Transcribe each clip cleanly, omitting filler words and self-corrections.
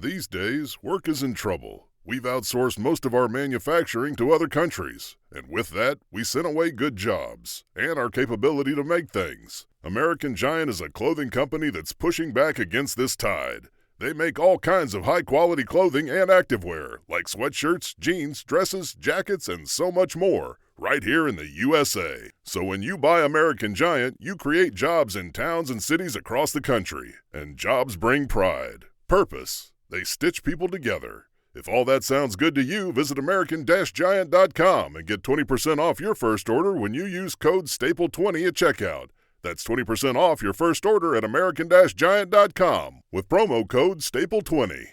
These days, work is in trouble. We've outsourced most of our manufacturing to other countries, and with that, we sent away good jobs and our capability to make things. American Giant is a clothing company that's pushing back against this tide. They make all kinds of high-quality clothing and activewear, like sweatshirts, jeans, dresses, jackets, and so much more, right here in the USA. So when you buy American Giant, you create jobs in towns and cities across the country. And jobs bring pride, purpose. They stitch people together. If all that sounds good to you, visit American-Giant.com and get 20% off your first order when you use code STAPLE20 at checkout. That's 20% off your first order at American-Giant.com with promo code STAPLE20.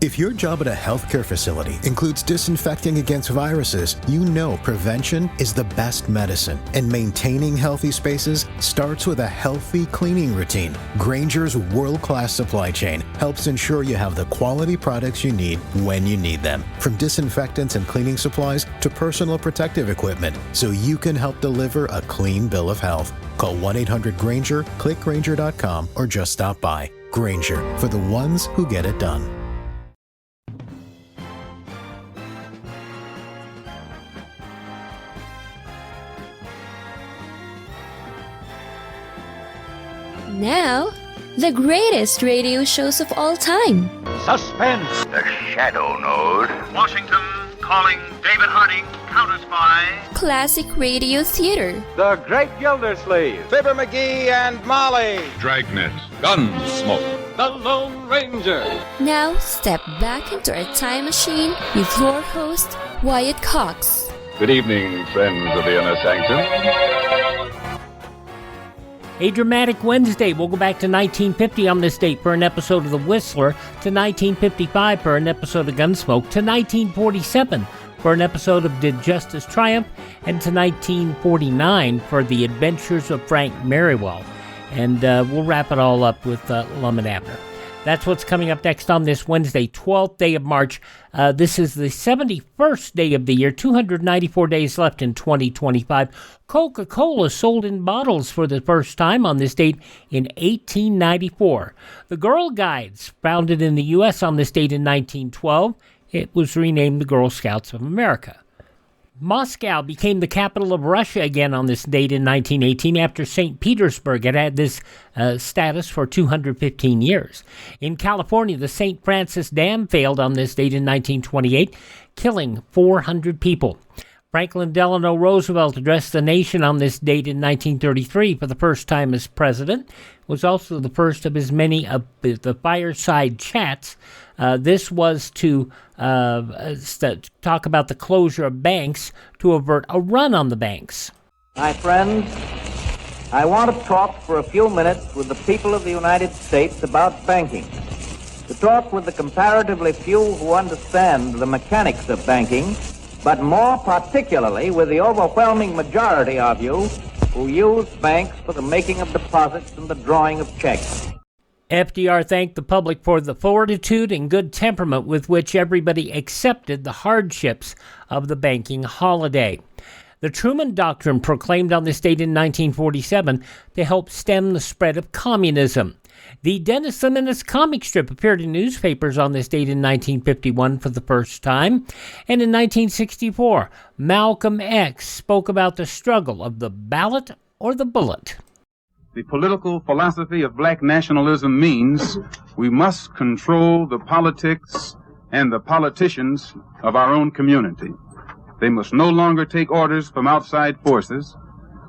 If your job at a healthcare facility includes disinfecting against viruses, you know prevention is the best medicine. And maintaining healthy spaces starts with a healthy cleaning routine. Grainger's world-class supply chain helps ensure you have the quality products you need when you need them. From disinfectants and cleaning supplies to personal protective equipment, so you can help deliver a clean bill of health. Call 1-800-GRAINGER, click Grainger.com, or just stop by. Grainger, for the ones who get it done. Now, the greatest radio shows of all time. Suspense. The Shadow Node. Washington calling David Harding, counter-spy. Classic radio theater. The Great Gildersleeve. Fibber McGee and Molly. Dragnet. Gunsmoke. The Lone Ranger. Now, step back into a time machine with your host, Wyatt Cox. Good evening, friends of the Inner Sanctum. A dramatic Wednesday. We'll go back to 1950 on this date for an episode of The Whistler, to 1955 for an episode of Gunsmoke, to 1947 for an episode of Did Justice Triumph, and to 1949 for The Adventures of Frank Merriwell. And we'll wrap it all up with Lum and Abner. That's what's coming up next on this Wednesday, 12th day of March. This is the 71st day of the year, 294 days left in 2025. Coca-Cola sold in bottles for the first time on this date in 1894. The Girl Guides, founded in the U.S. on this date in 1912, it was renamed the Girl Scouts of America. Moscow became the capital of Russia again on this date in 1918 after St. Petersburg had this status for 215 years. In California, the St. Francis Dam failed on this date in 1928, killing 400 people. Franklin Delano Roosevelt addressed the nation on this date in 1933 for the first time as president. It was also the first of his many of the fireside chats. This was to talk about the closure of banks to avert a run on the banks. My friends, I want to talk for a few minutes with the people of the United States about banking. To talk with the comparatively few who understand the mechanics of banking, but more particularly with the overwhelming majority of you who use banks for the making of deposits and the drawing of checks. FDR thanked the public for the fortitude and good temperament with which everybody accepted the hardships of the banking holiday. The Truman Doctrine, proclaimed on this date in 1947 to help stem the spread of communism. The Dennis the Menace comic strip appeared in newspapers on this date in 1951 for the first time. And in 1964, Malcolm X spoke about the struggle of the ballot or the bullet. The political philosophy of black nationalism means we must control the politics and the politicians of our own community. They must no longer take orders from outside forces,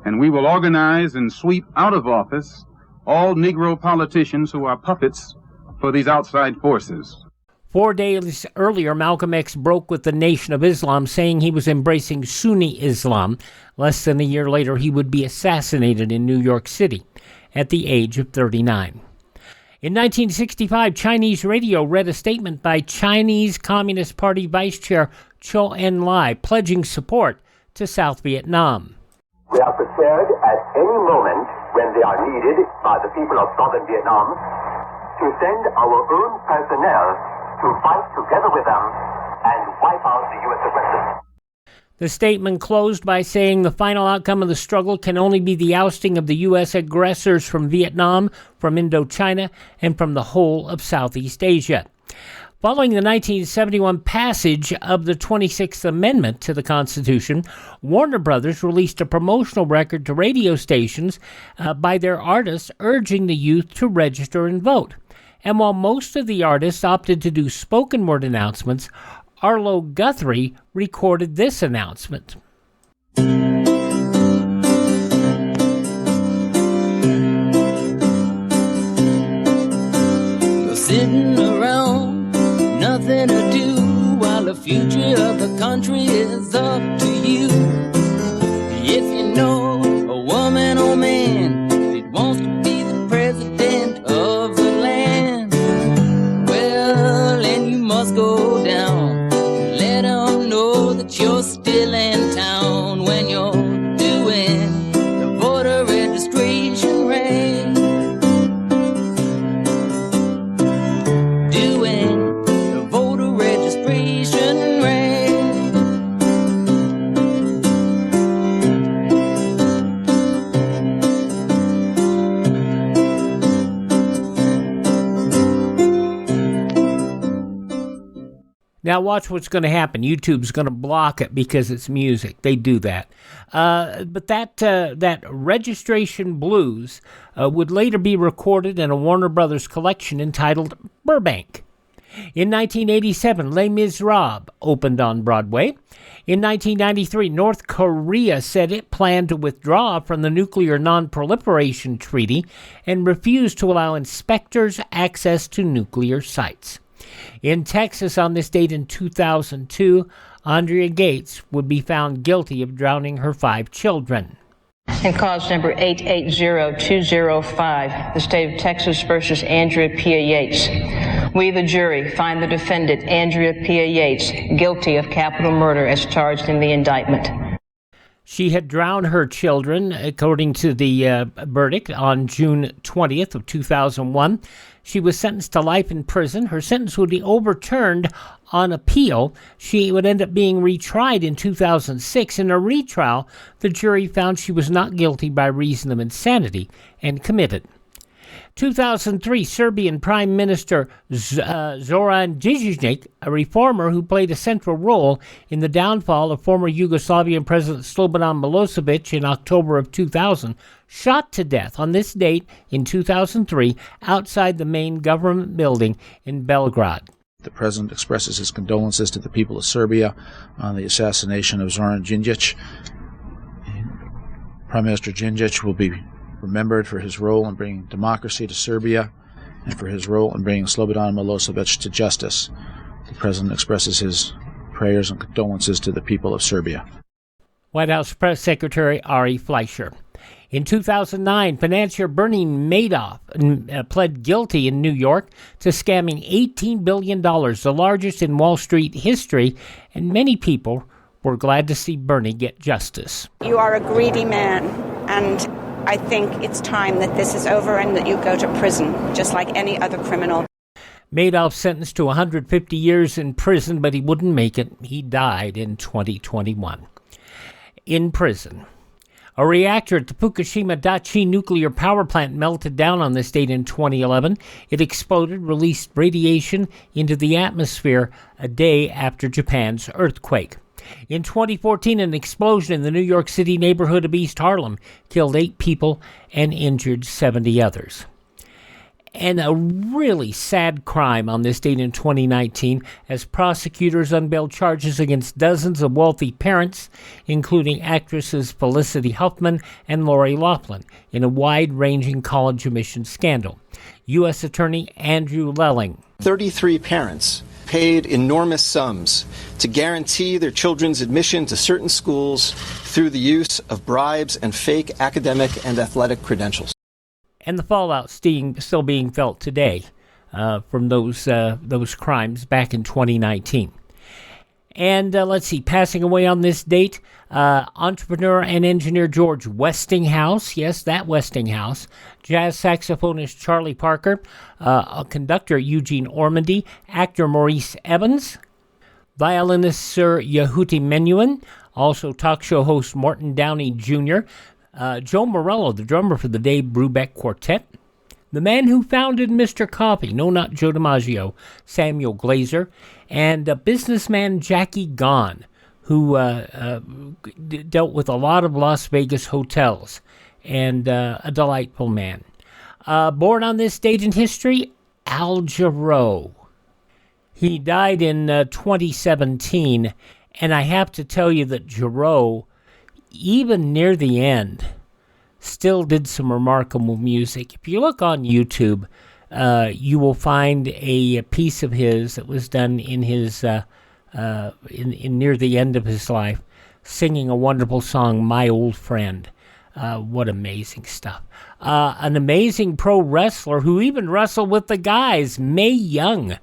and we will organize and sweep out of office all Negro politicians who are puppets for these outside forces. 4 days earlier, Malcolm X broke with the Nation of Islam, saying he was embracing Sunni Islam. Less than a year later, he would be assassinated in New York City at the age of 39. In 1965, Chinese radio read a statement by Chinese Communist Party Vice Chair Chou En-lai pledging support to South Vietnam. We are prepared at any moment when they are needed by the people of southern Vietnam to send our own personnel to fight together with them and wipe out the U.S. aggressors. The statement closed by saying the final outcome of the struggle can only be the ousting of the U.S. aggressors from Vietnam, from Indochina, and from the whole of Southeast Asia. Following the 1971 passage of the 26th Amendment to the Constitution, Warner Brothers released a promotional record to radio stations by their artists urging the youth to register and vote. And while most of the artists opted to do spoken word announcements, Arlo Guthrie recorded this announcement. Sitting around, nothing to do, while the future of the country is up to you. If you know a woman or man that wants to be the president of the land, well, then you must go down, let them know that you're still in town when you're doing the voter registration rate. Now watch what's going to happen. YouTube's going to block it because it's music. They do that. But that registration blues would later be recorded in a Warner Brothers collection entitled Burbank. In 1987, Les Miserables opened on Broadway. In 1993, North Korea said it planned to withdraw from the Nuclear Non-Proliferation Treaty and refused to allow inspectors access to nuclear sites. In Texas, on this date in 2002, Andrea Gates would be found guilty of drowning her 5 children. In cause number 880205, the state of Texas versus Andrea Pia Yates. We, the jury, find the defendant, Andrea Pia Yates, guilty of capital murder as charged in the indictment. She had drowned her children, according to the verdict, on June 20th of 2001. She was sentenced to life in prison. Her sentence would be overturned on appeal. She would end up being retried in 2006. In a retrial, the jury found she was not guilty by reason of insanity and committed. 2003, Serbian Prime Minister Zoran Đinđić, a reformer who played a central role in the downfall of former Yugoslavian President Slobodan Milosevic in October of 2000, shot to death on this date in 2003 outside the main government building in Belgrade. The President expresses his condolences to the people of Serbia on the assassination of Zoran Đinđić. Prime Minister Đinđić will be remembered for his role in bringing democracy to Serbia and for his role in bringing Slobodan Milosevic to justice. The President expresses his prayers and condolences to the people of Serbia. White House Press Secretary Ari Fleischer. In 2009, financier Bernie Madoff pled guilty in New York to scamming $18 billion, the largest in Wall Street history, and many people were glad to see Bernie get justice. You are a greedy man, and I think it's time that this is over and that you go to prison, just like any other criminal. Madoff sentenced to 150 years in prison, but he wouldn't make it. He died in 2021. In prison. A reactor at the Fukushima Daiichi nuclear power plant melted down on this date in 2011. It exploded, released radiation into the atmosphere a day after Japan's earthquake. In 2014, an explosion in the New York City neighborhood of East Harlem killed 8 people and injured 70 others. And a really sad crime on this date in 2019 as prosecutors unveiled charges against dozens of wealthy parents, including actresses Felicity Huffman and Lori Loughlin, in a wide-ranging college admissions scandal. U.S. Attorney Andrew Lelling. 33 parents paid enormous sums to guarantee their children's admission to certain schools through the use of bribes and fake academic and athletic credentials. And the fallout still being felt today from those crimes back in 2019. And let's see, passing away on this date, entrepreneur and engineer George Westinghouse, yes, that Westinghouse, jazz saxophonist Charlie Parker, conductor Eugene Ormandy, actor Maurice Evans, violinist Sir Yehuti Menuhin, also talk show host Morton Downey Jr., Joe Morello, the drummer for the Dave Brubeck Quartet, the man who founded Mr. Coffee, no, not Joe DiMaggio, Samuel Glazer, and businessman Jackie Gahn, who dealt with a lot of Las Vegas hotels, and a delightful man. Born on this date in history, Al Jarreau. He died in 2017, and I have to tell you that Jarreau, even near the end, still did some remarkable music. If you look on YouTube, you will find a piece of his that was done in his in near the end of his life, singing a wonderful song, "My Old Friend." What amazing stuff. An amazing pro wrestler who even wrestled with the guys, Mae Young.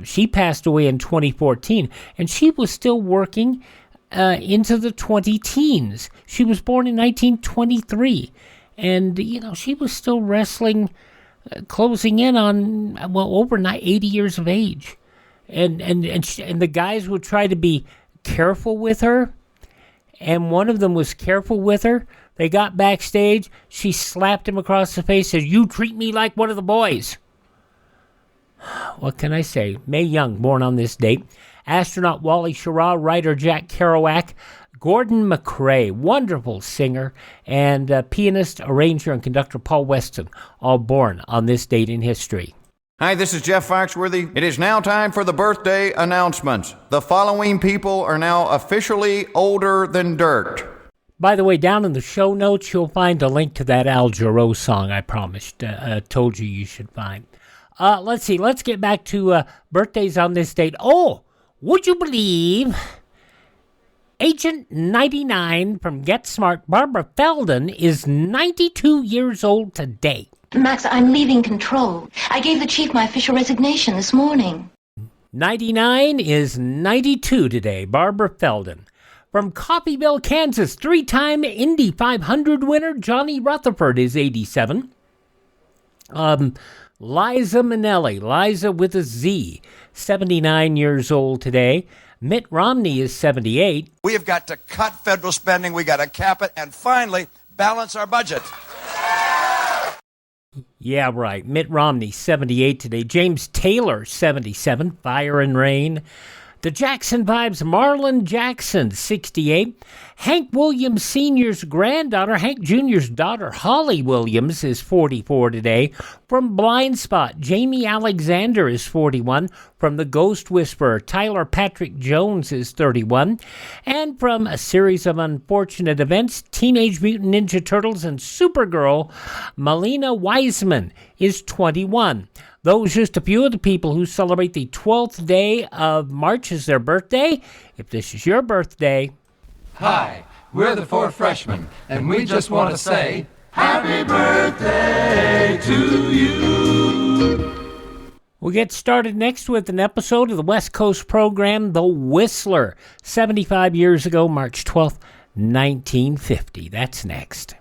She passed away in 2014, and she was still working into the 20-teens. She was born in 1923, and, she was still wrestling, closing in on, over 80 years of age. And the guys would try to be careful with her, and one of them was careful with her. They got backstage. She slapped him across the face, said, "You treat me like one of the boys." What can I say? Mae Young, born on this date. Astronaut Wally Schirra, writer Jack Kerouac, Gordon McCrae, wonderful singer, and pianist, arranger, and conductor Paul Weston, all born on this date in history. Hi, this is Jeff Foxworthy. It is now time for the birthday announcements. The following people are now officially older than dirt. By the way, down in the show notes, you'll find a link to that Al Jarreau song I promised, told you should find. Let's see. Let's get back to birthdays on this date. Oh, would you believe Agent 99 from Get Smart, Barbara Feldon, is 92 years old today. Max, I'm leaving control. I gave the chief my official resignation this morning. 99 is 92 today, Barbara Feldon. From Coffeyville, Kansas, 3-time Indy 500 winner Johnny Rutherford is 87. Liza Minnelli, Liza with a Z, 79 years old today. Mitt Romney is 78. We have got to cut federal spending, we got to cap it, and finally balance our budget. Yeah, right. Mitt Romney, 78 today. James Taylor, 77. Fire and Rain. The Jackson Vibes, Marlon Jackson, 68. Hank Williams Sr.'s granddaughter, Hank Jr.'s daughter, Holly Williams, is 44 today. From Blind Spot, Jamie Alexander is 41. From The Ghost Whisperer, Tyler Patrick Jones is 31. And from A Series of Unfortunate Events, Teenage Mutant Ninja Turtles and Supergirl, Melina Wiseman is 21. Those just a few of the people who celebrate the 12th day of March as their birthday. If this is your birthday... Hi, we're the 4 freshmen, and we just want to say, Happy birthday to you! We'll get started next with an episode of the West Coast program, The Whistler. 75 years ago, March 12th, 1950. That's next.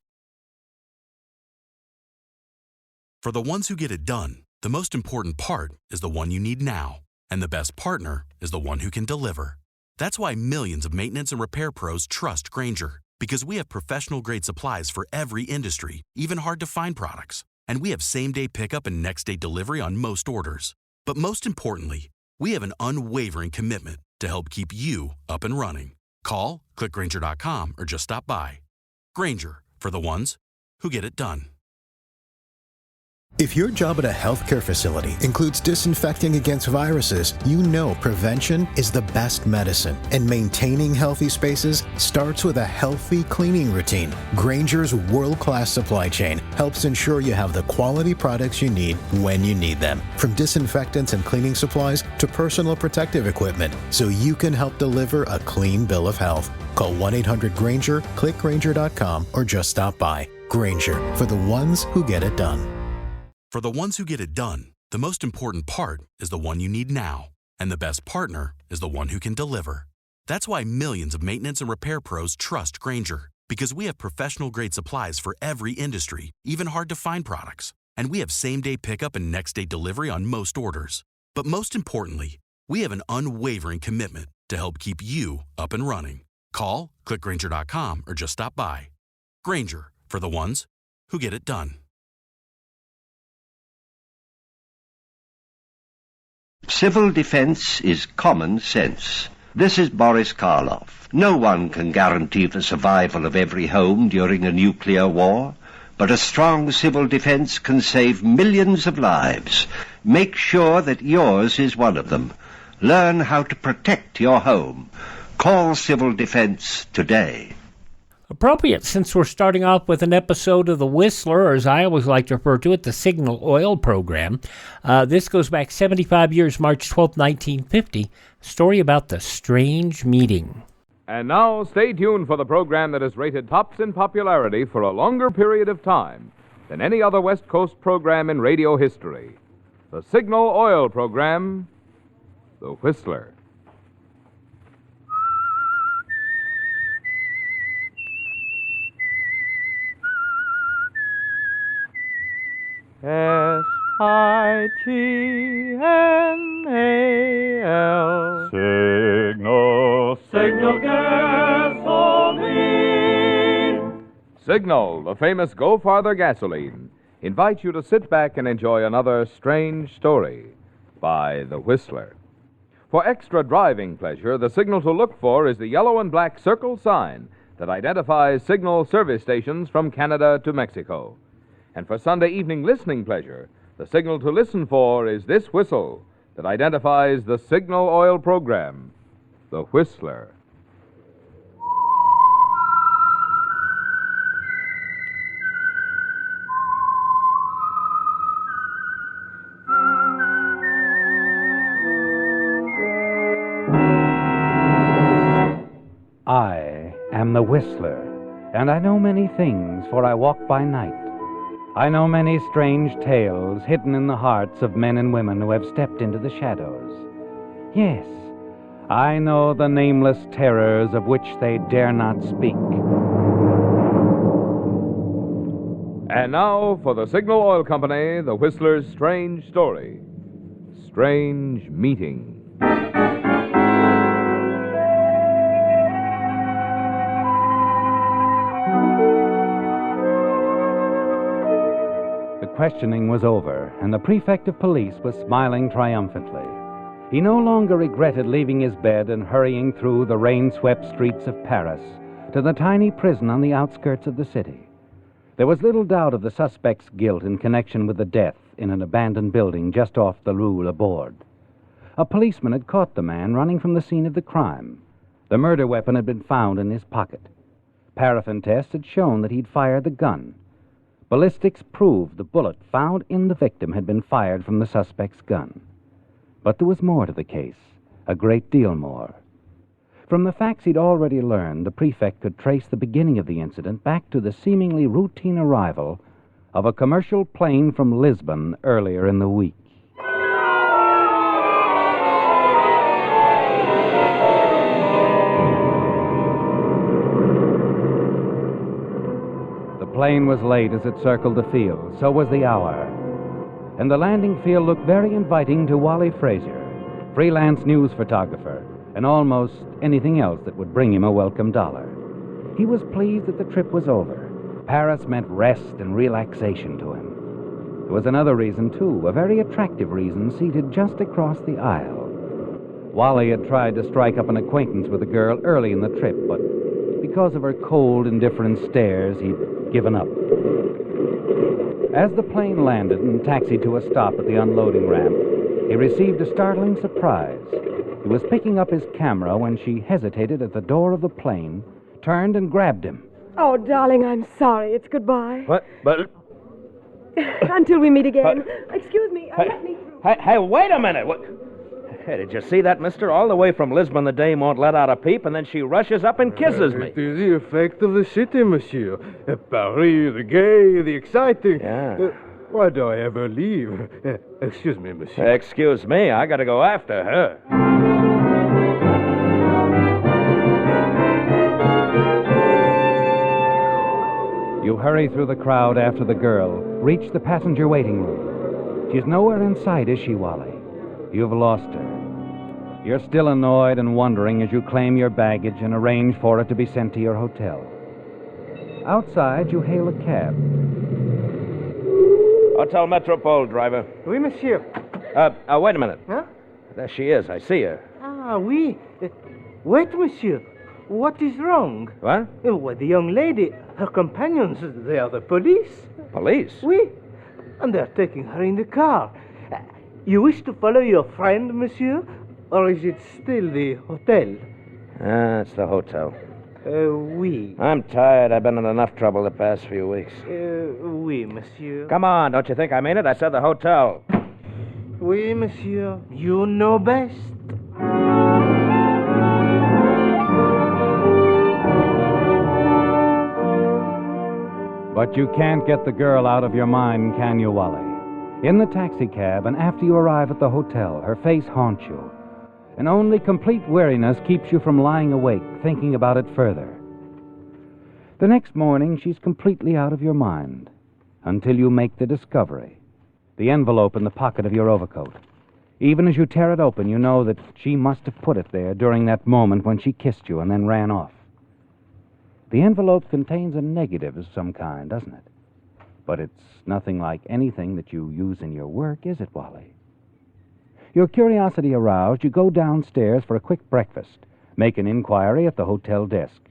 For the ones who get it done, the most important part is the one you need now. And the best partner is the one who can deliver. That's why millions of maintenance and repair pros trust Grainger. Because we have professional-grade supplies for every industry, even hard-to-find products. And we have same-day pickup and next-day delivery on most orders. But most importantly, we have an unwavering commitment to help keep you up and running. Call, click Grainger.com, or just stop by. Grainger, for the ones who get it done. If your job at a healthcare facility includes disinfecting against viruses, you know prevention is the best medicine. And maintaining healthy spaces starts with a healthy cleaning routine. Grainger's world-class supply chain helps ensure you have the quality products you need when you need them. From disinfectants and cleaning supplies to personal protective equipment, so you can help deliver a clean bill of health. Call 1-800-GRAINGER, click Grainger.com, or just stop by. Grainger, for the ones who get it done. For the ones who get it done, the most important part is the one you need now. And the best partner is the one who can deliver. That's why millions of maintenance and repair pros trust Grainger. Because we have professional-grade supplies for every industry, even hard-to-find products. And we have same-day pickup and next-day delivery on most orders. But most importantly, we have an unwavering commitment to help keep you up and running. Call, click Grainger.com, or just stop by. Grainger, for the ones who get it done. Civil defense is common sense. This is Boris Karloff. No one can guarantee the survival of every home during a nuclear war, but a strong civil defense can save millions of lives. Make sure that yours is one of them. Learn how to protect your home. Call Civil Defense today. Appropriate, since we're starting off with an episode of The Whistler, or as I always like to refer to it, the Signal Oil Program. This goes back 75 years, March 12, 1950. A story about the strange meeting. And now, stay tuned for the program that has rated tops in popularity for a longer period of time than any other West Coast program in radio history. The Signal Oil Program, The Whistler. S-I-G-N-A-L Signal. Signal gasoline. Signal, the famous Go Farther gasoline, invites you to sit back and enjoy another strange story by The Whistler. For extra driving pleasure, the signal to look for is the yellow and black circle sign that identifies Signal service stations from Canada to Mexico. And for Sunday evening listening pleasure, the signal to listen for is this whistle that identifies the Signal Oil Program, The Whistler. I am the Whistler, and I know many things, for I walk by night. I know many strange tales hidden in the hearts of men and women who have stepped into the shadows. Yes, I know the nameless terrors of which they dare not speak. And now, for the Signal Oil Company, The Whistler's strange story. Strange Meeting. Questioning was over, and the prefect of police was smiling triumphantly. He no longer regretted leaving his bed and hurrying through the rain-swept streets of Paris to the tiny prison on the outskirts of the city. There was little doubt of the suspect's guilt in connection with the death in an abandoned building just off the Rue Laborde. A policeman had caught the man running from the scene of the crime. The murder weapon had been found in his pocket. Paraffin tests had shown that he'd fired the gun. Ballistics proved the bullet found in the victim had been fired from the suspect's gun. But there was more to the case, a great deal more. From the facts he'd already learned, the prefect could trace the beginning of the incident back to the seemingly routine arrival of a commercial plane from Lisbon earlier in the week. The plane was late as it circled the field, so was the hour. And the landing field looked very inviting to Wally Frazier, freelance news photographer, and almost anything else that would bring him a welcome dollar. He was pleased that the trip was over. Paris meant rest and relaxation to him. There was another reason, too, a very attractive reason, seated just across the aisle. Wally had tried to strike up an acquaintance with the girl early in the trip, but because of her cold, indifferent stares, he'd given up. As the plane landed and taxied to a stop at the unloading ramp, he received a startling surprise. He was picking up his camera when she hesitated at the door of the plane, turned and grabbed him. Oh, darling, I'm sorry. It's goodbye. What? But... Until we meet again. Excuse me. Let me through. Hey, wait a minute. What? Hey, did you see that, mister? All the way from Lisbon, the dame won't let out a peep, and then she rushes up and kisses me. It is the effect of the city, monsieur. Paris, the gay, the exciting. Yeah. Why do I ever leave? Excuse me, monsieur. Excuse me, I gotta go after her. You hurry through the crowd after the girl, reach the passenger waiting room. She's nowhere in sight, is she, Wally? You've lost her. You're still annoyed and wondering as you claim your baggage and arrange for it to be sent to your hotel. Outside, you hail a cab. Hotel Metropole, driver. Oui, monsieur. Wait a minute. Huh? There she is. I see her. Ah, oui. Wait, monsieur. What is wrong? What? Why, the young lady, her companions, they are the police. Police? Oui. And they're taking her in the car. You wish to follow your friend, monsieur? Or is it still the hotel? It's the hotel. Oui. I'm tired. I've been in enough trouble the past few weeks. Oui, monsieur. Come on, don't you think I mean it? I said the hotel. Oui, monsieur. You know best. But you can't get the girl out of your mind, can you, Wally? In the taxicab and after you arrive at the hotel, her face haunts you. And only complete weariness keeps you from lying awake, thinking about it further. The next morning, she's completely out of your mind. Until you make the discovery. The envelope in the pocket of your overcoat. Even as you tear it open, you know that she must have put it there during that moment when she kissed you and then ran off. The envelope contains a negative of some kind, doesn't it? But it's nothing like anything that you use in your work, is it, Wally? Your curiosity aroused, you go downstairs for a quick breakfast, make an inquiry at the hotel desk,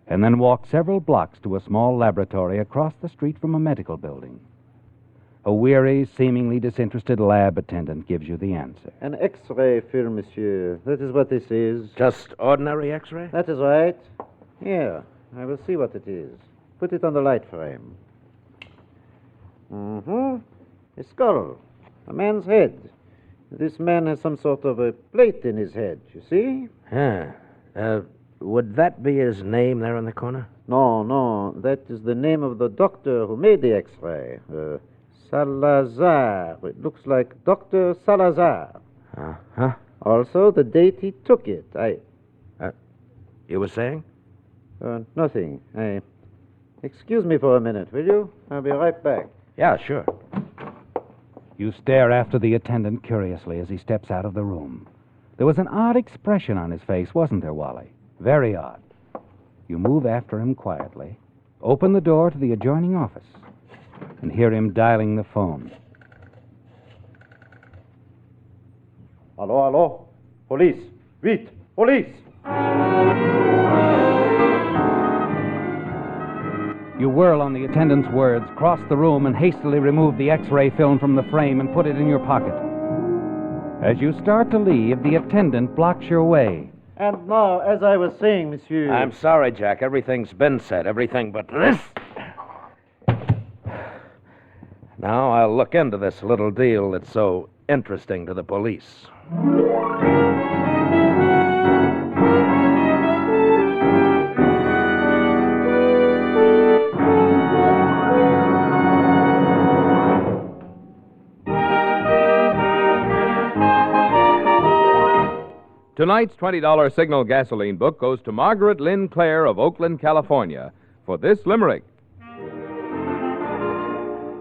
and then walk several blocks to a small laboratory across the street from a medical building. A weary, seemingly disinterested lab attendant gives you the answer. An X-ray film, monsieur. That is what this is. Just ordinary X-ray? That is right. Here, I will see what it is. Put it on the light frame. A skull. A man's head. This man has some sort of a plate in his head, you see? Would that be his name there in the corner? No. That is the name of the doctor who made the X-ray. Salazar. It looks like Dr. Salazar. Uh-huh. Also, the date he took it. You were saying? Nothing. Excuse me for a minute, will you? I'll be right back. Yeah, sure. You stare after the attendant curiously as he steps out of the room. There was an odd expression on his face, wasn't there, Wally? Very odd. You move after him quietly, open the door to the adjoining office, and hear him dialing the phone. Hello? Police! Vite! Police! You whirl on the attendant's words, cross the room, and hastily remove the X-ray film from the frame and put it in your pocket. As you start to leave, the attendant blocks your way. And now, as I was saying, monsieur... I'm sorry, Jack. Everything's been said. Everything but this. Now I'll look into this little deal that's so interesting to the police. Tonight's $20 Signal gasoline book goes to Margaret Lynn Clare of Oakland, California, for this limerick.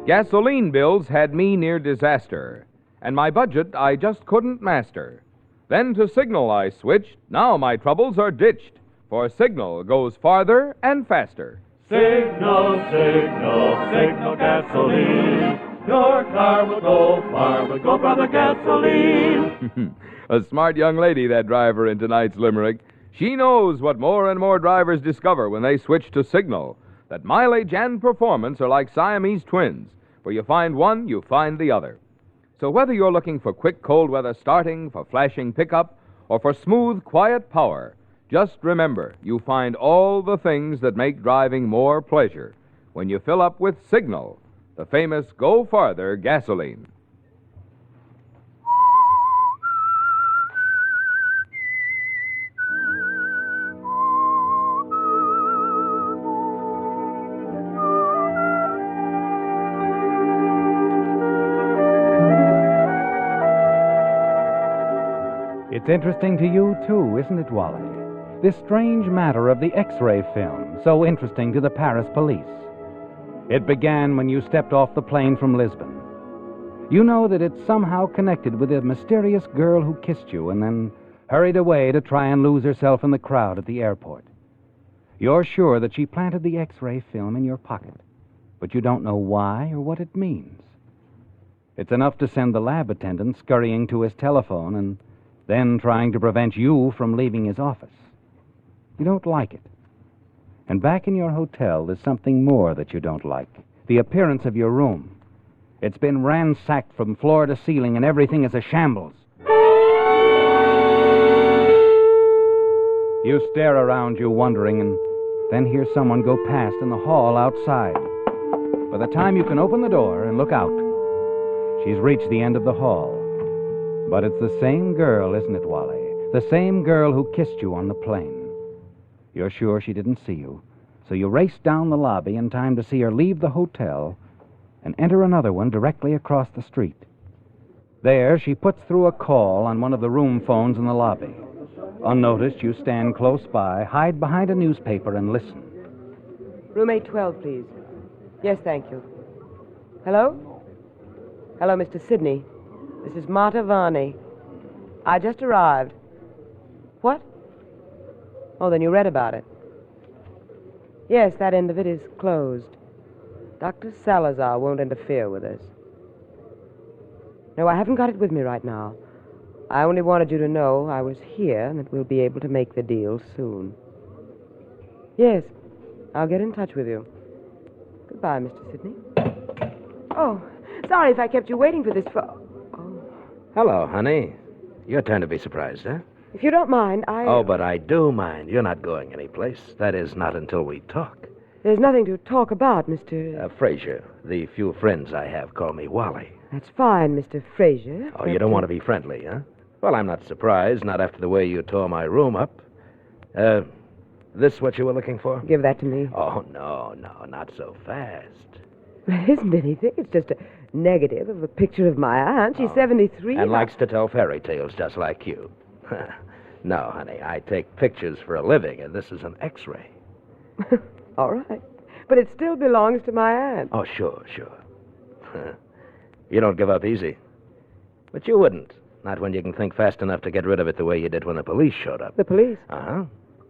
Gasoline bills had me near disaster, and my budget I just couldn't master. Then to Signal I switched, now my troubles are ditched, for Signal goes farther and faster. Signal gasoline. Your car will go far, will go for the gasoline. A smart young lady, that driver in tonight's limerick. She knows what more and more drivers discover when they switch to Signal, that mileage and performance are like Siamese twins. Where you find one, you find the other. So whether you're looking for quick cold weather starting, for flashing pickup, or for smooth, quiet power, just remember, you find all the things that make driving more pleasure when you fill up with Signal, the famous Go Farther gasoline. It's interesting to you, too, isn't it, Wally? This strange matter of the X-ray film, so interesting to the Paris police. It began when you stepped off the plane from Lisbon. You know that it's somehow connected with a mysterious girl who kissed you and then hurried away to try and lose herself in the crowd at the airport. You're sure that she planted the X-ray film in your pocket, but you don't know why or what it means. It's enough to send the lab attendant scurrying to his telephone and then trying to prevent you from leaving his office. You don't like it. And back in your hotel, there's something more that you don't like. The appearance of your room. It's been ransacked from floor to ceiling, and everything is a shambles. You stare around you, wondering, and then hear someone go past in the hall outside. By the time you can open the door and look out, she's reached the end of the hall. But it's the same girl, isn't it, Wally? The same girl who kissed you on the plane. You're sure she didn't see you, so you race down the lobby in time to see her leave the hotel and enter another one directly across the street. There, she puts through a call on one of the room phones in the lobby. Unnoticed, you stand close by, hide behind a newspaper, and listen. Room 812, please. Yes, thank you. Hello? Hello, Mr. Sydney. This is Marta Varney. I just arrived. What? Oh, then you read about it. Yes, that end of it is closed. Dr. Salazar won't interfere with us. No, I haven't got it with me right now. I only wanted you to know I was here and that we'll be able to make the deal soon. Yes, I'll get in touch with you. Goodbye, Mr. Sydney. Oh, sorry if I kept you waiting for this Hello, honey. Your turn to be surprised, huh? If you don't mind, Oh, but I do mind. You're not going anyplace. That is, not until we talk. There's nothing to talk about, Mr. Fraser. The few friends I have call me Wally. That's fine, Mr. Fraser. Oh, you don't want to be friendly, huh? Well, I'm not surprised, not after the way you tore my room up. This what you were looking for? Give that to me. Oh, no, not so fast. It isn't anything. It's just a negative of a picture of my aunt. She's 73. And likes to tell fairy tales just like you. No, honey, I take pictures for a living, and this is an X-ray. All right. But it still belongs to my aunt. Oh, sure. You don't give up easy. But you wouldn't. Not when you can think fast enough to get rid of it the way you did when the police showed up. The police? Uh-huh.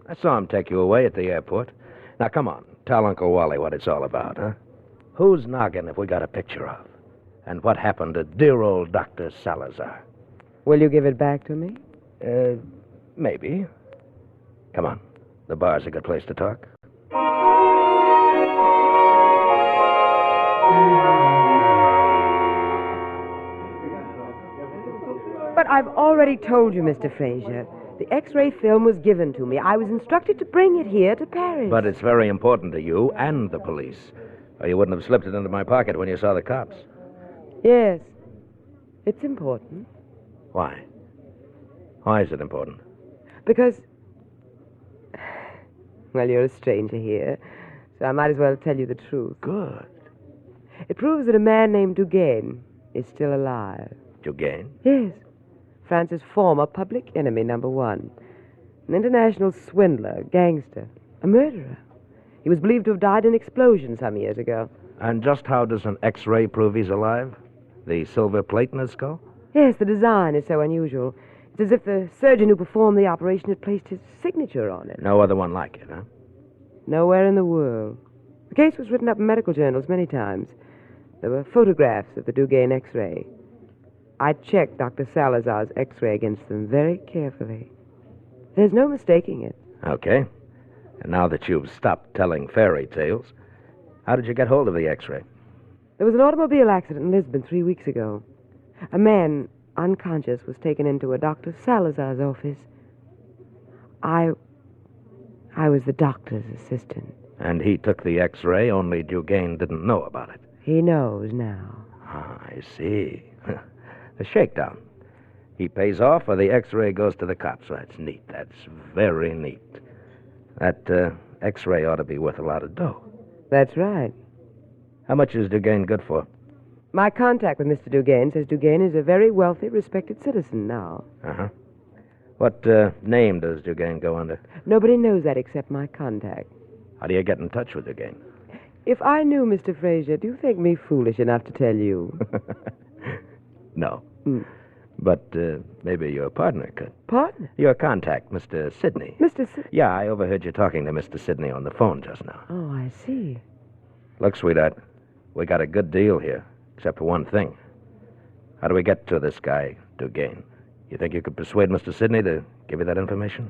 I saw him take you away at the airport. Now, come on. Tell Uncle Wally what it's all about, huh? Whose noggin have we got a picture of? And what happened to dear old Dr. Salazar? Will you give it back to me? Maybe. Come on. The bar's a good place to talk. But I've already told you, Mr. Fraser. The X-ray film was given to me. I was instructed to bring it here to Paris. But it's very important to you and the police. Or you wouldn't have slipped it into my pocket when you saw the cops. Yes. It's important. Why? Why is it important? Because... Well, you're a stranger here, so I might as well tell you the truth. Good. It proves that a man named Dugain is still alive. Dugain? Yes. France's former public enemy, number one. An international swindler, gangster, a murderer. He was believed to have died in an explosion some years ago. And just how does an X-ray prove he's alive? The silver plate in his skull? Yes, the design is so unusual. It's as if the surgeon who performed the operation had placed his signature on it. No other one like it, huh? Nowhere in the world. The case was written up in medical journals many times. There were photographs of the Dugain X-ray. I checked Dr. Salazar's X-ray against them very carefully. There's no mistaking it. Okay. And now that you've stopped telling fairy tales, how did you get hold of the X-ray? There was an automobile accident in Lisbon 3 weeks ago. A man, unconscious, was taken into a Dr. Salazar's office. I was the doctor's assistant. And he took the X-ray, only Dugain didn't know about it. He knows now. Ah, I see. The shakedown. He pays off or the X-ray goes to the cops. That's neat. That's very neat. That X-ray ought to be worth a lot of dough. That's right. How much is Dugain good for? My contact with Mr. Dugain says Dugain is a very wealthy, respected citizen now. Uh-huh. What name does Dugain go under? Nobody knows that except my contact. How do you get in touch with Dugain? If I knew, Mr. Fraser, do you think me foolish enough to tell you? No. But maybe your partner could. Partner? Your contact, Mr. Sydney. Mr. Sydney? Yeah, I overheard you talking to Mr. Sydney on the phone just now. Oh, I see. Look, sweetheart, we got a good deal here, except for one thing. How do we get to this guy, Dugain? You think you could persuade Mr. Sidney to give you that information?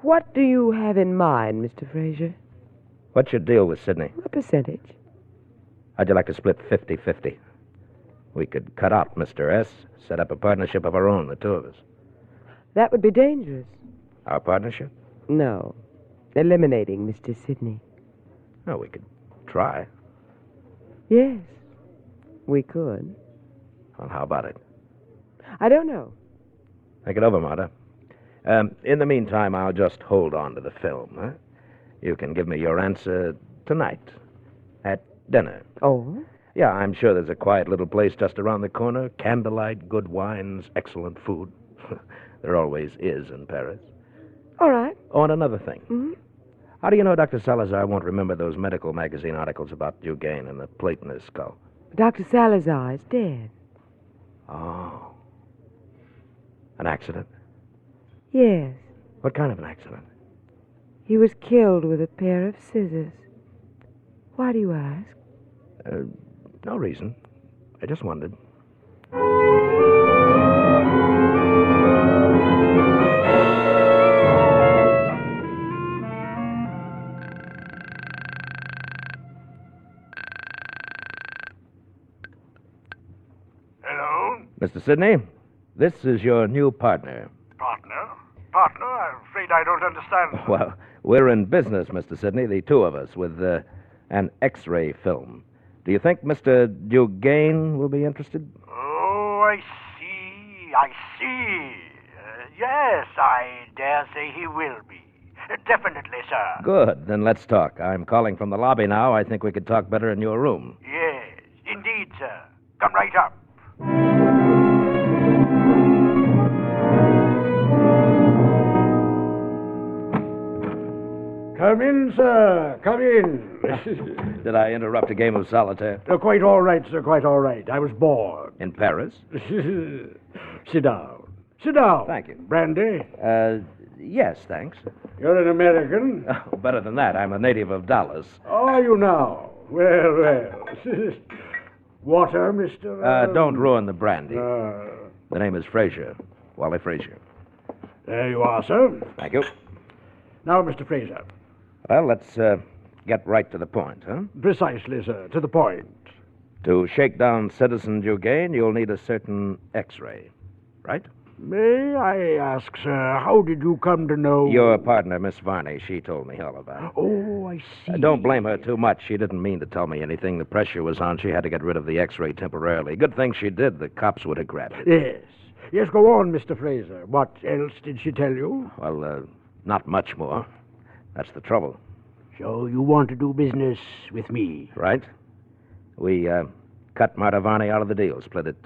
What do you have in mind, Mr. Fraser? What's your deal with Sidney? A percentage. How'd you like to split 50-50? We could cut out Mr. S., set up a partnership of our own, the two of us. That would be dangerous. Our partnership? No. Eliminating Mr. Sidney. Oh, we could try. Yes, we could. Well, how about it? I don't know. Think it over, Marta. In the meantime, I'll just hold on to the film, huh? You can give me your answer tonight at dinner. Oh? Yeah, I'm sure there's a quiet little place just around the corner. Candlelight, good wines, excellent food. There always is in Paris. All right. Oh, and another thing. Mm-hmm. How do you know Dr. Salazar won't remember those medical magazine articles about Dugain and the plate in his skull? Dr. Salazar is dead. Oh. An accident? Yes. What kind of an accident? He was killed with a pair of scissors. Why do you ask? No reason. I just wondered. Hello? Mr. Sidney, this is your new partner. Partner? Partner? I'm afraid I don't understand. Well, we're in business, Mr. Sidney, the two of us, with an X-ray film. Do you think Mr. Dugain will be interested? Oh, I see. I see. Yes, I dare say he will be. Definitely, sir. Good. Then let's talk. I'm calling from the lobby now. I think we could talk better in your room. Yes, indeed, sir. Come right up. Come in, sir. Come in. Did I interrupt a game of solitaire? Quite all right, sir. Quite all right. I was bored. In Paris? Sit down. Sit down. Thank you. Brandy? Yes, thanks. You're an American? Oh, better than that. I'm a native of Dallas. Are you now? Well, well. Water, Mr. Don't ruin the brandy. The name is Fraser. Wally Fraser. There you are, sir. Thank you. Now, Mr. Fraser. Well, let's get right to the point, huh? Precisely, sir. To the point. To shake down Citizen Dugain, you'll need a certain X-ray, right? May I ask, sir, how did you come to know... Your partner, Miss Varney, she told me all about it. Oh, I see. Don't blame her too much. She didn't mean to tell me anything. The pressure was on. She had to get rid of the X-ray temporarily. Good thing she did. The cops would have grabbed it. Yes. Yes, go on, Mr. Fraser. What else did she tell you? Well, not much more. That's the trouble. So you want to do business with me? Right. We cut Marta Varney out of the deal. Split it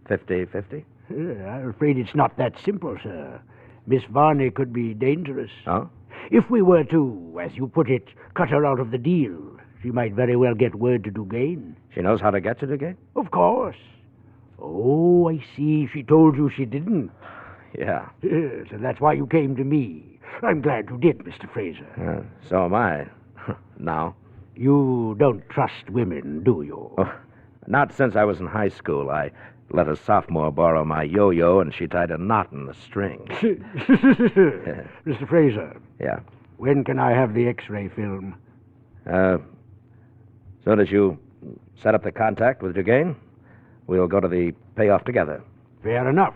50-50. I'm afraid it's not that simple, sir. Miss Varney could be dangerous. Oh? If we were to, as you put it, cut her out of the deal, she might very well get word to Dugain. She knows how to get to Dugain? Of course. Oh, I see. She told you she didn't. Yeah. Yes, and that's why you came to me. I'm glad you did, Mr. Fraser. So am I. Now? You don't trust women, do you? Oh, not since I was in high school. I let a sophomore borrow my yo-yo, and she tied a knot in the string. Mr. Fraser. Yeah? When can I have the X-ray film? Soon as you set up the contact with Dugain, we'll go to the payoff together. Fair enough.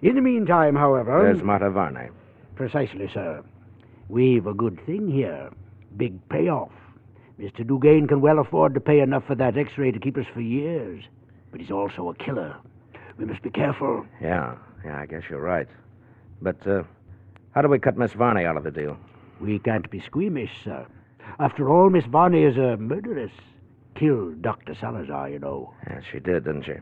In the meantime, however... There's Marta Varney. Precisely, sir. We've a good thing here. Big payoff. Mr. Dugain can well afford to pay enough for that X-ray to keep us for years. But he's also a killer. We must be careful. Yeah, I guess you're right. But how do we cut Miss Varney out of the deal? We can't be squeamish, sir. After all, Miss Varney is a murderess. Killed Dr. Salazar, you know. Yeah, she did, didn't she?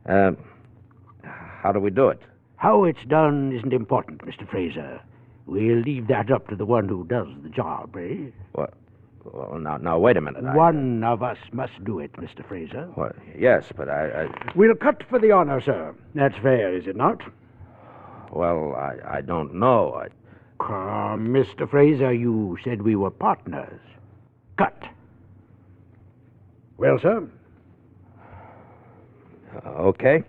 How do we do it? How it's done isn't important, Mr. Fraser. We'll leave that up to the one who does the job, eh? What? Well, now, wait a minute. One of us must do it, Mr. Fraser. Well, yes, but I... We'll cut for the honor, sir. That's fair, is it not? Well, I don't know. Come, Mr. Fraser, you said we were partners. Cut. Well, sir? Okay.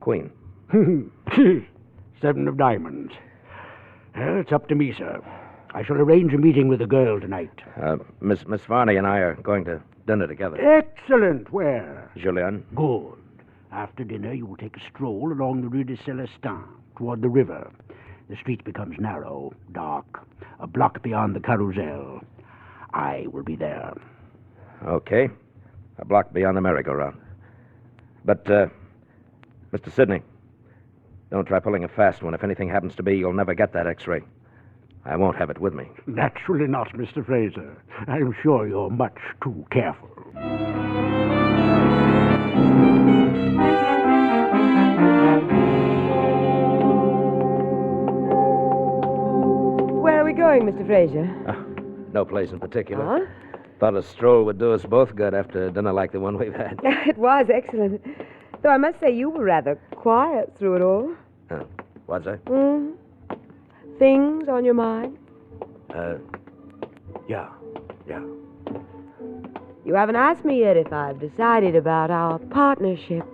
Queen. 7 of diamonds. Well, it's up to me, sir. I shall arrange a meeting with the girl tonight. Miss Varney and I are going to dinner together. Excellent. Where? Julian? Good. After dinner, you will take a stroll along the Rue de Celestin toward the river. The street becomes narrow, dark, a block beyond the carousel. I will be there. Okay. A block beyond the merry-go-round. But, Mr. Sidney, don't try pulling a fast one. If anything happens to me, you'll never get that X-ray. I won't have it with me. Naturally not, Mr. Fraser. I'm sure you're much too careful. Where are we going, Mr. Fraser? No place in particular. Huh? Thought a stroll would do us both good after a dinner like the one we've had. It was excellent. Though I must say you were rather quiet through it all. Was I? Things on your mind? Yeah. You haven't asked me yet if I've decided about our partnership.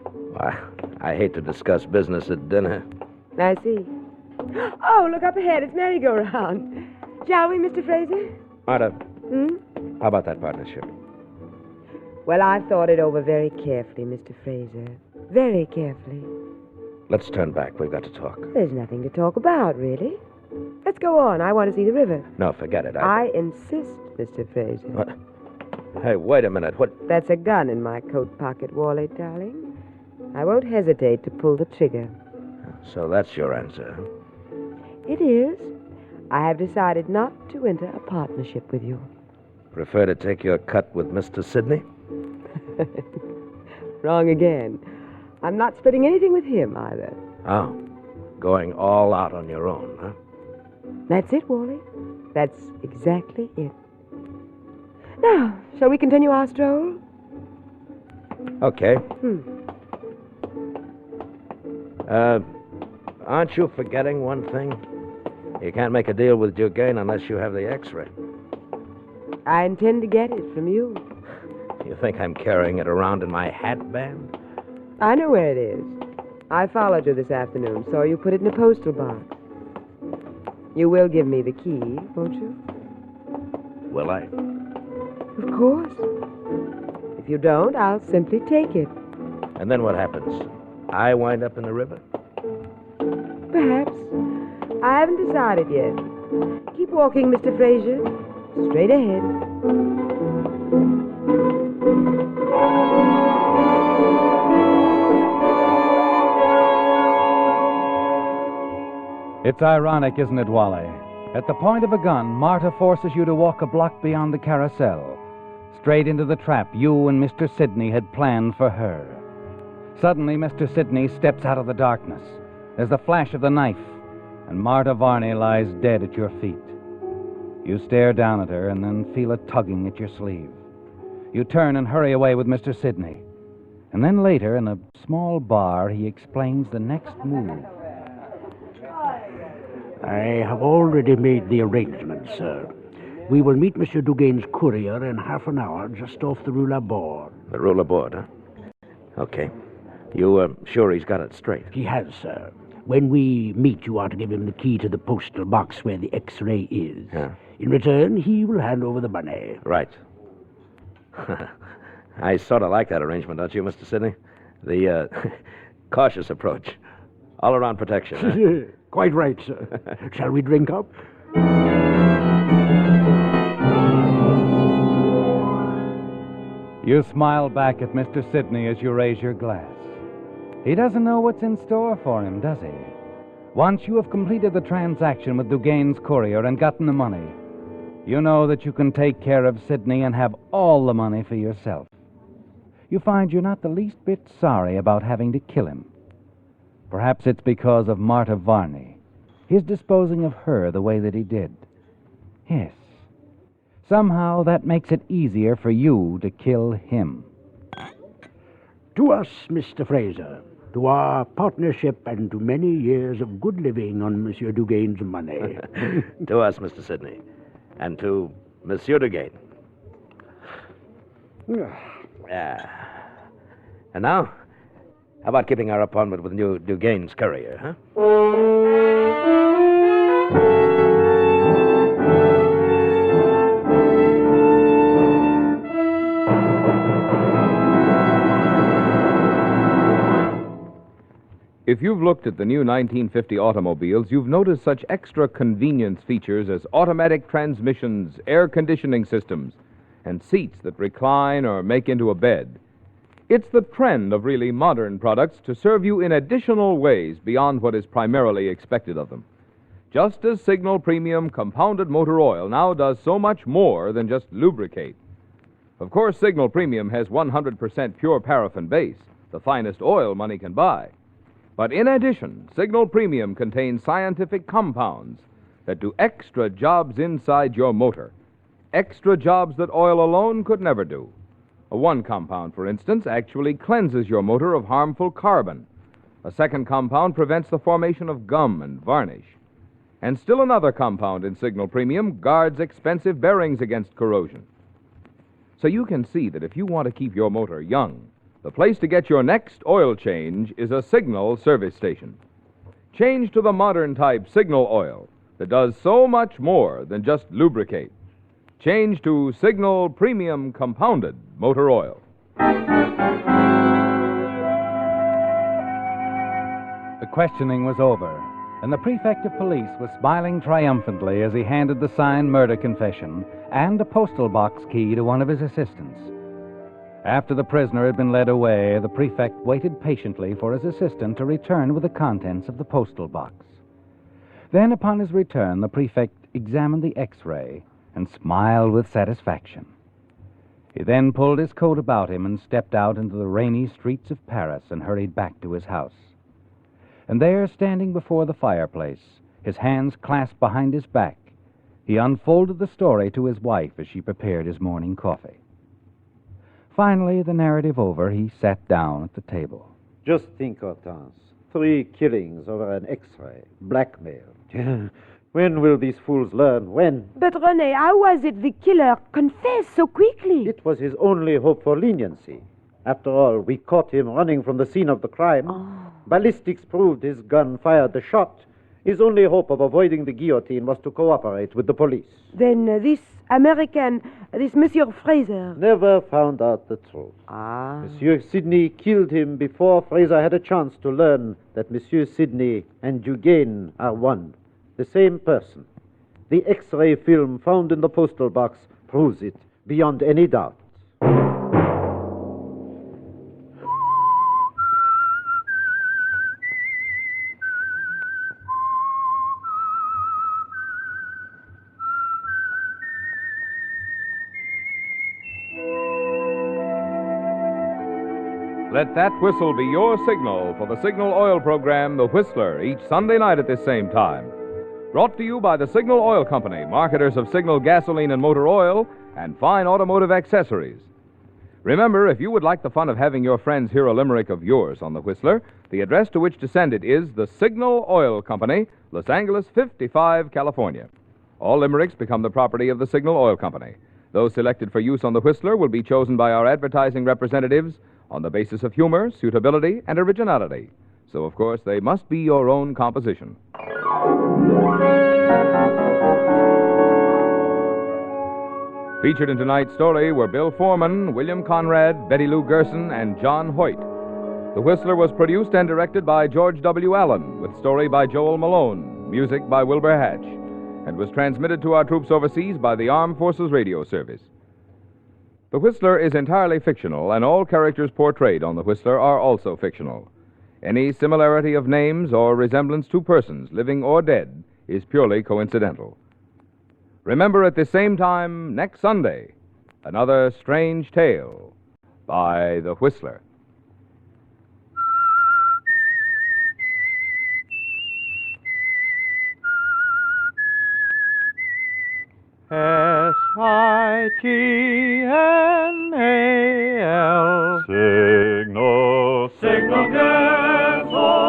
I hate to discuss business at dinner. I see. Oh, look up ahead. It's merry-go-round. Shall we, Mr. Fraser? Marta, how about that partnership? Well, I've thought it over very carefully, Mr. Fraser. Very carefully. Let's turn back. We've got to talk. There's nothing to talk about, really. Let's go on. I want to see the river. No, forget it. I insist, Mr. Fraser. What? Hey, wait a minute. What? That's a gun in my coat pocket, Wally, darling. I won't hesitate to pull the trigger. So that's your answer. It is. I have decided not to enter a partnership with you. Prefer to take your cut with Mr. Sidney? Wrong again. I'm not splitting anything with him, either. Oh, going all out on your own, huh? That's it, Wally. That's exactly it. Now, shall we continue our stroll? Okay. Aren't you forgetting one thing? You can't make a deal with Dugain unless you have the X-ray. I intend to get it from you. You think I'm carrying it around in my hat band? I know where it is. I followed you this afternoon, saw you put it in a postal box. You will give me the key, won't you? Will I? Of course. If you don't, I'll simply take it. And then what happens? I wind up in the river? Perhaps. I haven't decided yet. Keep walking, Mr. Fraser. Straight ahead. It's ironic, isn't it, Wally? At the point of a gun, Marta forces you to walk a block beyond the carousel, straight into the trap you and Mr. Sidney had planned for her. Suddenly, Mr. Sidney steps out of the darkness. There's the flash of the knife, and Marta Varney lies dead at your feet. You stare down at her and then feel a tugging at your sleeve. You turn and hurry away with Mr. Sidney. And then later, in a small bar, he explains the next move. I have already made the arrangements, sir. We will meet Monsieur Dugain's courier in half an hour just off the Rue Laborde. The Rue Laborde, huh? Okay. You sure he's got it straight? He has, sir. When we meet, you are to give him the key to the postal box where the X-ray is. Yeah. In return, he will hand over the money. Right. I sort of like that arrangement, don't you, Mr. Sidney? The cautious approach. All-around protection, huh? Quite right, sir. Shall we drink up? You smile back at Mr. Sidney as you raise your glass. He doesn't know what's in store for him, does he? Once you have completed the transaction with Dugain's courier and gotten the money, you know that you can take care of Sidney and have all the money for yourself. You find you're not the least bit sorry about having to kill him. Perhaps it's because of Marta Varney, his disposing of her the way that he did. Yes. Somehow that makes it easier for you to kill him. To us, Mr. Fraser, to our partnership and to many years of good living on Monsieur Dugain's money. To us, Mr. Sidney, and to Monsieur Dugain. And now, How about keeping our appointment with new Dugane's courier, huh? If you've looked at the new 1950 automobiles, you've noticed such extra convenience features as automatic transmissions, air conditioning systems, and seats that recline or make into a bed. It's the trend of really modern products to serve you in additional ways beyond what is primarily expected of them. Just as Signal Premium Compounded Motor Oil now does so much more than just lubricate. Of course, Signal Premium has 100% pure paraffin base, the finest oil money can buy. But in addition, Signal Premium contains scientific compounds that do extra jobs inside your motor. Extra jobs that oil alone could never do. One compound, for instance, actually cleanses your motor of harmful carbon. A second compound prevents the formation of gum and varnish. And still another compound in Signal Premium guards expensive bearings against corrosion. So you can see that if you want to keep your motor young, the place to get your next oil change is a Signal service station. Change to the modern type Signal oil that does so much more than just lubricate. Change to Signal Premium Compounded Motor Oil. The questioning was over, and the prefect of police was smiling triumphantly as he handed the signed murder confession and a postal box key to one of his assistants. After the prisoner had been led away, the prefect waited patiently for his assistant to return with the contents of the postal box. Then, upon his return, the prefect examined the X-ray and smiled with satisfaction. He then pulled his coat about him and stepped out into the rainy streets of Paris and hurried back to his house. And there, standing before the fireplace, his hands clasped behind his back, he unfolded the story to his wife as she prepared his morning coffee. Finally, the narrative over, he sat down at the table. Just think, Hortense. 3 killings over an X-ray. Blackmail. When will these fools learn? When? But, René, how was it the killer confessed so quickly? It was his only hope for leniency. After all, we caught him running from the scene of the crime. Ballistics proved his gun fired the shot. His only hope of avoiding the guillotine was to cooperate with the police. Then this American, this Monsieur Fraser... Never found out the truth. Monsieur Sydney killed him before Fraser had a chance to learn that Monsieur Sydney and Dugain are one, the same person. The X-ray film found in the postal box proves it beyond any doubt. Let that whistle be your signal for the Signal Oil program, The Whistler, each Sunday night at this same time. Brought to you by the Signal Oil Company, marketers of Signal gasoline and motor oil and fine automotive accessories. Remember, if you would like the fun of having your friends hear a limerick of yours on The Whistler, the address to which to send it is the Signal Oil Company, Los Angeles 55, California. All limericks become the property of the Signal Oil Company. Those selected for use on The Whistler will be chosen by our advertising representatives on the basis of humor, suitability, and originality. So, of course, they must be your own composition. Featured in tonight's story were Bill Foreman, William Conrad, Betty Lou Gerson, and John Hoyt. The Whistler was produced and directed by George W. Allen, with story by Joel Malone, music by Wilbur Hatch, and was transmitted to our troops overseas by the Armed Forces Radio Service. The Whistler is entirely fictional, and all characters portrayed on The Whistler are also fictional. Any similarity of names or resemblance to persons, living or dead, is purely coincidental. Remember at the same time next Sunday, another strange tale by The Whistler. S-I-G-N-A-L Signal, Signal gasoline.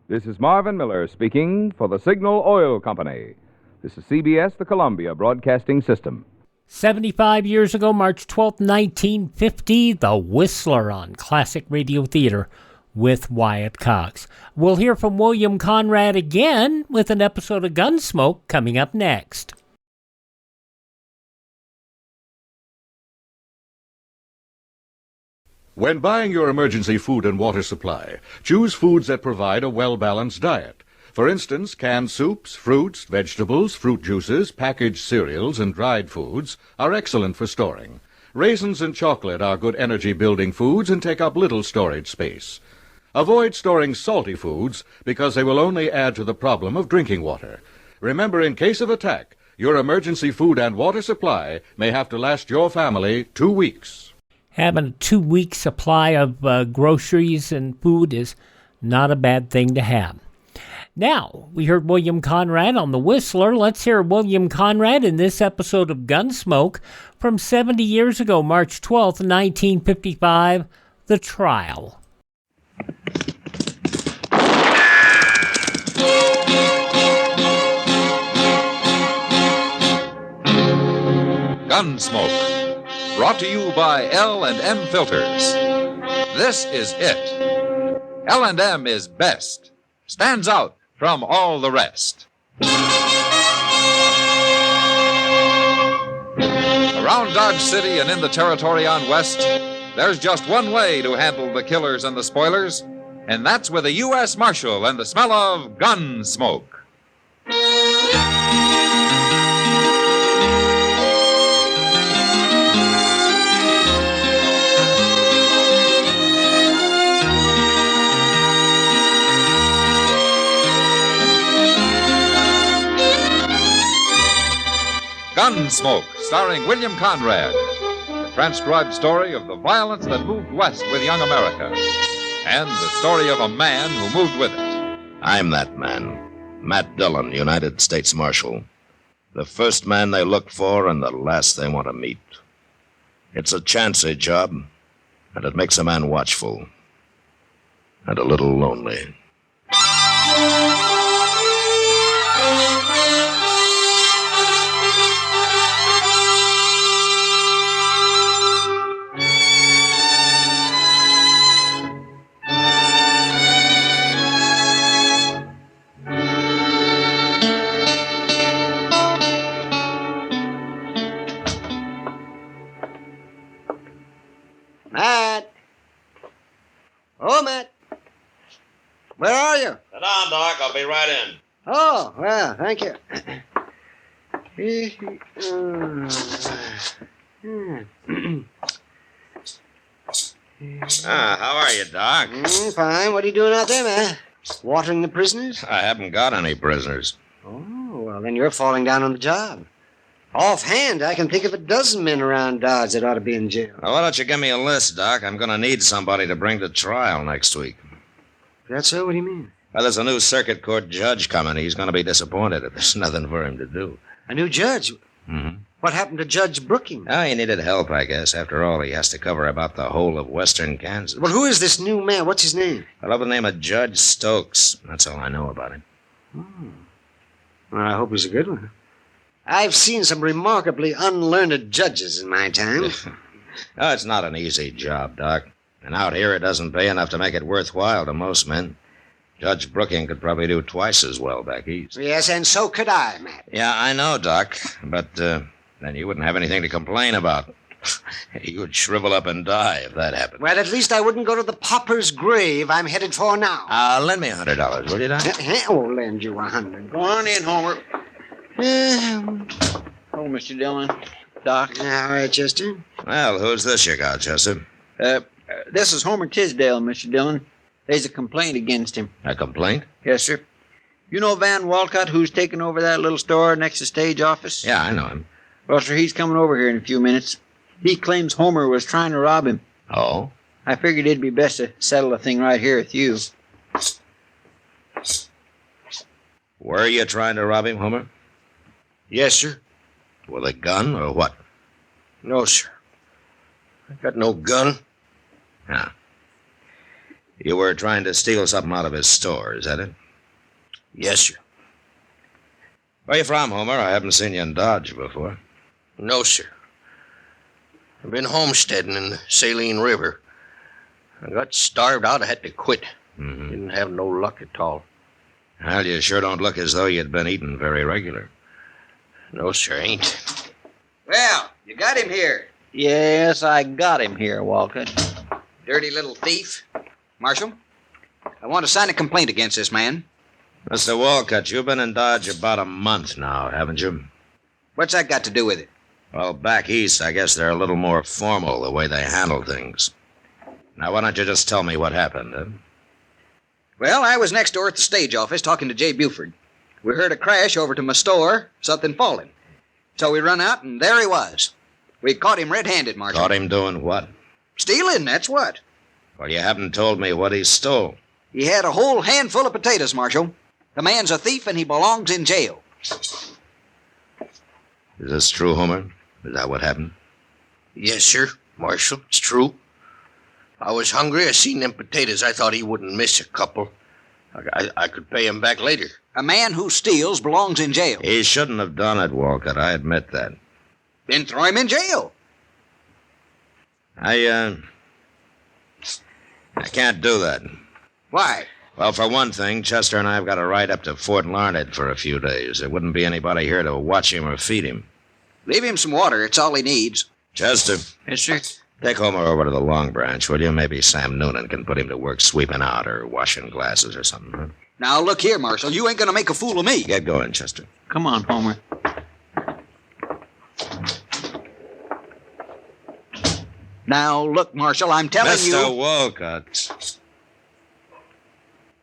This is Marvin Miller speaking for the Signal Oil Company. This is CBS, the Columbia Broadcasting System. 75 years ago, March 12th, 1950, The Whistler on Classic Radio Theater with Wyatt Cox. We'll hear from William Conrad again with an episode of Gunsmoke coming up next. When buying your emergency food and water supply, choose foods that provide a well-balanced diet. For instance, canned soups, fruits, vegetables, fruit juices, packaged cereals, and dried foods are excellent for storing. Raisins and chocolate are good energy-building foods and take up little storage space. Avoid storing salty foods because they will only add to the problem of drinking water. Remember, in case of attack, your emergency food and water supply may have to last your family 2 weeks. Having a 2-week supply of groceries and food is not a bad thing to have. Now, we heard William Conrad on The Whistler. Let's hear William Conrad in this episode of Gunsmoke from 70 years ago, March 12th, 1955, The Trial. Gunsmoke, brought to you by L&M Filters. This is it. L&M is best. Stands out from all the rest. Around Dodge City and in the territory on West, there's just one way to handle the killers and the spoilers, and that's with a U.S. Marshal and the smell of gun smoke. Gunsmoke, starring William Conrad. The transcribed story of the violence that moved west with young America. And the story of a man who moved with it. I'm that man, Matt Dillon, United States Marshal. The first man they look for and the last they want to meet. It's a chancy job, and it makes a man watchful. And a little lonely. Matt! Oh, Matt! Where are you? Sit down, Doc. I'll be right in. Oh, well, thank you. How are you, Doc? Fine. What are you doing out there, Matt? Watering the prisoners? I haven't got any prisoners. Oh, well, then you're falling down on the job. Offhand, I can think of a dozen men around Dodge that ought to be in jail. Now, why don't you give me a list, Doc? I'm going to need somebody to bring to trial next week. That's so? What do you mean? Well, there's a new circuit court judge coming. He's going to be disappointed if there's nothing for him to do. A new judge? Mm-hmm. What happened to Judge Brooking? Oh, he needed help, I guess. After all, he has to cover about the whole of western Kansas. Well, who is this new man? What's his name? I love the name of Judge Stokes. That's all I know about him. Well, I hope he's a good one. I've seen some remarkably unlearned judges in my time. Oh, it's not an easy job, Doc. And out here, it doesn't pay enough to make it worthwhile to most men. Judge Brooking could probably do twice as well back east. Yes, and so could I, Matt. Yeah, I know, Doc. But then you wouldn't have anything to complain about. You'd shrivel up and die if that happened. Well, at least I wouldn't go to the pauper's grave I'm headed for now. Lend me $100, will you, Doc? I'll lend you $100. Go on in, Homer. Oh, Mr. Dillon. Doc. All right, Chester. Well, who's this you got, Chester? This is Homer Tisdale, Mr. Dillon. There's a complaint against him. A complaint? Yes, sir. You know Van Walcott, who's taken over that little store next to stage office? Yeah, I know him. Well, sir, he's coming over here in a few minutes. He claims Homer was trying to rob him. Oh? I figured it'd be best to settle the thing right here with you. Were you trying to rob him, Homer? Yes, sir. With a gun or what? No, sir. I got no gun. Ah. You were trying to steal something out of his store, is that it? Yes, sir. Where you from, Homer? I haven't seen you in Dodge before. No, sir. I've been homesteading in the Saline River. I got starved out. I had to quit. Didn't have no luck at all. Well, you sure don't look as though you'd been eating very regular. No, sir, ain't. Well, you got him here. Yes, I got him here, Walcott. Dirty little thief. Marshal, I want to sign a complaint against this man. Mr. Walcott, you've been in Dodge about a month now, haven't you? What's that got to do with it? Well, back east, I guess they're a little more formal the way they handle things. Now, why don't you just tell me what happened, huh? Well, I was next door at the stage office talking to Jay Buford. We heard a crash over to my store, something falling. So we run out, and there he was. We caught him red-handed, Marshal. Caught him doing what? Stealing, that's what. Well, you haven't told me what he stole. He had a whole handful of potatoes, Marshal. The man's a thief, and he belongs in jail. Is this true, Homer? Is that what happened? Yes, sir, Marshal. It's true. I was hungry. I seen them potatoes. I thought he wouldn't miss a couple. I could pay him back later. A man who steals belongs in jail. He shouldn't have done it, Walcott. I admit that. Then throw him in jail. I can't do that. Why? Well, for one thing, Chester and I have got to ride up to Fort Larned for a few days. There wouldn't be anybody here to watch him or feed him. Leave him some water. It's all he needs. Chester. Yes, sir. Take Homer over to the Long Branch, will you? Maybe Sam Noonan can put him to work sweeping out or washing glasses or something, huh? Now, look here, Marshal. You ain't going to make a fool of me. Get going, Chester. Come on, Homer. Now, look, Marshal, I'm telling you... Mr. Walcott.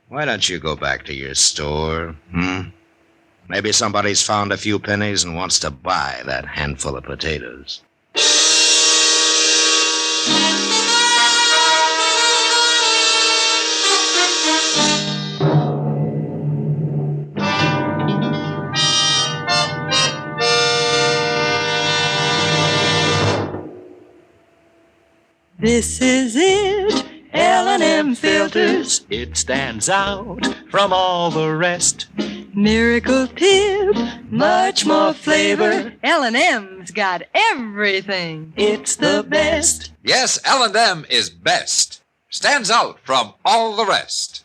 Why don't you go back to your store, Maybe somebody's found a few pennies and wants to buy that handful of potatoes. This is it, L&M Filters. It stands out from all the rest. Miracle tip, much more flavor. L&M's got everything. It's the best. Yes, L&M is best. Stands out from all the rest.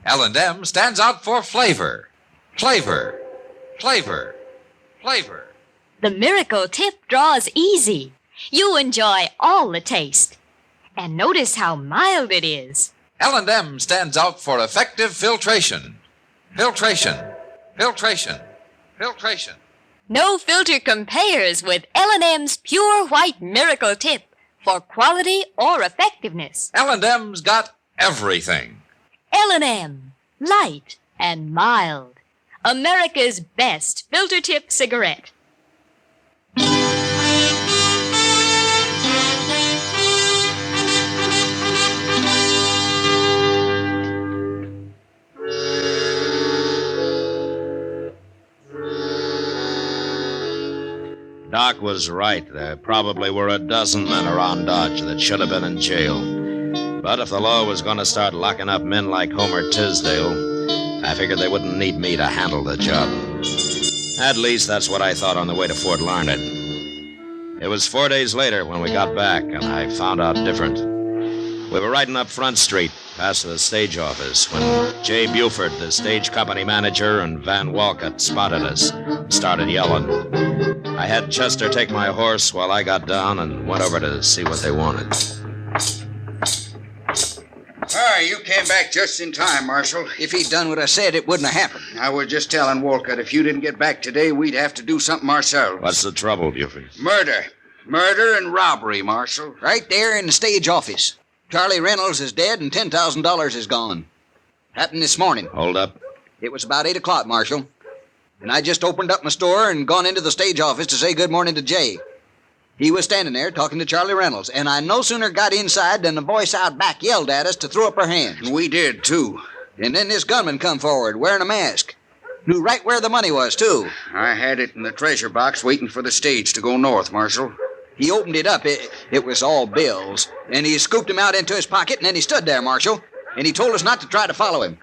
L&M stands out for flavor. Flavor. Flavor. Flavor. The Miracle Tip draws easy. You enjoy all the taste. And notice how mild it is. L&M stands out for effective filtration. Filtration. Filtration. Filtration. No filter compares with L&M's Pure White Miracle Tip for quality or effectiveness. L&M's got everything. L&M, light and mild. America's best filter tip cigarette. Doc was right. There probably were a dozen men around Dodge that should have been in jail. But if the law was going to start locking up men like Homer Tisdale, I figured they wouldn't need me to handle the job. At least that's what I thought on the way to Fort Larned. It was 4 days later when we got back, and I found out different. We were riding up Front Street, past the stage office, when Jay Buford, the stage company manager, and Van Walcott spotted us and started yelling. I had Chester take my horse while I got down and went over to see what they wanted. You came back just in time, Marshal. If he'd done what I said, it wouldn't have happened. I was just telling Walcott, if you didn't get back today, we'd have to do something ourselves. What's the trouble, Buford? Murder. Murder and robbery, Marshal. Right there in the stage office. Charlie Reynolds is dead and $10,000 is gone. Happened this morning. Hold up. It was about 8 o'clock, Marshal. And I just opened up my store and gone into the stage office to say good morning to Jay. He was standing there talking to Charlie Reynolds, and I no sooner got inside than the voice out back yelled at us to throw up our hands. We did, too. And then this gunman come forward, wearing a mask. Knew right where the money was, too. I had it in the treasure box waiting for the stage to go north, Marshal. He opened it up. It was all bills. And he scooped them out into his pocket, and then he stood there, Marshal. And he told us not to try to follow him.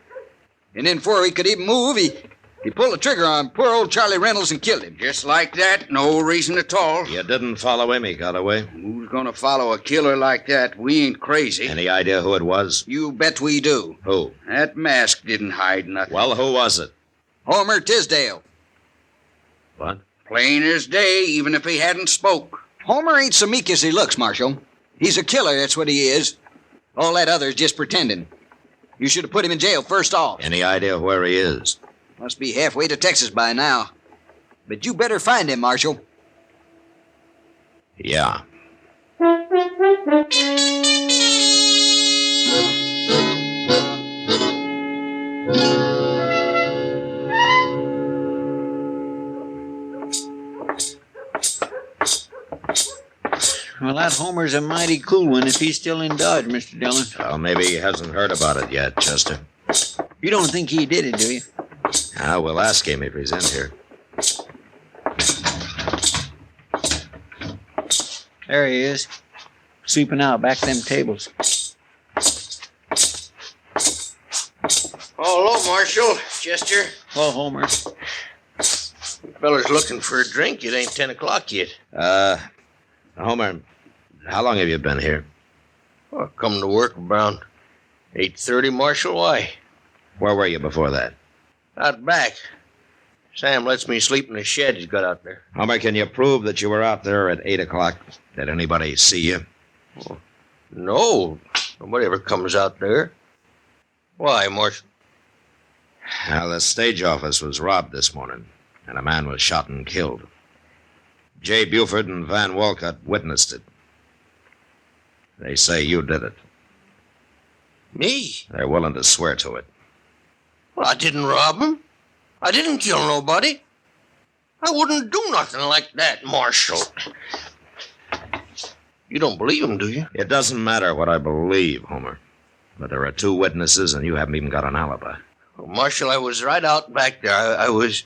And then before he could even move, he He pulled the trigger on poor old Charlie Reynolds and killed him. Just like that, no reason at all. You didn't follow him, he got away. Who's gonna follow a killer like that? We ain't crazy. Any idea who it was? You bet we do. Who? That mask didn't hide nothing. Well, who was it? Homer Tisdale. What? Plain as day, even if he hadn't spoke. Homer ain't so meek as he looks, Marshal. He's a killer, that's what he is. All that other's just pretending. You should have put him in jail first off. Any idea where he is? Must be halfway to Texas by now. But you better find him, Marshal. Yeah. Well, that Homer's a mighty cool one if he's still in Dodge, Mr. Dillon. Well, maybe he hasn't heard about it yet, Chester. You don't think he did it, do you? We'll ask him if he's in here. There he is. Sweeping out back them tables. Oh, hello, Marshal. Chester. Oh, Homer. Feller's looking for a drink. It ain't 10 o'clock yet. Homer, how long have you been here? Well, I come to work around 8:30, Marshal. Why? Where were you before that? Out back. Sam lets me sleep in the shed he's got out there. Homer, can you prove that you were out there at 8 o'clock? Did anybody see you? Oh, no. Nobody ever comes out there. Why, Marshal? Well, the stage office was robbed this morning, and a man was shot and killed. J. Buford and Van Walcott witnessed it. They say you did it. Me? They're willing to swear to it. Well, I didn't rob him. I didn't kill nobody. I wouldn't do nothing like that, Marshal. You don't believe him, do you? It doesn't matter what I believe, Homer. But there are 2 witnesses, and you haven't even got an alibi. Well, Marshal, I was right out back there. I was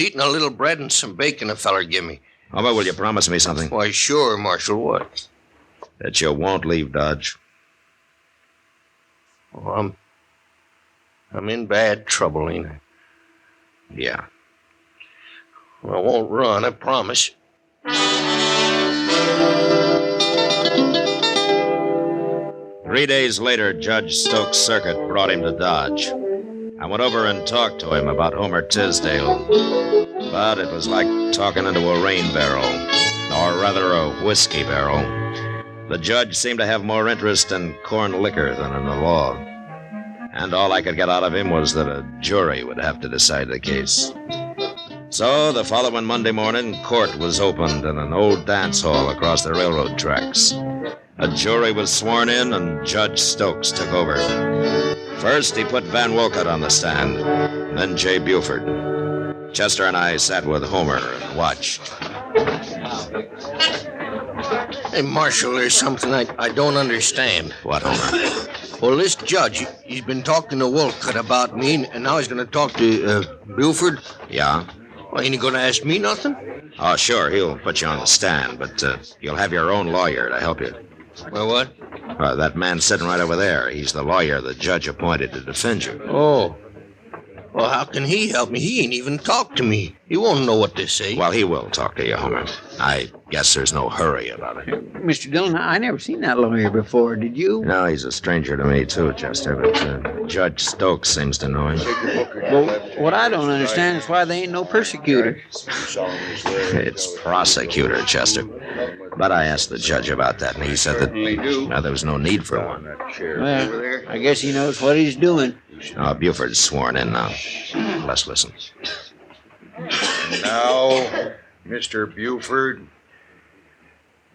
eating a little bread and some bacon a feller give me. Homer, will you promise me something? Why, sure, Marshal. What? That you won't leave Dodge. Well, I'm in bad trouble, ain't I? Yeah. Well, I won't run, I promise. 3 days later, Judge Stokes Circuit brought him to Dodge. I went over and talked to him about Homer Tisdale. But it was like talking into a rain barrel, or rather a whiskey barrel. The judge seemed to have more interest in corn liquor than in the law. And all I could get out of him was that a jury would have to decide the case. So the following Monday morning, court was opened in an old dance hall across the railroad tracks. A jury was sworn in, and Judge Stokes took over. First, he put Van Walcott on the stand, then J. Buford. Chester and I sat with Homer and watched. Hey, Marshal, there's something I don't understand. What, Homer? Well, this judge, he's been talking to Walcott about me, and now he's going to talk to Buford. Yeah? Well, ain't he going to ask me nothing? Oh, sure, he'll put you on the stand, but you'll have your own lawyer to help you. Well, what? That man sitting right over there. He's the lawyer the judge appointed to defend you. Oh. Well, how can he help me? He ain't even talked to me. He won't know what to say. Well, he will talk to you, Homer. I guess there's no hurry about it. Mr. Dillon, I never seen that lawyer before. Did you? No, he's a stranger to me, too, Chester, but Judge Stokes seems to know him. Well, what I don't understand is why they ain't no persecutor. It's prosecutor, Chester. But I asked the judge about that, and he said that there was no need for one. Well, I guess he knows what he's doing. Oh, Buford's sworn in now. Let's listen. And now, Mr. Buford,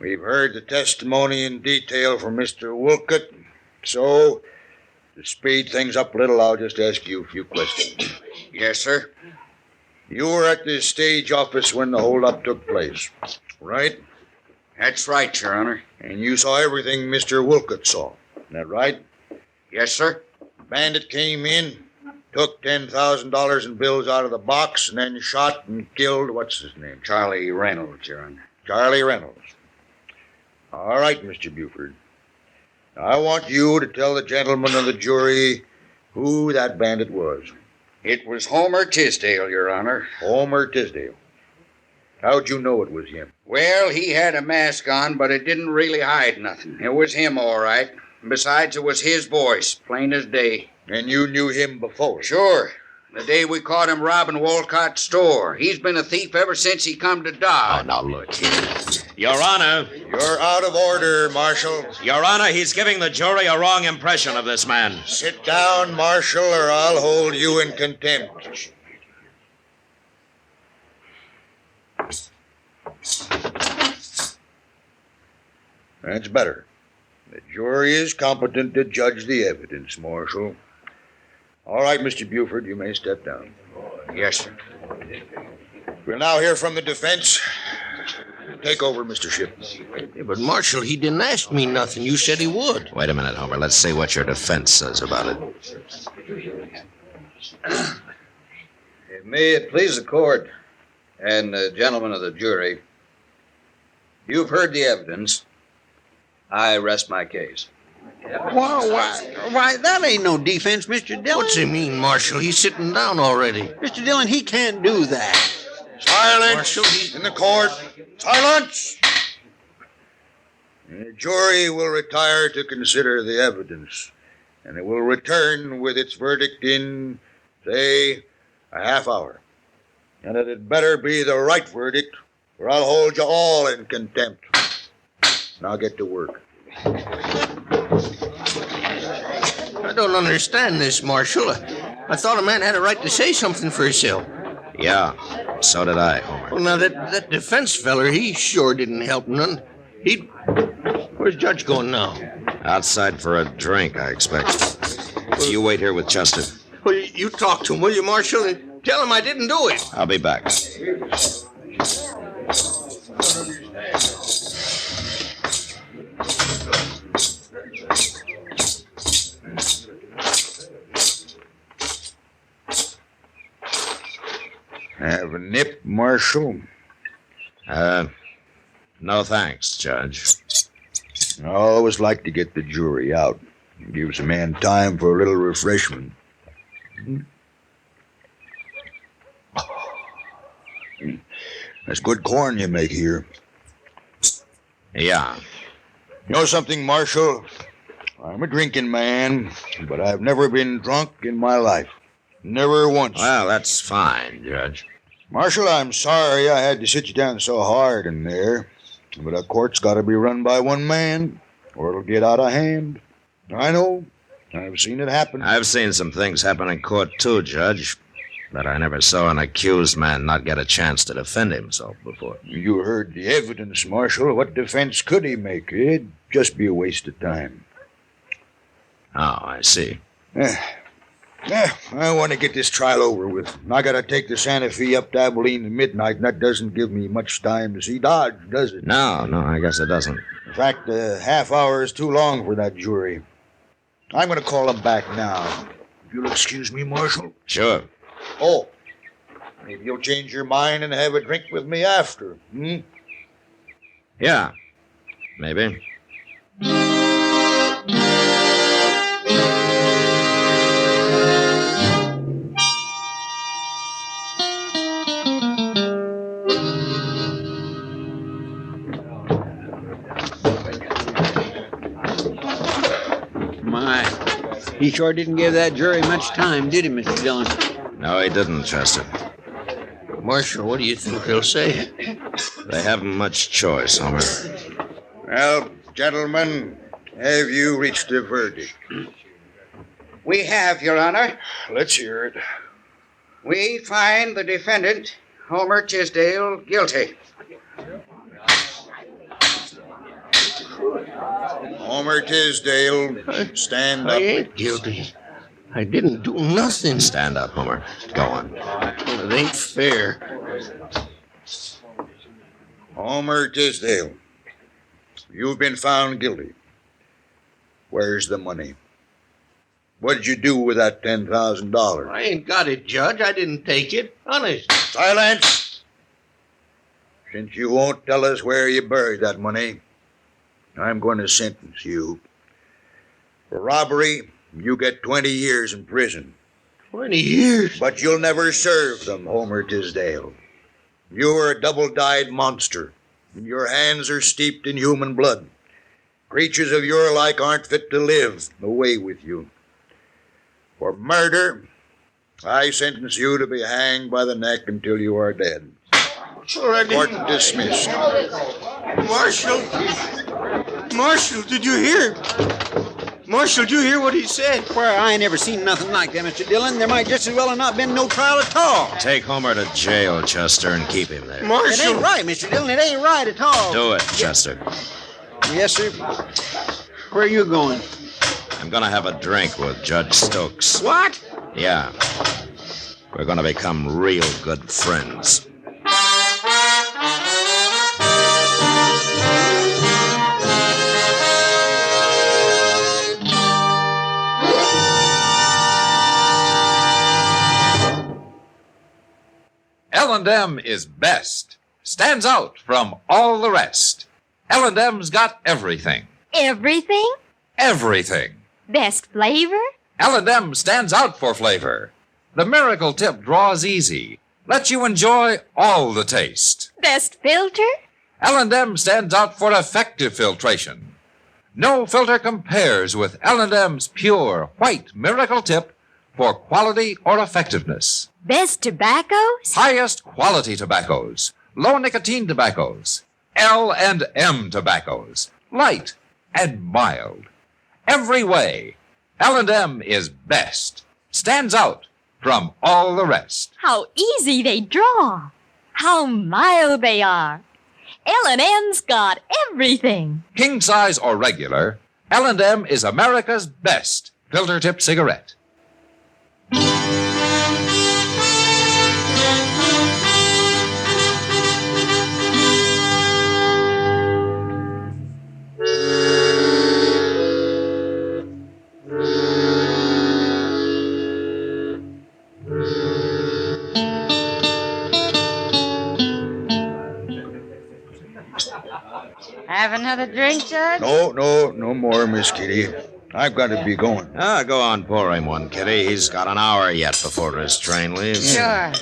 we've heard the testimony in detail from Mr. Wolcott, so to speed things up a little, I'll just ask you a few questions. Yes, sir. You were at the stage office when the holdup took place, right? That's right, Your Honor. And you saw everything Mr. Wolcott saw, isn't that right? Yes, sir. Bandit came in, took $10,000 in bills out of the box, and then shot and killed, what's his name? Charlie Reynolds, Your Honor. Charlie Reynolds. All right, Mr. Buford. I want you to tell the gentlemen of the jury who that bandit was. It was Homer Tisdale, Your Honor. Homer Tisdale. How'd you know it was him? Well, he had a mask on, but it didn't really hide nothing. It was him, all right. Besides, it was his voice, plain as day. And you knew him before? Sure. The day we caught him robbing Walcott's store. He's been a thief ever since he come to Dodge. Oh, now look here. Your Honor. You're out of order, Marshal. Your Honor, he's giving the jury a wrong impression of this man. Sit down, Marshal, or I'll hold you in contempt. That's better. The jury is competent to judge the evidence, Marshal. All right, Mr. Buford, you may step down. Yes, sir. We'll now hear from the defense. Take over, Mr. Shipman. Yeah, but, Marshal, he didn't ask me nothing. You said he would. Wait a minute, Homer. Let's see what your defense says about it. May it please the court and gentlemen of the jury, you've heard the evidence. I rest my case. Why, that ain't no defense, Mr. Dillon. What's he mean, Marshal? He's sitting down already. Mr. Dillon, he can't do that. Silence Marshal, in the court. Silence! The jury will retire to consider the evidence, and it will return with its verdict in, say, a half hour. And it had better be the right verdict, or I'll hold you all in contempt. Now get to work. I don't understand this, Marshal. I thought a man had a right to say something for himself. Yeah, so did I, Homer. Well, now, that defense feller, he sure didn't help none. Where's Judge going now? Outside for a drink, I expect. You wait here with Chester. Well, you talk to him, will you, Marshal, and tell him I didn't do it. I'll be back. Have a nip, Marshal? No thanks, Judge. I always like to get the jury out. It gives a man time for a little refreshment. That's good corn you make here. Yeah. You know something, Marshal? I'm a drinking man, but I've never been drunk in my life. Never once. Well, that's fine, Judge. Marshal, I'm sorry I had to sit you down so hard in there, but a court's got to be run by one man, or it'll get out of hand. I know. I've seen it happen. I've seen some things happen in court, too, Judge, but I never saw an accused man not get a chance to defend himself before. You heard the evidence, Marshal. What defense could he make? It'd just be a waste of time. Oh, I see. I want to get this trial over with. I got to take the Santa Fe up to Abilene at midnight, and that doesn't give me much time to see Dodge, does it? No, I guess it doesn't. In fact, a half hour is too long for that jury. I'm going to call them back now. If you'll excuse me, Marshal. Sure. Oh, maybe you'll change your mind and have a drink with me after, Yeah, maybe. He sure didn't give that jury much time, did he, Mr. Dillon? No, he didn't, Chester. Marshal, what do you think they'll say? They haven't much choice, Homer. Well, gentlemen, have you reached a verdict? We have, Your Honor. Let's hear it. We find the defendant, Homer Tisdale, guilty. Homer Tisdale, stand up. I ain't guilty. I didn't do nothing. Stand up, Homer. Go on. Well, it ain't fair. Homer Tisdale, you've been found guilty. Where's the money? What'd you do with that $10,000? I ain't got it, Judge. I didn't take it. Honest. Silence! Since you won't tell us where you buried that money, I'm going to sentence you. For robbery, you get 20 years in prison. 20 years. But you'll never serve them, Homer Tisdale. You are a double-dyed monster, and your hands are steeped in human blood. Creatures of your like aren't fit to live. Away with you. For murder, I sentence you to be hanged by the neck until you are dead. Court dismissed. Marshal, did you hear? Marshal, did you hear what he said? Well, I ain't never seen nothing like that, Mr. Dillon. There might just as well have not been no trial at all. Take Homer to jail, Chester, and keep him there. It ain't right, Mr. Dillon. It ain't right at all. Do it, Chester. Yes, sir. Where are you going? I'm gonna have a drink with Judge Stokes. What? Yeah. We're gonna become real good friends. L&M is best. Stands out from all the rest. L&M's got everything. Everything? Everything. Best flavor? L&M stands out for flavor. The miracle tip draws easy. Lets you enjoy all the taste. Best filter? L&M stands out for effective filtration. No filter compares with L&M's pure white miracle tip for quality or effectiveness. Best tobaccos? Highest quality tobaccos. Low nicotine tobaccos. L&M tobaccos. Light and mild. Every way, L&M is best. Stands out from all the rest. How easy they draw. How mild they are. L&M's got everything. King size or regular, L&M is America's best filter tip cigarette. Have another drink, Judge? No more, Miss Kitty. I've got to be going. Go on, pour him one, Kitty. He's got an hour yet before his train leaves. Sure.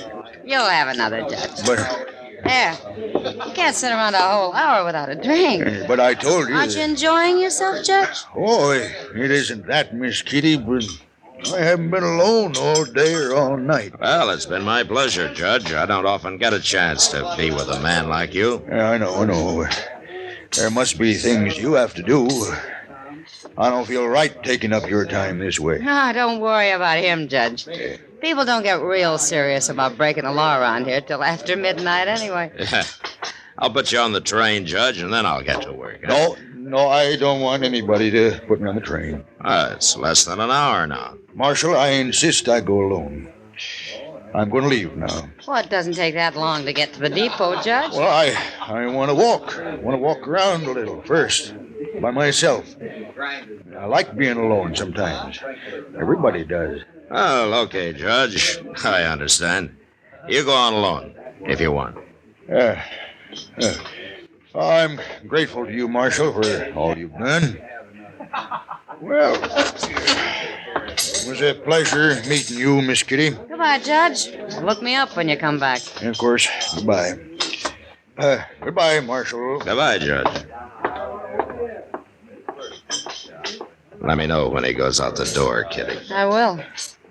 You'll have another, Judge. But There. You can't sit around a whole hour without a drink. but I told you. Aren't you enjoying yourself, Judge? Oh, it isn't that, Miss Kitty, but I haven't been alone all day or all night. Well, it's been my pleasure, Judge. I don't often get a chance to be with a man like you. Yeah, I know. There must be things you have to do. I don't feel right taking up your time this way. No, don't worry about him, Judge. People don't get real serious about breaking the law around here till after midnight anyway. I'll put you on the train, Judge, and then I'll get to work. No, I don't want anybody to put me on the train. It's less than an hour now. Marshal, I insist I go alone. I'm going to leave now. Well, it doesn't take that long to get to the depot, Judge. Well, I want to walk. I want to walk around a little first, by myself. I like being alone sometimes. Everybody does. Well, okay, Judge. I understand. You go on alone, if you want. I'm grateful to you, Marshal, for all you've done. Well, it was a pleasure meeting you, Miss Kitty. Goodbye, Judge. Look me up when you come back. And of course, goodbye. Goodbye, Marshal. Goodbye, Judge. Let me know when he goes out the door, Kitty. I will.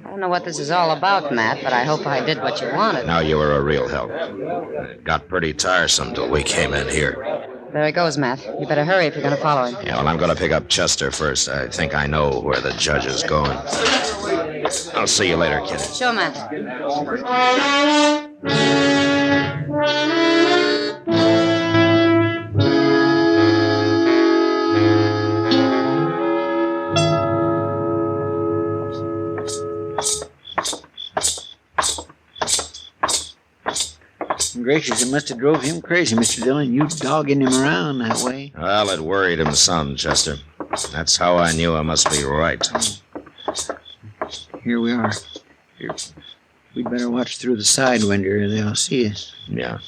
I don't know what this is all about, Matt, but I hope I did what you wanted. Now you were a real help. It got pretty tiresome till we came in here. There he goes, Matt. You better hurry if you're going to follow him. Yeah, well, I'm going to pick up Chester first. I think I know where the judge is going. I'll see you later, Kitty. Sure, Matt. Gracious, it must have drove him crazy, Mr. Dillon. You dogging him around that way. Well, it worried him some, Chester. That's how I knew I must be right. Here we are. Here. We'd better watch through the side window or they'll see us. Yeah.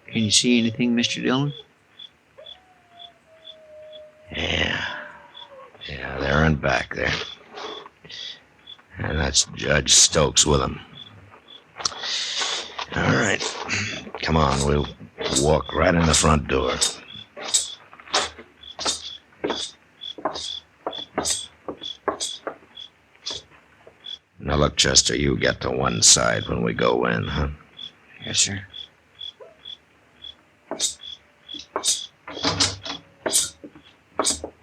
Can you see anything, Mr. Dillon? Yeah, they're in back there. And that's Judge Stokes with him. All right. Come on, we'll walk right in the front door. Now, look, Chester, you get to one side when we go in, huh? Yes, sir.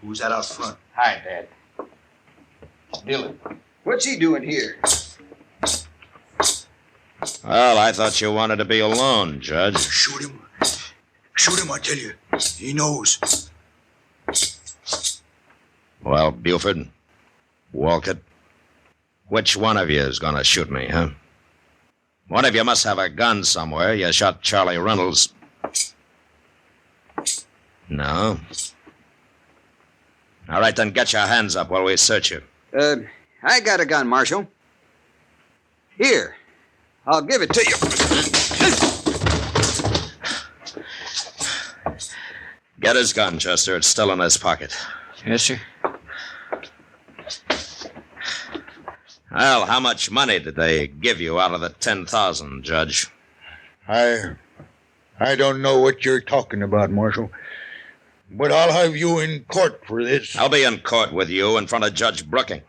Who's that out front? Hi, Dad. Dillon. What's he doing here? Well, I thought you wanted to be alone, Judge. Shoot him. Shoot him, I tell you. He knows. Well, Buford, Walcott, which one of you is going to shoot me, huh? One of you must have a gun somewhere. You shot Charlie Reynolds. No? All right, then get your hands up while we search you. I got a gun, Marshal. Here. I'll give it to you. Get his gun, Chester. It's still in his pocket. Yes, sir. Well, how much money did they give you out of the 10,000, Judge? I don't know what you're talking about, Marshal. But I'll have you in court for this. I'll be in court with you in front of Judge Brooking.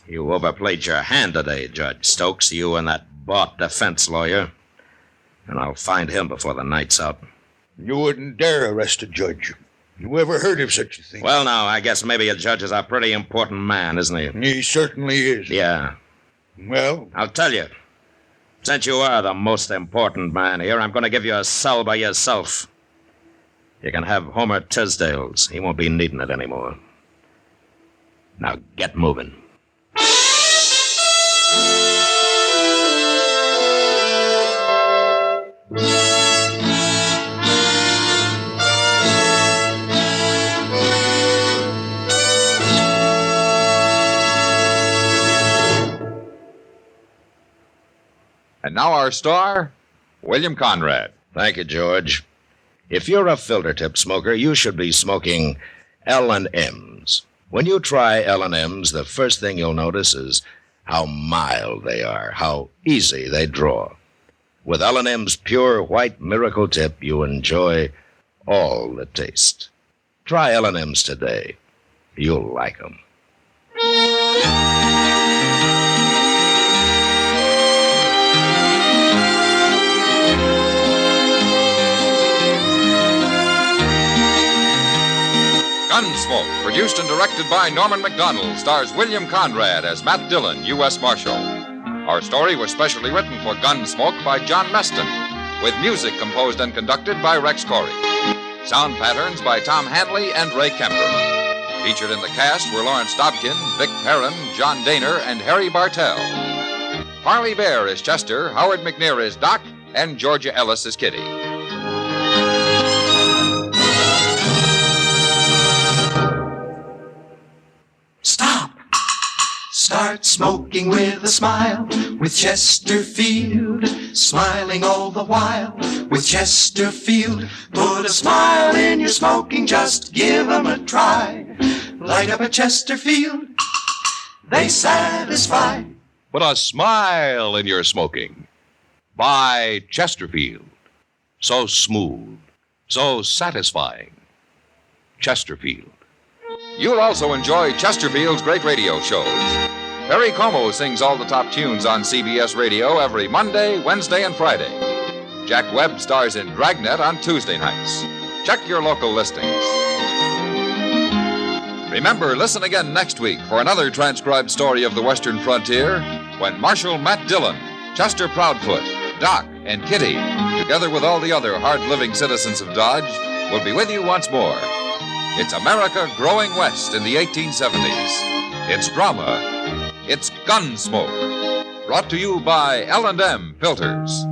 You overplayed your hand today, Judge Stokes, you and that Bart defense lawyer. And I'll find him before the night's out. You wouldn't dare arrest a judge. Who ever heard of such a thing? Well, now, I guess maybe a judge is a pretty important man, isn't he? He certainly is. Yeah. Well? I'll tell you. Since you are the most important man here, I'm going to give you a cell by yourself. You can have Homer Tisdale's. He won't be needing it anymore. Now, get moving. And now our star, William Conrad. Thank you, George. If you're a filter tip smoker, you should be smoking L&M's. When you try L&M's, the first thing you'll notice is how mild they are, how easy they draw. With L&M's pure white miracle tip, you enjoy all the taste. Try L&M's today. You'll like them. Gunsmoke, produced and directed by Norman Macdonald, stars William Conrad as Matt Dillon, U.S. Marshal. Our story was specially written for Gunsmoke by John Meston, with music composed and conducted by Rex Corey. Sound patterns by Tom Hanley and Ray Kemper. Featured in the cast were Lawrence Dobkin, Vic Perrin, John Daner, and Harry Bartell. Harley Bear is Chester, Howard McNear is Doc, and Georgia Ellis is Kitty. Stop. Start smoking with a smile with Chesterfield, smiling all the while with Chesterfield. Put a smile in your smoking, just give 'em a try. Light up a Chesterfield, they satisfy. Put a smile in your smoking. Buy Chesterfield. So smooth, so satisfying. Chesterfield. You'll also enjoy Chesterfield's great radio shows. Perry Como sings all the top tunes on CBS Radio every Monday, Wednesday, and Friday. Jack Webb stars in Dragnet on Tuesday nights. Check your local listings. Remember, listen again next week for another transcribed story of the Western frontier when Marshal Matt Dillon, Chester Proudfoot, Doc, and Kitty, together with all the other hard-living citizens of Dodge, will be with you once more. It's America growing west in the 1870s. It's drama. It's Gunsmoke. Brought to you by L&M Filters.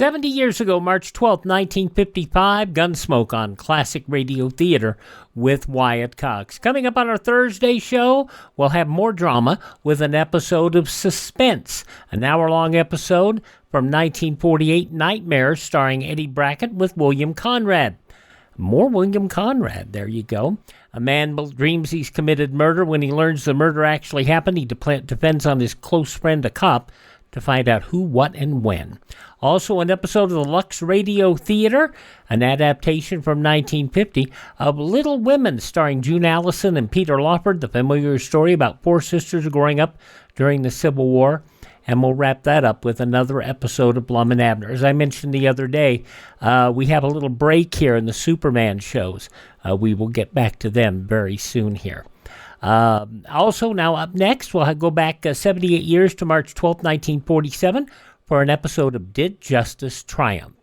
70 years ago, March 12th, 1955, Gunsmoke on Classic Radio Theater with Wyatt Cox. Coming up on our Thursday show, we'll have more drama with an episode of Suspense, an hour-long episode from 1948, Nightmares, starring Eddie Brackett with William Conrad. More William Conrad, there you go. A man dreams he's committed murder. When he learns the murder actually happened, he depends on his close friend, a cop, to find out who, what, and when. Also, an episode of the Lux Radio Theater, an adaptation from 1950 of Little Women, starring June Allison and Peter Lawford, the familiar story about four sisters growing up during the Civil War. And we'll wrap that up with another episode of Blum and Abner. As I mentioned the other day, we have a little break here in the Superman shows. We will get back to them very soon here. Also, now up next, we'll go back 78 years to March 12, 1947, for an episode of Did Justice Triumph?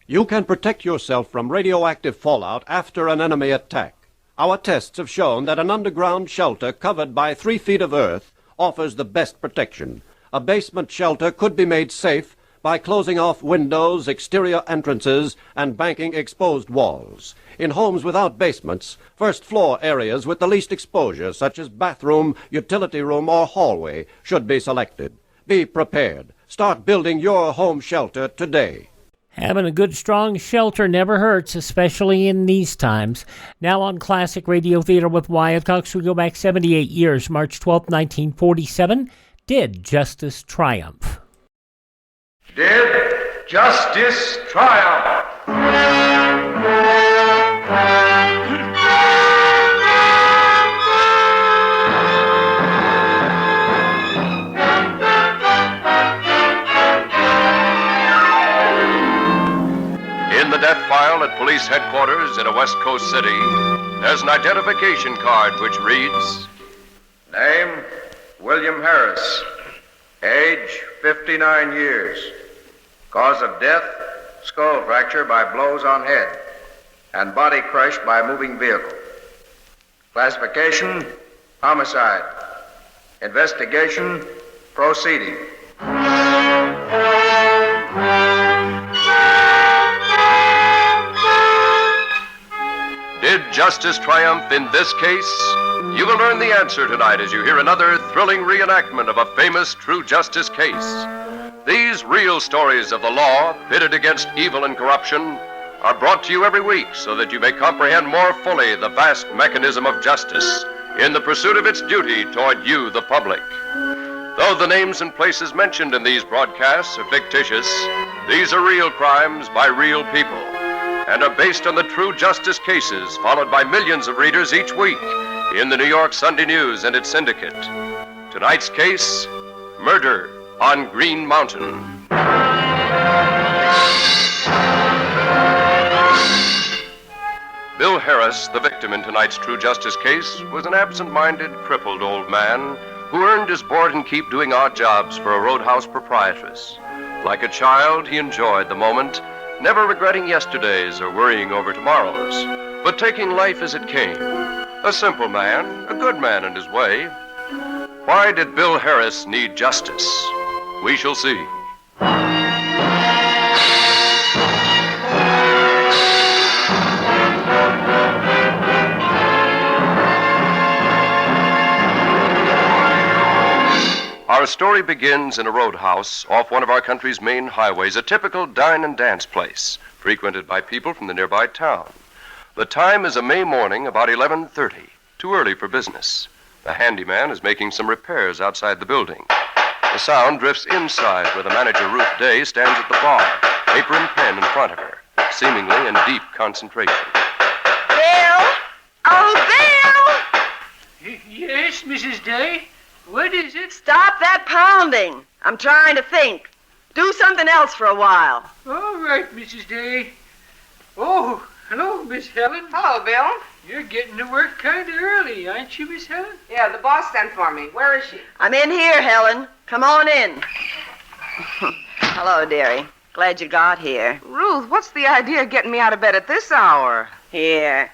You can protect yourself from radioactive fallout after an enemy attack. Our tests have shown that an underground shelter covered by 3 feet of earth offers the best protection. A basement shelter could be made safe by closing off windows, exterior entrances, and banking exposed walls. In homes without basements, first-floor areas with the least exposure, such as bathroom, utility room, or hallway, should be selected. Be prepared. Start building your home shelter today. Having a good, strong shelter never hurts, especially in these times. Now on Classic Radio Theater with Wyatt Cox, we go back 78 years, March 12, 1947. Did Justice Triumph? Did justice triumph? In the death file at police headquarters in a West Coast city, there's an identification card which reads, Name, William Harris. Age, 59 years. Cause of death, skull fracture by blows on head and body crushed by moving vehicle. Classification, homicide. Investigation, proceeding. Did justice triumph in this case? You will learn the answer tonight as you hear another thrilling reenactment of a famous true justice case. These real stories of the law, pitted against evil and corruption, are brought to you every week so that you may comprehend more fully the vast mechanism of justice in the pursuit of its duty toward you, the public. Though the names and places mentioned in these broadcasts are fictitious, these are real crimes by real people and are based on the true justice cases followed by millions of readers each week in the New York Sunday News and its syndicate. Tonight's case, Murder on Green Mountain. Bill Harris, the victim in tonight's true justice case, was an absent-minded, crippled old man who earned his board and keep doing odd jobs for a roadhouse proprietress. Like a child, he enjoyed the moment, never regretting yesterdays or worrying over tomorrows, but taking life as it came. A simple man, a good man in his way. Why did Bill Harris need justice? We shall see. Our story begins in a roadhouse off one of our country's main highways, a typical dine and dance place, frequented by people from the nearby town. The time is a May morning, about 11:30, too early for business. The handyman is making some repairs outside the building. The sound drifts inside where the manager, Ruth Day, stands at the bar, paper and pen in front of her, seemingly in deep concentration. Bill? Oh, Bill! Yes, Mrs. Day? What is it? Stop that pounding. I'm trying to think. Do something else for a while. All right, Mrs. Day. Oh, hello, Miss Helen. Hello, Bill. You're getting to work kind of early, aren't you, Miss Helen? Yeah, the boss sent for me. Where is she? I'm in here, Helen. Come on in. Hello, dearie. Glad you got here. Ruth, what's the idea of getting me out of bed at this hour? Here.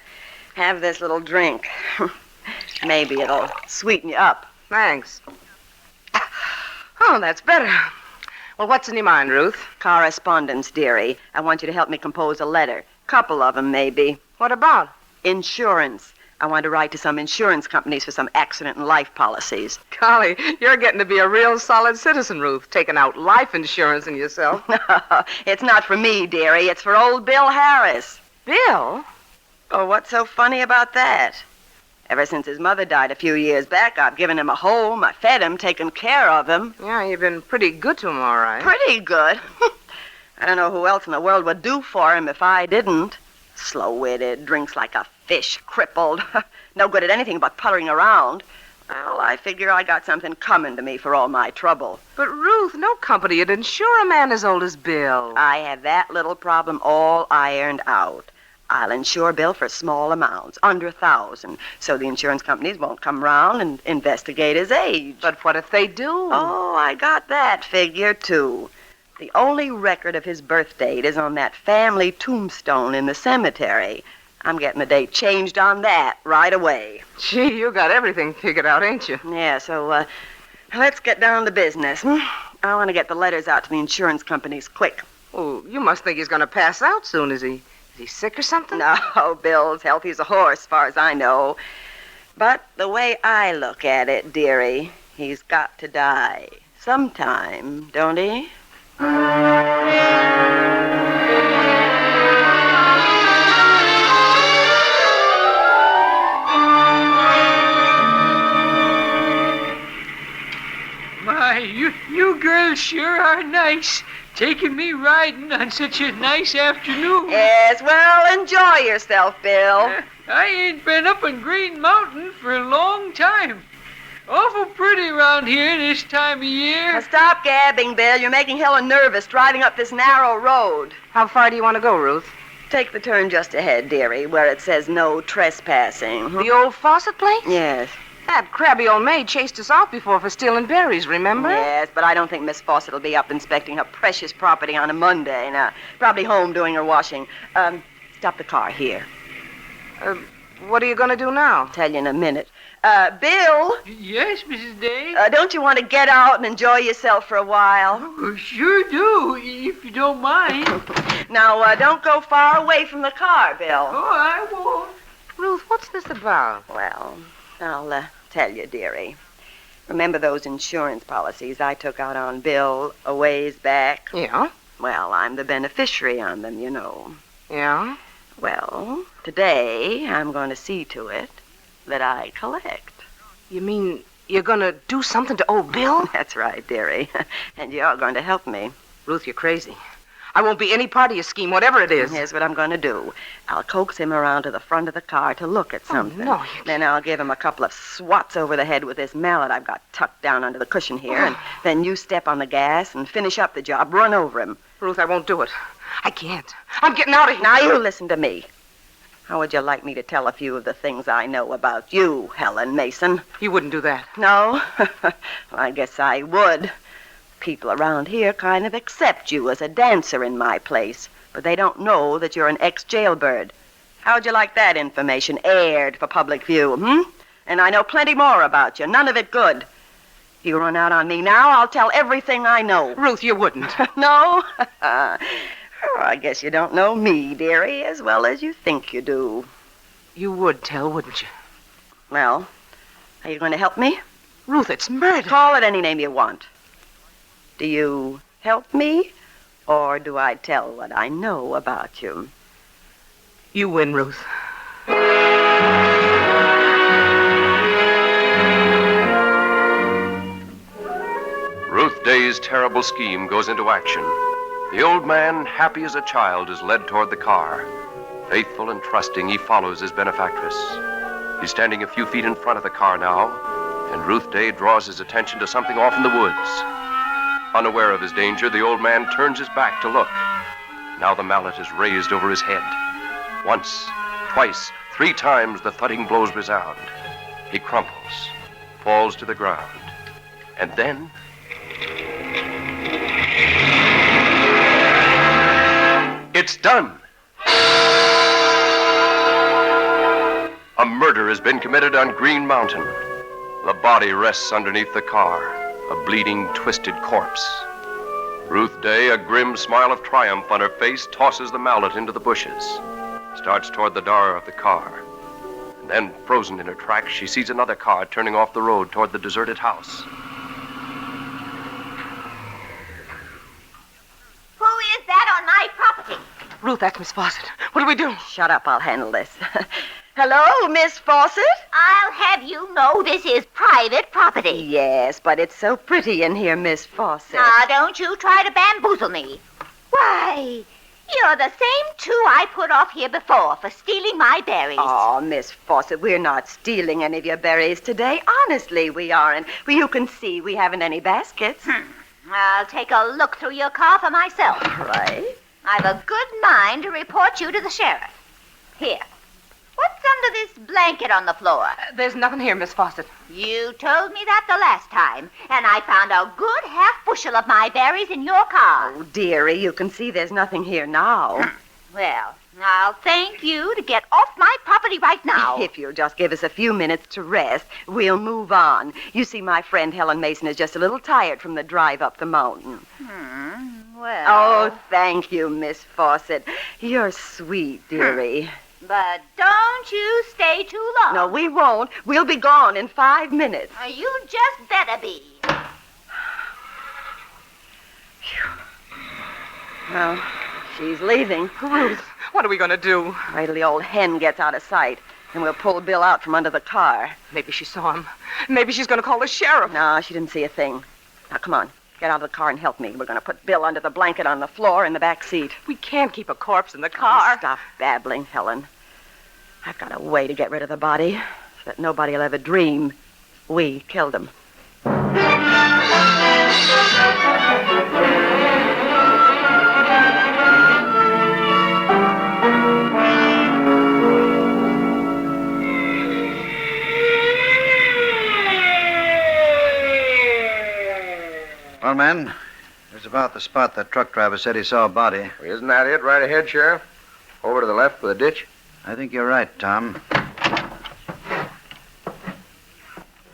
Have this little drink. Maybe it'll sweeten you up. Thanks. Oh, that's better. Well, what's in your mind, Ruth? Correspondence, dearie. I want you to help me compose a letter. Couple of them, maybe. What about? Insurance. I want to write to some insurance companies for some accident and life policies. Golly, you're getting to be a real solid citizen, Ruth, taking out life insurance in yourself. It's not for me, dearie. It's for old Bill Harris. Bill? Oh, what's so funny about that? Ever since his mother died a few years back, I've given him a home, I fed him, taken care of him. Yeah, you've been pretty good to him, all right. Pretty good. I don't know who else in the world would do for him if I didn't. Slow-witted, drinks like a fish, crippled. No good at anything but puttering around. Well, I figure I got something coming to me for all my trouble. But, Ruth, no company would insure a man as old as Bill. I have that little problem all ironed out. I'll insure Bill for small amounts, under $1,000, so the insurance companies won't come round and investigate his age. But what if they do? Oh, I got that figure, too. The only record of his birth date is on that family tombstone in the cemetery. I'm getting the date changed on that right away. Gee, you got everything figured out, ain't you? Yeah, so, let's get down to business. I want to get the letters out to the insurance companies quick. Oh, you must think he's going to pass out soon, is he? Is he sick or something? No, Bill's healthy as a horse, as far as I know. But the way I look at it, dearie, he's got to die sometime, don't he? My, you girls sure are nice. Taking me riding on such a nice afternoon. Yes, well, enjoy yourself, Bill. I ain't been up in Green Mountain for a long time. Awful pretty around here this time of year. Now stop gabbing, Bill. You're making Helen nervous driving up this narrow road. How far do you want to go, Ruth? Take the turn just ahead, dearie, where it says no trespassing. The old faucet place? Yes. That crabby old maid chased us off before for stealing berries, remember? Yes, but I don't think Miss Fawcett will be up inspecting her precious property on a Monday. Now, probably home doing her washing. Stop the car here. What are you going to do now? Tell you in a minute. Bill? Yes, Mrs. Day? Don't you want to get out and enjoy yourself for a while? Oh, sure do, if you don't mind. Now, don't go far away from the car, Bill. Oh, I won't. Ruth, what's this about? Well, I'll tell you, dearie. Remember those insurance policies I took out on Bill a ways back? Yeah. Well, I'm the beneficiary on them, you know. Yeah? Well, today I'm going to see to it that I collect. You mean you're going to do something to old Bill? That's right, dearie. And you're going to help me. Ruth, you're crazy. I won't be any part of your scheme, whatever it is. Here's what I'm going to do. I'll coax him around to the front of the car to look at something. No, Then I'll give him a couple of swats over the head with this mallet I've got tucked down under the cushion here, and then you step on the gas and finish up the job. Run over him. Ruth, I won't do it. I can't. I'm getting out of here. Now, you listen to me. How would you like me to tell a few of the things I know about you, Helen Mason? You wouldn't do that. No? Well, I guess I would. People around here kind of accept you as a dancer in my place, but they don't know that you're an ex-jailbird. How'd you like that information aired for public view, And I know plenty more about you, none of it good. If you run out on me now, I'll tell everything I know. Ruth, you wouldn't. No? Oh, I guess you don't know me, dearie, as well as you think you do. You would tell, wouldn't you? Well, are you going to help me? Ruth, it's murder. Call it any name you want. Do you help me, or do I tell what I know about you? You win, Ruth. Ruth Day's terrible scheme goes into action. The old man, happy as a child, is led toward the car. Faithful and trusting, he follows his benefactress. He's standing a few feet in front of the car now, and Ruth Day draws his attention to something off in the woods. Unaware of his danger, the old man turns his back to look. Now the mallet is raised over his head. Once, twice, 3 times the thudding blows resound. He crumples, falls to the ground, and then... it's done! A murder has been committed on Green Mountain. The body rests underneath the car, a bleeding, twisted corpse. Ruth Day, a grim smile of triumph on her face, tosses the mallet into the bushes, starts toward the door of the car. And then, frozen in her tracks, she sees another car turning off the road toward the deserted house. Who is that on my property? Ruth, that's Miss Fawcett. What do we do? Shut up, I'll handle this. Hello, Miss Fawcett? I'll have you know this is private property. Yes, but it's so pretty in here, Miss Fawcett. Now, don't you try to bamboozle me. Why, you're the same two I put off here before for stealing my berries. Oh, Miss Fawcett, we're not stealing any of your berries today. Honestly, we aren't. Well, you can see we haven't any baskets. I'll take a look through your car for myself. Right. I've a good mind to report you to the sheriff. Here. What's under this blanket on the floor? There's nothing here, Miss Fawcett. You told me that the last time, and I found a good half bushel of my berries in your car. Oh, dearie, you can see there's nothing here now. Well, I'll thank you to get off my property right now. If you'll just give us a few minutes to rest, we'll move on. You see, my friend Helen Mason is just a little tired from the drive up the mountain. Well... Oh, thank you, Miss Fawcett. You're sweet, dearie. But don't you stay too long. No, we won't. We'll be gone in 5 minutes. You just better be. Well, she's leaving. Ruth, what are we going to do? Wait till the old hen gets out of sight, and we'll pull Bill out from under the car. Maybe she saw him. Maybe she's going to call the sheriff. No, she didn't see a thing. Now, come on. Get out of the car and help me. We're going to put Bill under the blanket on the floor in the back seat. We can't keep a corpse in the car. Oh, stop babbling, Helen. I've got a way to get rid of the body so that nobody will ever dream we killed him. Well, men, it's about the spot that truck driver said he saw a body. Well, isn't that it right ahead, Sheriff? Over to the left for the ditch? I think you're right, Tom.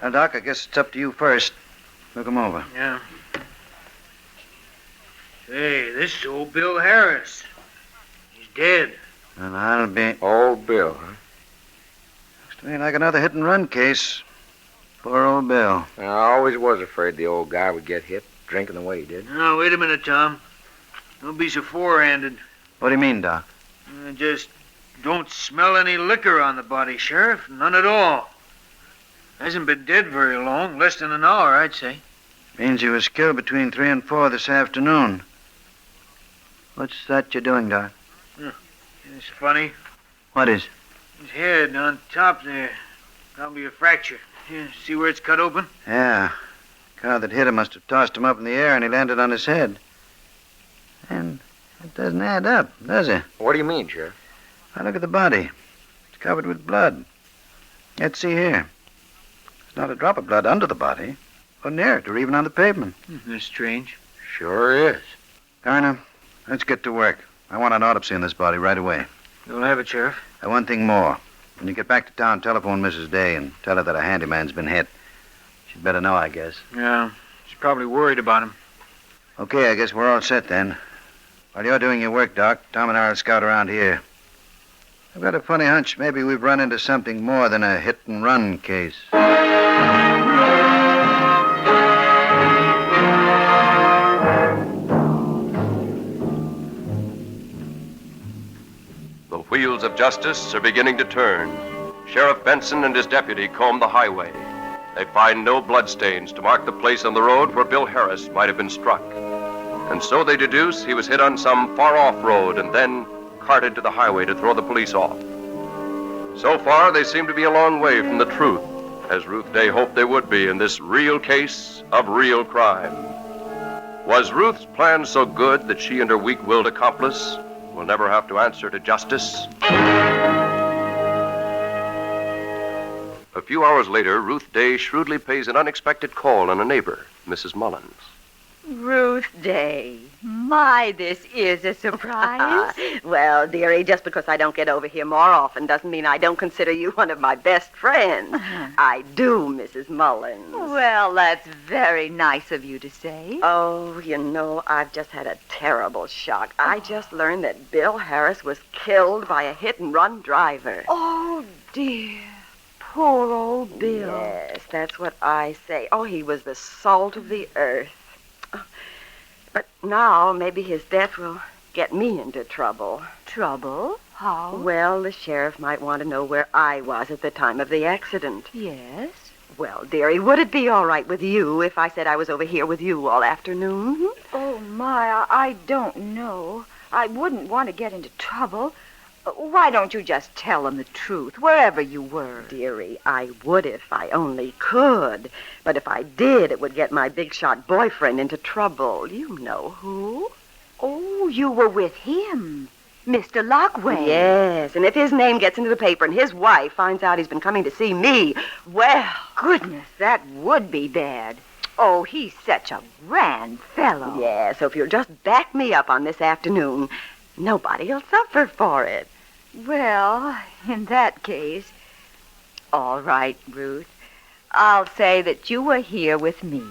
Now, Doc, I guess it's up to you first. Look him over. Yeah. Hey, this is old Bill Harris. He's dead. And I'll be... Old Bill, huh? Looks to me like another hit-and-run case. Poor old Bill. I always was afraid the old guy would get hit, drinking the way he did. Now, wait a minute, Tom. Don't be so forehanded. What do you mean, Doc? Just don't smell any liquor on the body, Sheriff. None at all. Hasn't been dead very long. Less than an hour, I'd say. Means he was killed between 3 and 4 this afternoon. What's that you're doing, Doc? It's funny. What is? His head on top there. Probably a fracture. Yeah, see where it's cut open? Yeah. The car that hit him must have tossed him up in the air and he landed on his head. And it doesn't add up, does it? What do you mean, Sheriff? Now look at the body. It's covered with blood. Let's see here. There's not a drop of blood under the body, or near it, or even on the pavement. That's strange. Sure is. Garner, let's get to work. I want an autopsy on this body right away. You'll have it, Sheriff. And one thing more. When you get back to town, telephone Mrs. Day and tell her that a handyman's been hit. She'd better know, I guess. Yeah, she's probably worried about him. Okay, I guess we're all set then. While you're doing your work, Doc, Tom and I will scout around here. I've got a funny hunch maybe we've run into something more than a hit-and-run case. The wheels of justice are beginning to turn. Sheriff Benson and his deputy comb the highway. They find no bloodstains to mark the place on the road where Bill Harris might have been struck. And so they deduce he was hit on some far-off road and then carted to the highway to throw the police off. So far, they seem to be a long way from the truth, as Ruth Day hoped they would be in this real case of real crime. Was Ruth's plan so good that she and her weak-willed accomplice will never have to answer to justice? A few hours later, Ruth Day shrewdly pays an unexpected call on a neighbor, Mrs. Mullins. Ruth Day. My, this is a surprise. Well, dearie, just because I don't get over here more often doesn't mean I don't consider you one of my best friends. I do, Mrs. Mullins. Well, that's very nice of you to say. Oh, you know, I've just had a terrible shock. I just learned that Bill Harris was killed by a hit-and-run driver. Oh, dear. Poor old Bill. Yes, that's what I say. Oh, he was the salt of the earth. But now maybe his death will get me into trouble. Trouble? How? Well, the sheriff might want to know where I was at the time of the accident. Yes? Well, dearie, would it be all right with you if I said I was over here with you all afternoon? Oh, my, I don't know. I wouldn't want to get into trouble. Why don't you just tell him the truth, wherever you were? Dearie, I would if I only could. But if I did, it would get my big-shot boyfriend into trouble. You know who? Oh, you were with him. Mr. Lockway. Yes, and if his name gets into the paper and his wife finds out he's been coming to see me, well... Goodness, that would be bad. Oh, he's such a grand fellow. Yeah, so if you'll just back me up on this afternoon, nobody'll suffer for it. Well, in that case, all right, Ruth. I'll say that you were here with me.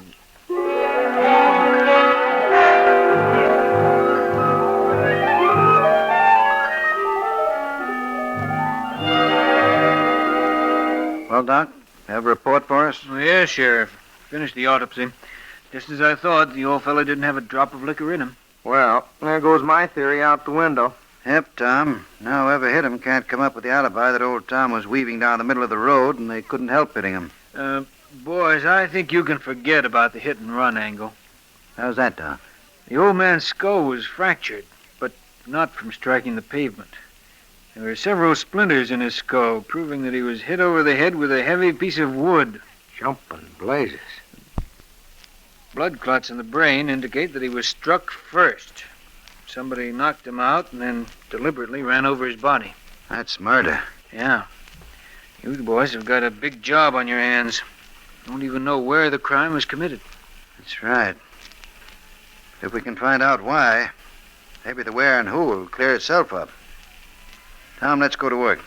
Well, Doc, have a report for us? Oh, yes, Sheriff. Finished the autopsy. Just as I thought, the old fellow didn't have a drop of liquor in him. Well, there goes my theory out the window. Yep, Tom. Now whoever hit him can't come up with the alibi that old Tom was weaving down the middle of the road and they couldn't help hitting him. Boys, I think you can forget about the hit-and-run angle. How's that, Doc? The old man's skull was fractured, but not from striking the pavement. There were several splinters in his skull, proving that he was hit over the head with a heavy piece of wood. Jumping blazes. Blood clots in the brain indicate that he was struck first. Somebody knocked him out and then deliberately ran over his body. That's murder. Yeah. You boys have got a big job on your hands. Don't even know where the crime was committed. That's right. If we can find out why, maybe the where and who will clear itself up. Tom, let's go to work.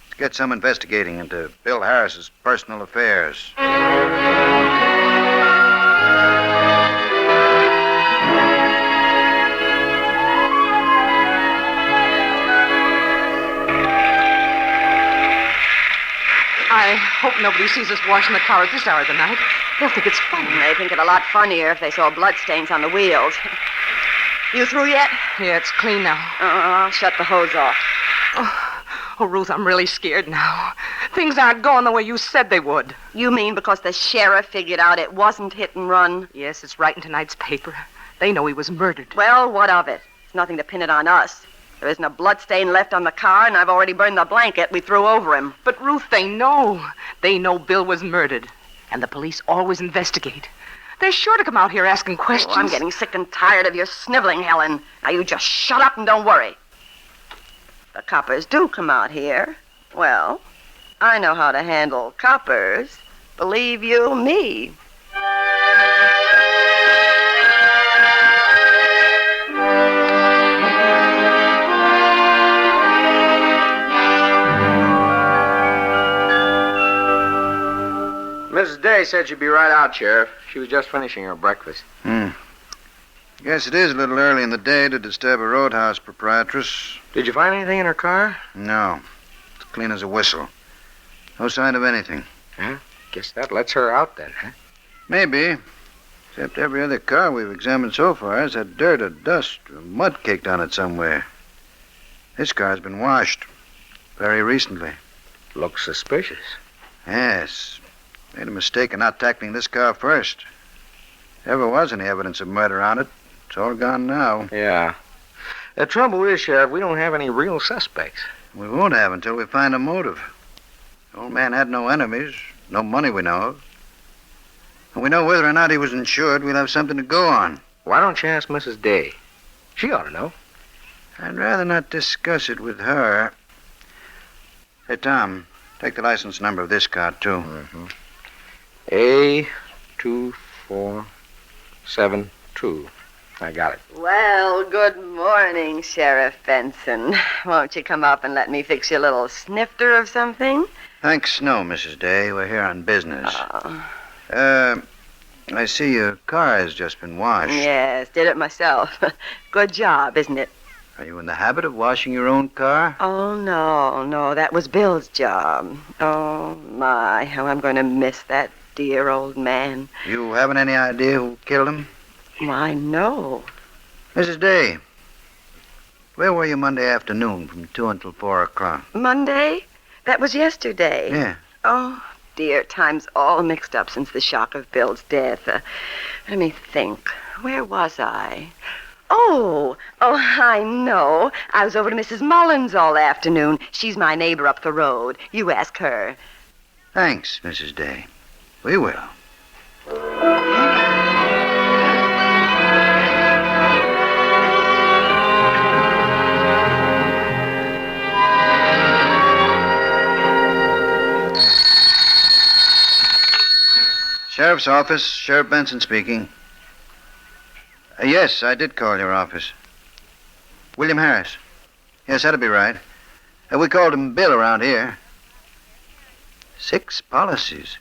Let's get some investigating into Bill Harris's personal affairs. I hope nobody sees us washing the car at this hour of the night. They'll think it's funny. They think it a lot funnier if they saw bloodstains on the wheels. You through yet? Yeah, it's clean now. I'll shut the hose off. Oh, Ruth, I'm really scared now. Things aren't going the way you said they would. You mean because the sheriff figured out it wasn't hit and run? Yes, it's right in tonight's paper. They know he was murdered. Well, what of it? It's nothing to pin it on us. There isn't a bloodstain left on the car, and I've already burned the blanket we threw over him. But, Ruth, they know. They know Bill was murdered. And the police always investigate. They're sure to come out here asking questions. Oh, I'm getting sick and tired of your sniveling, Helen. Now you just shut up and don't worry. The coppers do come out here. Well, I know how to handle coppers. Believe you me. Mrs. Day said she'd be right out, Sheriff. She was just finishing her breakfast. Guess it is a little early in the day to disturb a roadhouse proprietress. Did you find anything in her car? No. It's clean as a whistle. No sign of anything. Huh? Guess that lets her out then, huh? Maybe. Except every other car we've examined so far has had dirt or dust or mud caked on it somewhere. This car's been washed. Very recently. Looks suspicious. Yes. Made a mistake in not tackling this car first. If there ever was any evidence of murder on it, it's all gone now. Yeah. The trouble is, Sheriff, we don't have any real suspects. We won't have until we find a motive. The old man had no enemies, no money we know of. And we know whether or not he was insured, we'll have something to go on. Why don't you ask Mrs. Day? She ought to know. I'd rather not discuss it with her. Hey, Tom, take the license number of this car, too. A2473. True. I got it. Well, good morning, Sheriff Benson. Won't you come up and let me fix you a little snifter of something? Thanks, no, Mrs. Day. We're here on business. I see your car has just been washed. Yes, did it myself. Good job, isn't it? Are you in the habit of washing your own car? Oh, no, that was Bill's job. Oh, my, how I'm going to miss that dear old man. You haven't any idea who killed him? Why, no. Mrs. Day, where were you Monday afternoon from 2 until 4 o'clock? Monday? That was yesterday. Yeah. Oh, dear, time's all mixed up since the shock of Bill's death. Let me think. Where was I? Oh, I know. I was over to Mrs. Mullins all afternoon. She's my neighbor up the road. You ask her. Thanks, Mrs. Day. We will. Sheriff's office, Sheriff Benson speaking. Yes, I did call your office. William Harris. Yes, that'll be right. We called him Bill around here. 6 policies.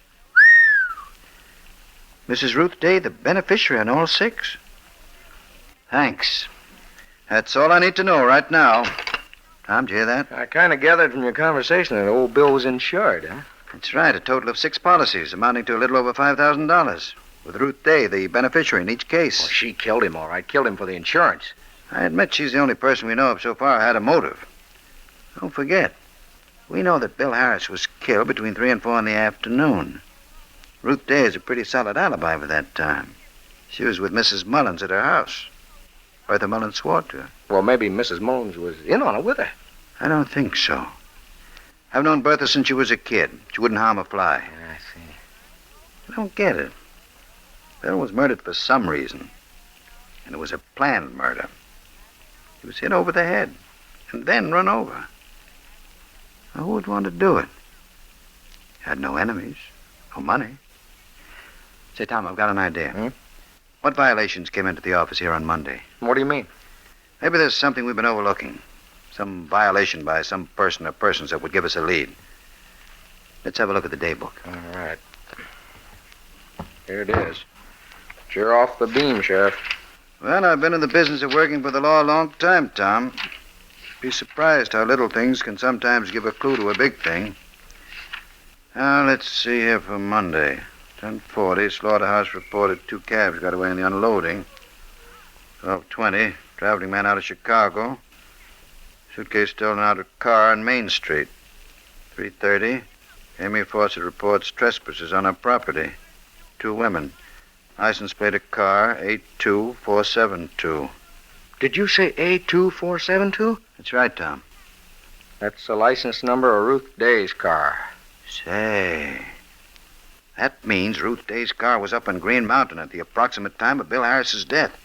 Mrs. Ruth Day, the beneficiary on all 6. Thanks. That's all I need to know right now. Tom, did you hear that? I kind of gathered from your conversation that old Bill was insured, huh? That's right, a total of 6 policies, amounting to a little over $5,000. With Ruth Day, the beneficiary in each case. Well, she killed him, all right. Killed him for the insurance. I admit she's the only person we know of so far who had a motive. Don't forget, we know that Bill Harris was killed between 3 and 4 in the afternoon. Ruth Day has a pretty solid alibi for that time. She was with Mrs. Mullins at her house. Bertha Mullins swore to her. Well, maybe Mrs. Mullins was in on it with her. I don't think so. I've known Bertha since she was a kid. She wouldn't harm a fly. I see. I don't get it. Bill was murdered for some reason. And it was a planned murder. He was hit over the head and then run over. Now, who would want to do it? He had no enemies, no money. Say, Tom, I've got an idea. What violations came into the office here on Monday? What do you mean? Maybe there's something we've been overlooking. Some violation by some person or persons that would give us a lead. Let's have a look at the day book. All right. Here it is. You're off the beam, Sheriff. Well, I've been in the business of working for the law a long time, Tom. Be surprised how little things can sometimes give a clue to a big thing. Now, let's see here for Monday. 10:40, slaughterhouse reported 2 cabs got away in the unloading. 12:20, traveling man out of Chicago. Suitcase stolen out of car on Main Street. 3:30, Amy Fawcett reports trespassers on her property. 2 women. License plate of car, 82472. Did you say A2472? That's right, Tom. That's the license number of Ruth Day's car. Say, that means Ruth Day's car was up on Green Mountain at the approximate time of Bill Harris's death.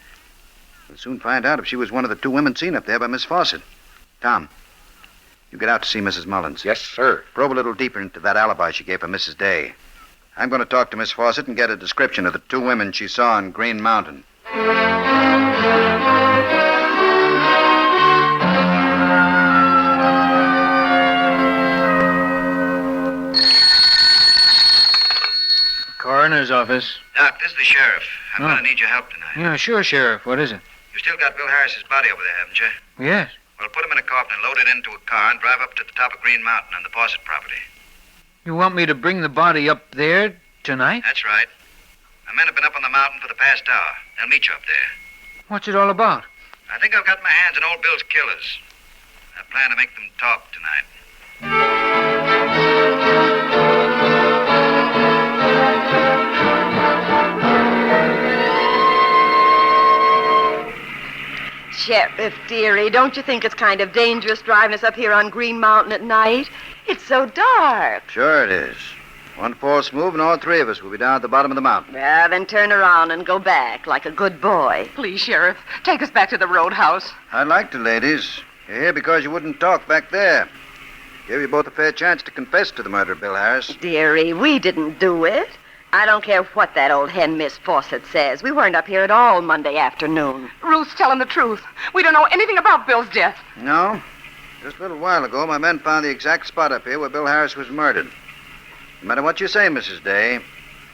We'll soon find out if she was one of the 2 women seen up there by Miss Fawcett. Tom, you get out to see Mrs. Mullins. Yes, sir. Probe a little deeper into that alibi she gave for Mrs. Day. I'm going to talk to Miss Fawcett and get a description of the 2 women she saw on Green Mountain. Coroner's office. Doc, this is the sheriff. I'm going to need your help tonight. Yeah, sure, Sheriff. What is it? You still got Bill Harris's body over there, haven't you? Yes. Well, put him in a coffin and load it into a car and drive up to the top of Green Mountain on the Fawcett property. You want me to bring the body up there tonight? That's right. My men have been up on the mountain for the past hour. They'll meet you up there. What's it all about? I think I've got my hands on old Bill's killers. I plan to make them talk tonight. Sheriff, dearie, don't you think it's kind of dangerous driving us up here on Green Mountain at night? It's so dark. Sure it is. One false move and all 3 of us will be down at the bottom of the mountain. Well, then turn around and go back like a good boy. Please, Sheriff, take us back to the roadhouse. I'd like to, ladies. You're here because you wouldn't talk back there. Gave you both a fair chance to confess to the murder of Bill Harris. Dearie, we didn't do it. I don't care what that old hen Miss Fawcett says. We weren't up here at all Monday afternoon. Ruth's telling the truth. We don't know anything about Bill's death. No? Just a little while ago, my men found the exact spot up here where Bill Harris was murdered. No matter what you say, Mrs. Day,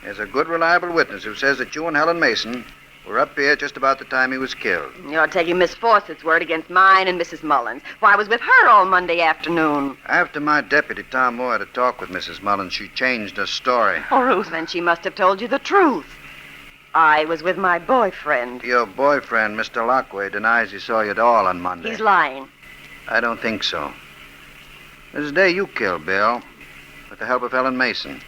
there's a good, reliable witness who says that you and Helen Mason were up here just about the time he was killed. You're taking Miss Fawcett's word against mine and Mrs. Mullins. Why, I was with her all Monday afternoon. After my deputy, Tom Moore, had a talk with Mrs. Mullins, she changed her story. Oh, Ruth. Then she must have told you the truth. I was with my boyfriend. Your boyfriend, Mr. Lockway, denies he saw you at all on Monday. He's lying. I don't think so. Mrs. Day, you killed Bill with the help of Helen Mason.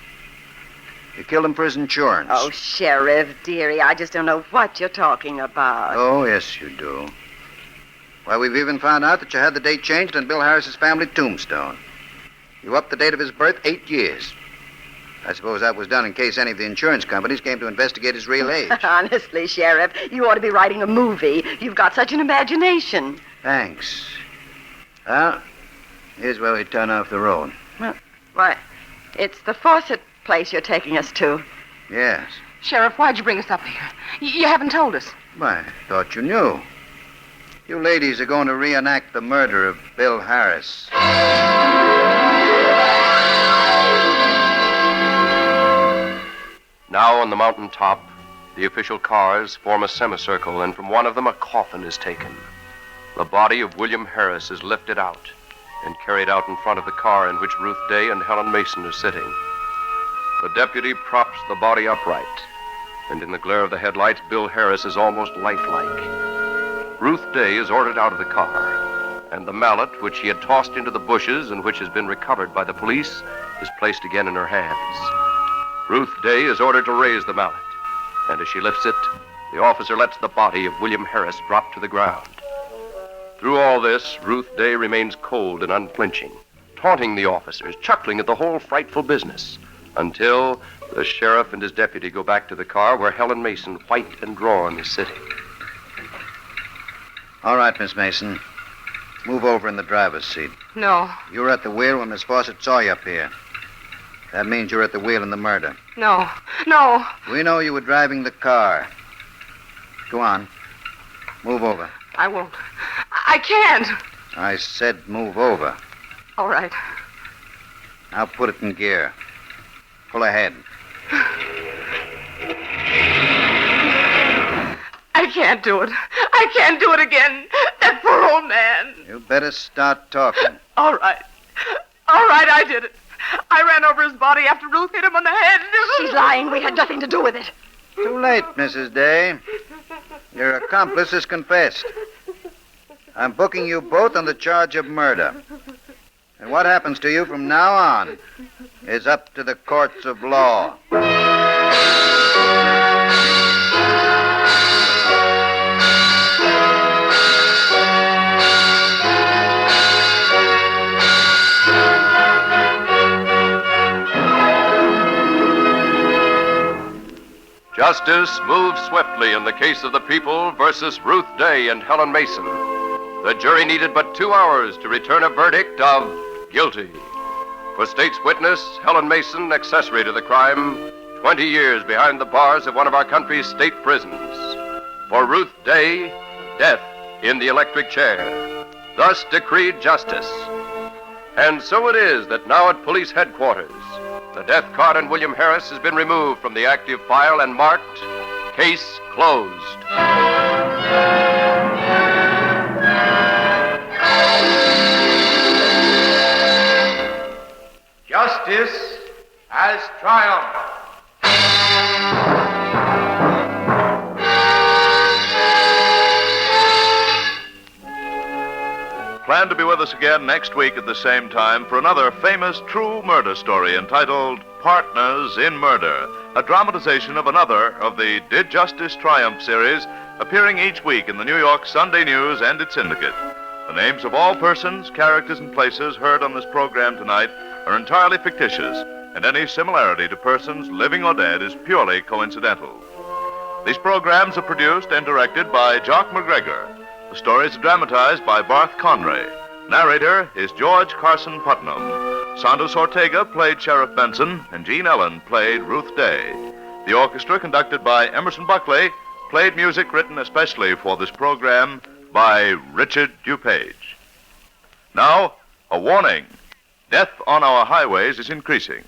You killed him for his insurance. Oh, Sheriff, dearie, I just don't know what you're talking about. Oh, yes, you do. Why, we've even found out that you had the date changed on Bill Harris's family tombstone. You upped the date of his birth 8 years. I suppose that was done in case any of the insurance companies came to investigate his real age. Honestly, Sheriff, you ought to be writing a movie. You've got such an imagination. Thanks. Well, here's where we turn off the road. Why, it's the Fawcett place you're taking us to. Yes. Sheriff, why'd you bring us up here? You haven't told us. Why, I thought you knew. You ladies are going to reenact the murder of Bill Harris. Now on the mountain top, the official cars form a semicircle, and from one of them a coffin is taken. The body of William Harris is lifted out and carried out in front of the car in which Ruth Day and Helen Mason are sitting. The deputy props the body upright, and in the glare of the headlights, Bill Harris is almost lifelike. Ruth Day is ordered out of the car, and the mallet, which she had tossed into the bushes and which has been recovered by the police, is placed again in her hands. Ruth Day is ordered to raise the mallet, and as she lifts it, the officer lets the body of William Harris drop to the ground. Through all this, Ruth Day remains cold and unflinching, taunting the officers, chuckling at the whole frightful business, until the sheriff and his deputy go back to the car where Helen Mason, white and drawn, is sitting. All right, Miss Mason. Move over in the driver's seat. No. You were at the wheel when Miss Fawcett saw you up here. That means you're at the wheel in the murder. No. No. We know you were driving the car. Go on. Move over. I won't. I can't. I said move over. All right. Now put it in gear. Pull ahead. I can't do it. I can't do it again. That poor old man. You better start talking. All right. All right, I did it. I ran over his body after Ruth hit him on the head. She's lying. We had nothing to do with it. Too late, Mrs. Day. Your accomplice has confessed. I'm booking you both on the charge of murder. And what happens to you from now on is up to the courts of law. Justice moves swiftly in the case of the people versus Ruth Day and Helen Mason. The jury needed but 2 hours to return a verdict of guilty. For state's witness, Helen Mason, accessory to the crime, 20 years behind the bars of one of our country's state prisons. For Ruth Day, death in the electric chair. Thus decreed justice. And so it is that now at police headquarters, the death card on William Harris has been removed from the active file and marked Case Closed. Justice has triumphed. Plan to be with us again next week at the same time for another famous true murder story entitled Partners in Murder, a dramatization of another of the Did Justice Triumph series, appearing each week in the New York Sunday News and its syndicate. The names of all persons, characters, and places heard on this program tonight are entirely fictitious, and any similarity to persons living or dead is purely coincidental. These programs are produced and directed by Jock McGregor. The stories are dramatized by William Conrad. Narrator is George Carson Putnam. Santos Ortega played Sheriff Benson, and Jean Ellen played Ruth Day. The orchestra, conducted by Emerson Buckley, played music written especially for this program by Richard DuPage. Now, a warning. Death on our highways is increasing.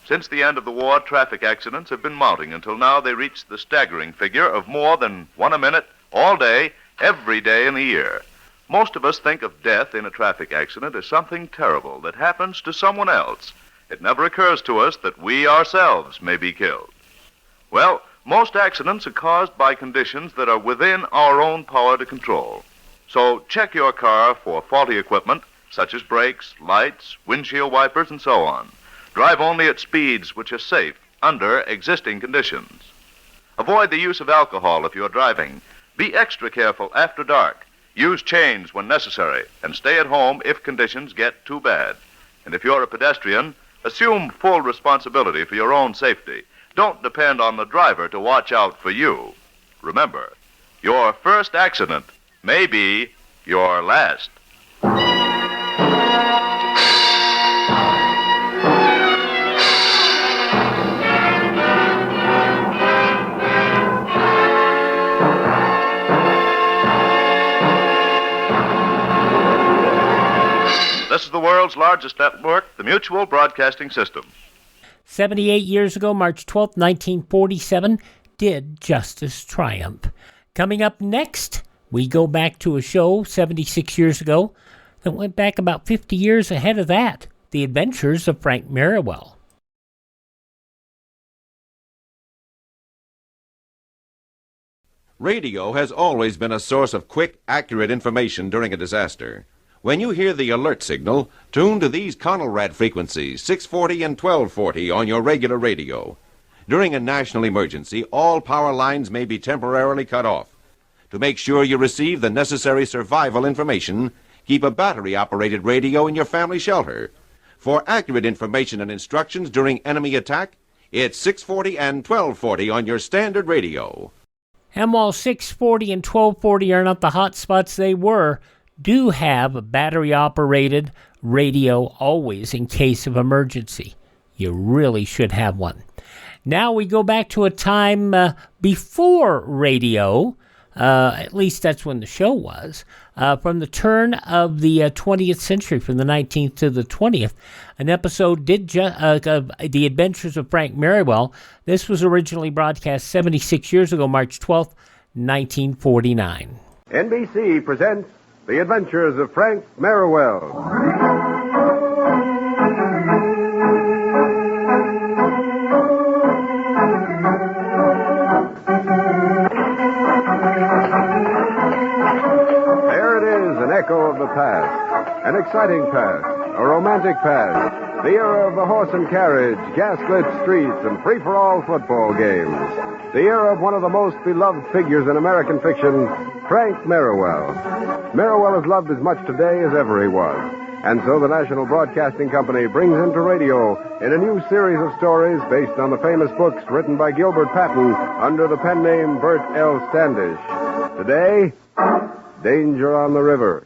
Since the end of the war, traffic accidents have been mounting. Until now, they reached the staggering figure of more than one a minute, all day, every day in the year. Most of us think of death in a traffic accident as something terrible that happens to someone else. It never occurs to us that we ourselves may be killed. Well, most accidents are caused by conditions that are within our own power to control. So check your car for faulty equipment, such as brakes, lights, windshield wipers, and so on. Drive only at speeds which are safe under existing conditions. Avoid the use of alcohol if you're driving. Be extra careful after dark. Use chains when necessary, and stay at home if conditions get too bad. And if you're a pedestrian, assume full responsibility for your own safety. Don't depend on the driver to watch out for you. Remember, your first accident may be your last. This is the world's largest network, the Mutual Broadcasting System. 78 years ago, March 12, 1947, did justice triumph. Coming up next, we go back to a show 76 years ago that went back about 50 years ahead of that, The Adventures of Frank Merriwell. Radio has always been a source of quick, accurate information during a disaster. When you hear the alert signal, tune to these Conrad frequencies, 640 and 1240 on your regular radio. During a national emergency, all power lines may be temporarily cut off. To make sure you receive the necessary survival information, keep a battery-operated radio in your family shelter. For accurate information and instructions during enemy attack, it's 640 and 1240 on your standard radio. And while 640 and 1240 are not the hot spots they were, do have a battery-operated radio always in case of emergency. You really should have one. Now we go back to a time before radio, at least that's when the show was, from the turn of the 20th century, from the 19th to the 20th. An episode of The Adventures of Frank Merriwell. This was originally broadcast 76 years ago, March 12th, 1949. NBC presents The Adventures of Frank Merriwell. There it is, an echo of the past, an exciting past, a romantic past, the era of the horse and carriage, gaslit streets, and free-for-all football games. The era of one of the most beloved figures in American fiction, Frank Merriwell. Merriwell is loved as much today as ever he was. And so the National Broadcasting Company brings him to radio in a new series of stories based on the famous books written by Gilbert Patton under the pen name Bert L. Standish. Today, Danger on the River.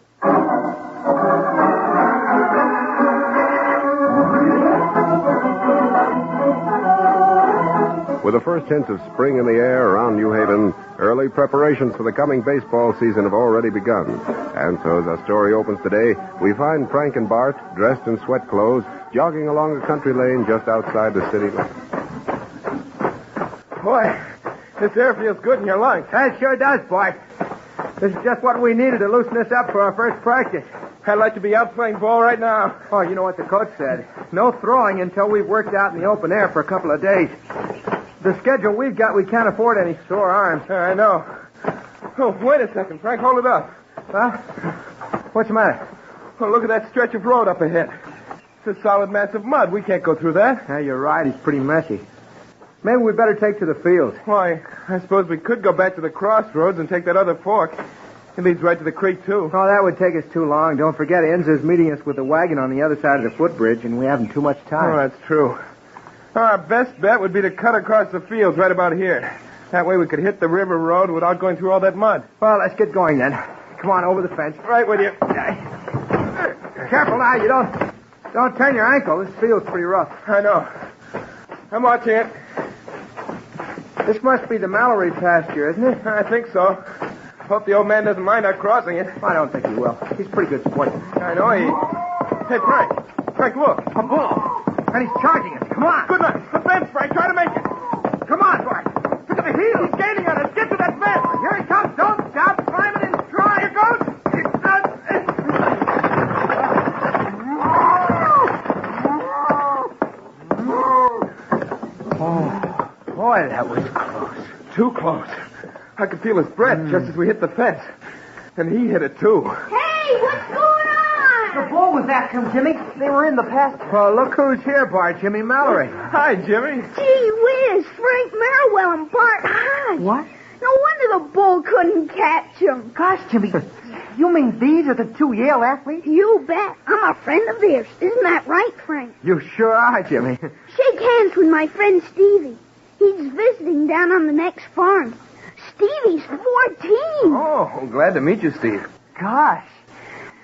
With the first hints of spring in the air around New Haven, early preparations for the coming baseball season have already begun. And so as our story opens today, we find Frank and Bart, dressed in sweat clothes, jogging along a country lane just outside the city limits. Boy, this air feels good in your lungs. It sure does, Bart. This is just what we needed to loosen us up for our first practice. I'd like to be out playing ball right now. Oh, you know what the coach said. No throwing until we've worked out in the open air for a couple of days. The schedule we've got, we can't afford any sore arms. I know. Oh, wait a second, Frank. Hold it up. Huh? What's the matter? Oh, look at that stretch of road up ahead. It's a solid mass of mud. We can't go through that. Yeah, you're right. It's pretty messy. Maybe we'd better take to the field. Why, I suppose we could go back to the crossroads and take that other fork. It leads right to the creek, too. Oh, that would take us too long. Don't forget, Enza's meeting us with the wagon on the other side of the footbridge, and we haven't too much time. Oh, that's true. Our best bet would be to cut across the fields right about here. That way we could hit the river road without going through all that mud. Well, let's get going then. Come on, over the fence. Right with you. Careful now, you don't turn your ankle. This field's pretty rough. I know. I'm watching it. This must be the Mallory pasture, isn't it? I think so. Hope the old man doesn't mind our crossing it. I don't think he will. He's a pretty good sport. I know he... Hey, Frank. Frank, look. A bull. And he's charging us. Come on. Good night. The fence, Frank. Try to make it. Come on, Bart. Look at the heel. He's gaining on us. Get to that fence. Here he comes. Don't stop. Climb it and try. Here goes. Oh, boy, that was close. Too close. I could feel his breath just as we hit the fence. And he hit it, too. Hey, what's going on? The bull was after him, Jimmy. They were in the pasture. Well, look who's here, Bart. Jimmy Mallory. Hi, Jimmy. Gee whiz, Frank Merriwell and Bart Hodge. What? No wonder the bull couldn't catch him. Gosh, Jimmy, you mean these are the two Yale athletes? You bet. I'm a friend of theirs. Isn't that right, Frank? You sure are, Jimmy. Shake hands with my friend Stevie. He's visiting down on the next farm. Stevie's 14. Oh, glad to meet you, Steve. Gosh.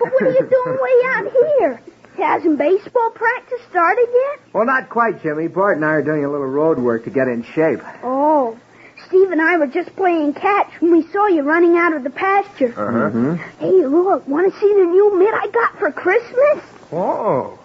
But what are you doing way out here? Hasn't baseball practice started yet? Well, not quite, Jimmy. Bart and I are doing a little road work to get in shape. Oh. Steve and I were just playing catch when we saw you running out of the pasture. Uh-huh. Mm-hmm. Hey, look, want to see the new mitt I got for Christmas? Oh.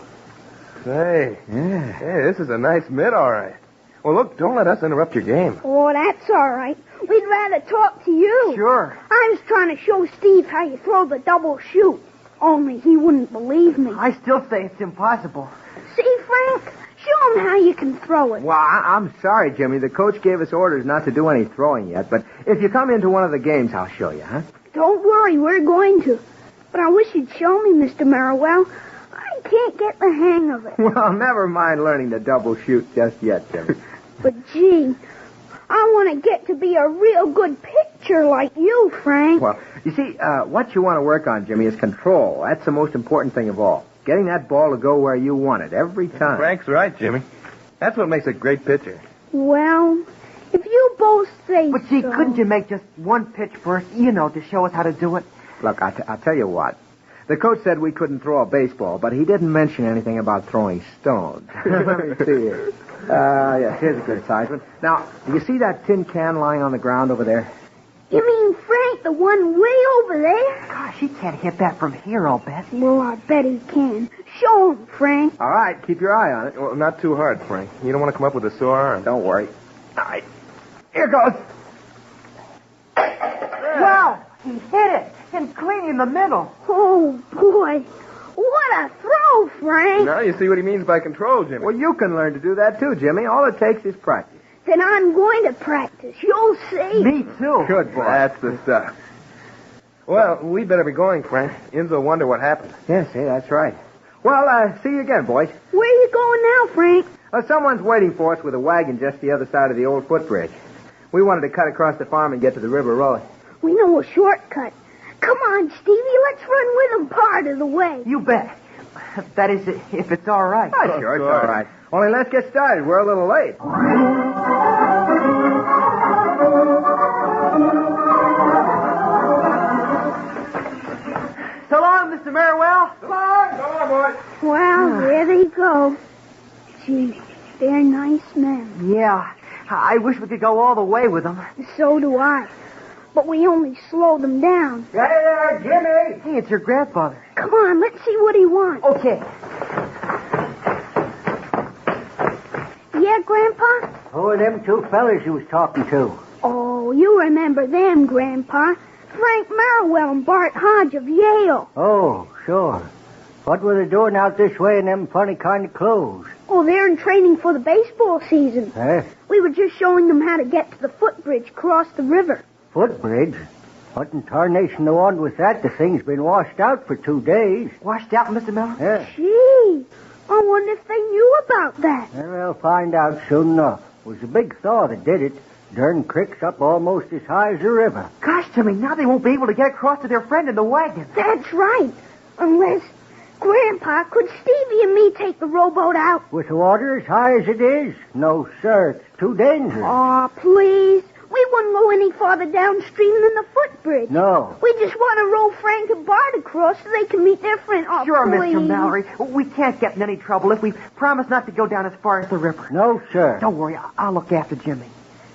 Say. Yeah. Hey, this is a nice mitt, all right. Well, look, don't let us interrupt your game. Oh, that's all right. We'd rather talk to you. Sure. I was trying to show Steve how you throw the double shoot. Only he wouldn't believe me. I still say it's impossible. See, Frank? Show him how you can throw it. Well, I'm sorry, Jimmy. The coach gave us orders not to do any throwing yet, but if you come into one of the games, I'll show you, huh? Don't worry, we're going to. But I wish you'd show me, Mr. Merriwell. I can't get the hang of it. Well, never mind learning the double shoot just yet, Jimmy. But, gee, I want to get to be a real good pitcher like you, Frank. Well, you see, what you want to work on, Jimmy, is control. That's the most important thing of all. Getting that ball to go where you want it every time. Frank's right, Jimmy. That's what makes a great pitcher. Well, if you both say But, gee, so. couldn't you make just one pitch first, to show us how to do it? Look, I'll tell you what. The coach said we couldn't throw a baseball, but he didn't mention anything about throwing stones. Let me see here. Yes, here's a good size one. Now, do you see that tin can lying on the ground over there? You mean Frank, the one way over there? Gosh, he can't hit that from here, I'll bet. Well, I bet he can. Show him, Frank. All right, keep your eye on it. Well, not too hard, Frank. You don't want to come up with a sore arm. Don't worry. All right. Here goes. Wow, he hit it. And clean in the middle. Oh, boy. What a throw, Frank. Now you see what he means by control, Jimmy. Well, you can learn to do that, too, Jimmy. All it takes is practice. Then I'm going to practice. You'll see. Me, too. Good boy. That's the stuff. Well, we better be going, Frank. Inns will wonder what happened. Yes, see, that's right. Well, see you again, boys. Where are you going now, Frank? Someone's waiting for us with a wagon just the other side of the old footbridge. We wanted to cut across the farm and get to the river road. We know a shortcut. Come on, Stevie, let's run with him part of the way. You bet. That is, if it's all right. Oh, sure, it's all right. Only let's get started. We're a little late. So long, Mr. Merriwell. Come on, boy. Well, there they go. Gee, they're nice men. Yeah, I wish we could go all the way with them. So do I. But we only slow them down. Hey there, Jimmy! Hey, it's your grandfather. Come on, let's see what he wants. Okay. Yeah, Grandpa? Who are them two fellas you was talking to? Oh, you remember them, Grandpa. Frank Merriwell and Bart Hodge of Yale. Oh, sure. What were they doing out this way in them funny kind of clothes? Oh, they're in training for the baseball season. Huh? We were just showing them how to get to the footbridge across the river. Footbridge? What in tarnation the one with that? The thing's been washed out for 2 days. Washed out, Mr. Miller? Yeah. Gee, I wonder if they knew about that. Well, we'll find out soon enough. It was a big thaw that did it. Dern Creek's up almost as high as the river. Gosh, Jimmy, now they won't be able to get across to their friend in the wagon. That's right. Unless, Grandpa, could Stevie and me take the rowboat out? With the water as high as it is? No, sir. It's too dangerous. Oh, please. We wouldn't go any farther downstream than the footbridge. No. We just want to row Frank and Bart across so they can meet their friend. Oh, Sure, please. Mr. Mallory. We can't get in any trouble if we promise not to go down as far as the river. No, sir. Don't worry. I'll look after Jimmy.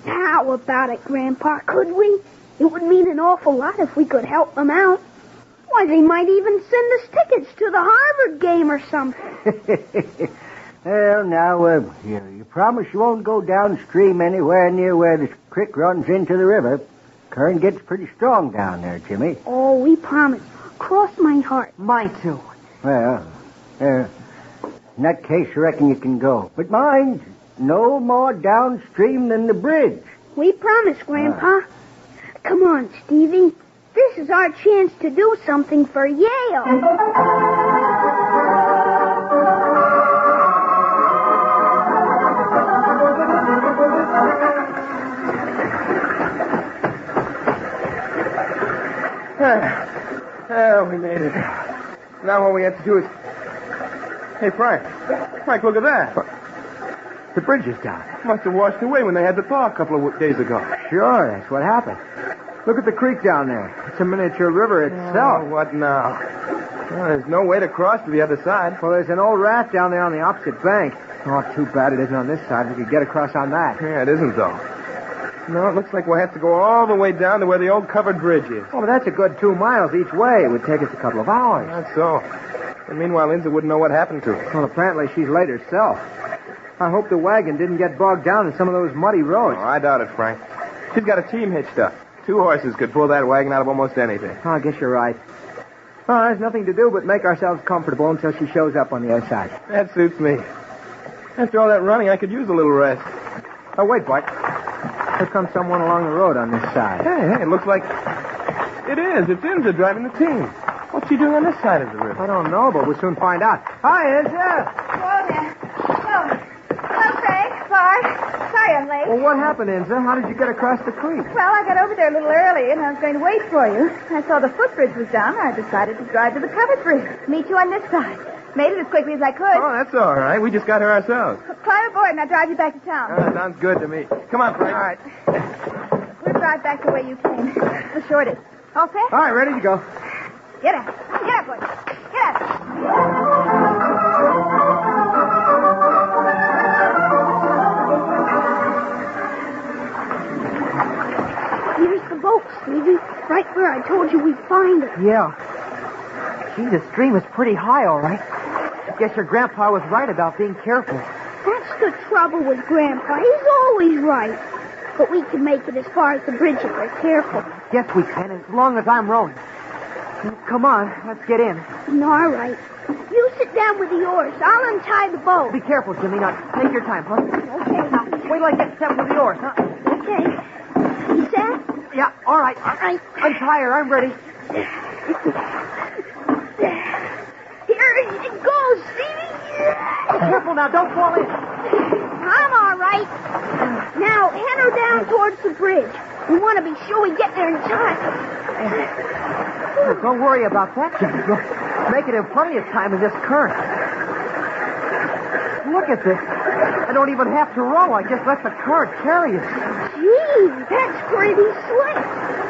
How about it, Grandpa? Could we? It would mean an awful lot if we could help them out. Why, they might even send us tickets to the Harvard game or something. Well, now, you promise you won't go downstream anywhere near where the creek runs into the river. Current gets pretty strong down there, Jimmy. Oh, we promise. Cross my heart. Mine too. Well, in that case, I reckon you can go. But mind, no more downstream than the bridge. We promise, Grandpa. Come on, Stevie. This is our chance to do something for Yale. We made it. Now all we have to do is... Hey, Frank. Frank, look at that. The bridge is down. Must have washed away when they had the thaw a couple of days ago. Sure, that's what happened. Look at the creek down there. It's a miniature river itself. Oh, what now? Well, there's no way to cross to the other side. Well, there's an old raft down there on the opposite bank. Oh, too bad it isn't on this side. We could get across on that. Yeah, it isn't, though. No, it looks like we'll have to go all the way down to where the old covered bridge is. Oh, but that's a good 2 miles each way. It would take us a couple of hours. That's so. And meanwhile, Lindsay wouldn't know what happened to her. Well, apparently she's late herself. I hope the wagon didn't get bogged down in some of those muddy roads. Oh, I doubt it, Frank. She's got a team hitched up. 2 horses could pull that wagon out of almost anything. Oh, I guess you're right. Well, there's nothing to do but make ourselves comfortable until she shows up on the other side. That suits me. After all that running, I could use a little rest. Oh, wait, Bart. Here comes someone along the road on this side. Hey, it looks like... It is. It's Inza driving the team. What's she doing on this side of the river? I don't know, but we'll soon find out. Hi, Inza. Hello there. Hello, Frank. Bart. Sorry I'm late. Well, what happened, Inza? How did you get across the creek? Well, I got over there a little early, and I was going to wait for you. I saw the footbridge was down, and I decided to drive to the covered bridge. Meet you on this side. Made it as quickly as I could. Oh, that's all right. We just got here ourselves. Climb aboard, and I'll drive you back to town. Sounds good to me. Come on, Frank. All right. We'll drive back the way you came. The shortest. All set? All right, ready to go. Get up. Get up, boy. Get up. Here's the boat, Stevie. Right where I told you we'd find it. Yeah. Gee, the stream is pretty high, all right. Guess your grandpa was right about being careful. That's the trouble with Grandpa. He's always right. But we can make it as far as the bridge if we're careful. Yes, we can, as long as I'm rowing. Come on, let's get in. All right. You sit down with the oars. I'll untie the boat. Be careful, Jimmy. Now, take your time, huh? Okay. Now, wait till I get set with the oars, huh? Okay. You set? Yeah, all right. Untie her. I'm ready. Here it goes, Stevie. Be careful now. Don't fall in. I'm all right. Now, hand her down towards the bridge. We want to be sure we get there in time. Oh, don't worry about that, Jimmy. You'll make it in plenty of time in this current. Look at this. I don't even have to row. I just let the current carry us. Gee, that's pretty slick.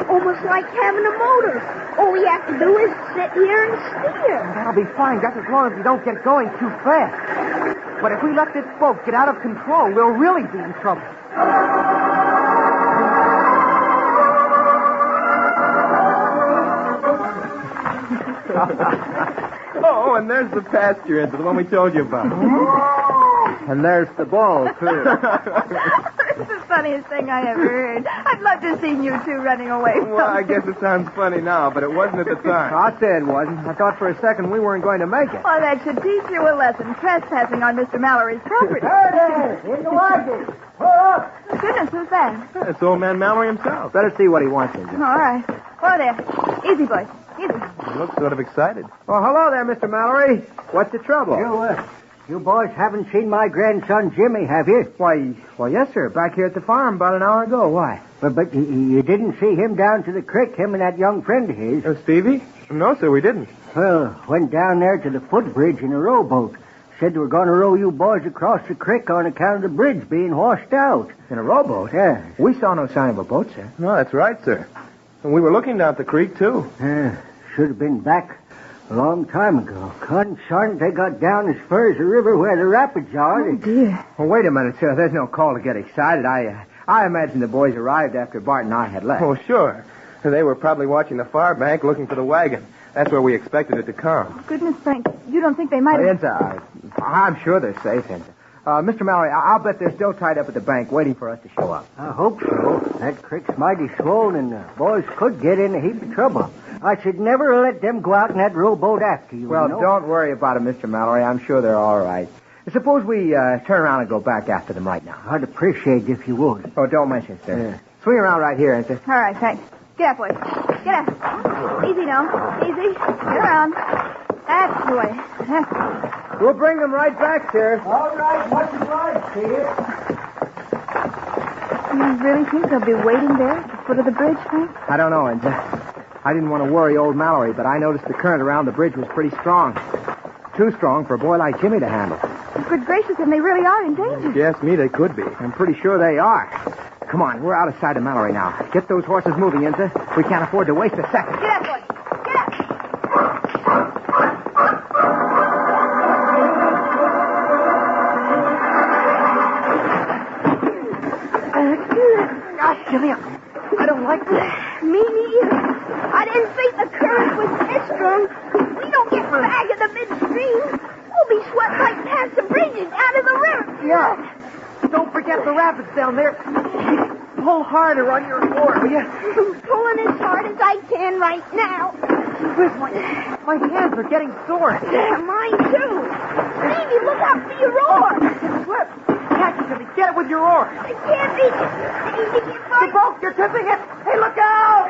Almost like having a motor. All we have to do is sit here and steer. That'll be fine, just as long as we don't get going too fast. But if we let this boat get out of control, we'll really be in trouble. Oh, and there's the pasture end, the one we told you about. And there's the ball, too. It's the funniest thing I ever heard. I'd love to see you two running away from Well, I guess it sounds funny now, but it wasn't at the time. I said it wasn't. I thought for a second we weren't going to make it. Well, that should teach you a lesson. Trespassing on Mr. Mallory's property. Hey there! In the wagon! Pull up! Goodness, who's that? It's old man Mallory himself. Better see what he wants, All right. Whoa there. Easy, boys. Easy. He looks sort of excited. Well, hello there, Mr. Mallory. What's the trouble? You boys haven't seen my grandson Jimmy, have you? Why, yes, sir. Back here at the farm about an hour ago. Why? But you didn't see him down to the creek, him and that young friend of his. Stevie? No, sir, we didn't. Well, went down there to the footbridge in a rowboat. Said they were going to row you boys across the creek on account of the bridge being washed out. In a rowboat? Yeah. We saw no sign of a boat, sir. No, that's right, sir. And we were looking down at the creek, too. Should have been back a long time ago. Consarn, they got down as far as the river where the rapids are. Oh, dear. Well, wait a minute, sir. There's no call to get excited. I I imagine the boys arrived after Bart and I had left. Oh, sure. They were probably watching the far bank looking for the wagon. That's where we expected it to come. Goodness, Frank, you don't think they might have... Enza, I'm sure they're safe, Enza. Mr. Mallory, I'll bet they're still tied up at the bank waiting for us to show up. I hope so. That creek's mighty swollen, and the boys could get in a heap of trouble. I should never let them go out in that rowboat after you. Well, you know? don't worry about it, Mr. Mallory. I'm sure they're all right. Suppose we turn around and go back after them right now. I'd appreciate it if you would. Oh, don't mention it, sir. Yeah. Swing around right here, Enza. All right, thanks. Get up, boys. Get up. Easy now. Easy. Get around. That's the way. That's... We'll bring them right back, sir. All right, much obliged to you. You really think they'll be waiting there at the foot of the bridge, Frank? I don't know, Enza. I didn't want to worry old Mallory, but I noticed the current around the bridge was pretty strong. Too strong for a boy like Jimmy to handle. Good gracious, and they really are in danger. If you ask me, they could be. I'm pretty sure they are. Come on, we're out of sight of Mallory now. Get those horses moving, Enza. We can't afford to waste a second. Get up, boys. Get up. Gosh, Jimmy, I don't like this. Me neither. I didn't think the current was this strong. We don't get back in the midstream. We'll be swept right past the bridges out of the river. Yeah. Don't forget the rapids down there. Pull harder on your oar, will you? I'm pulling as hard as I can right now. My hands are getting sore. Yeah, mine too. Davy, look out for your oar. Slip. Catch it, Jimmy. Get it with your oar. I can't reach it. Davy, get my... You broke. You're tipping it. Hey, look out!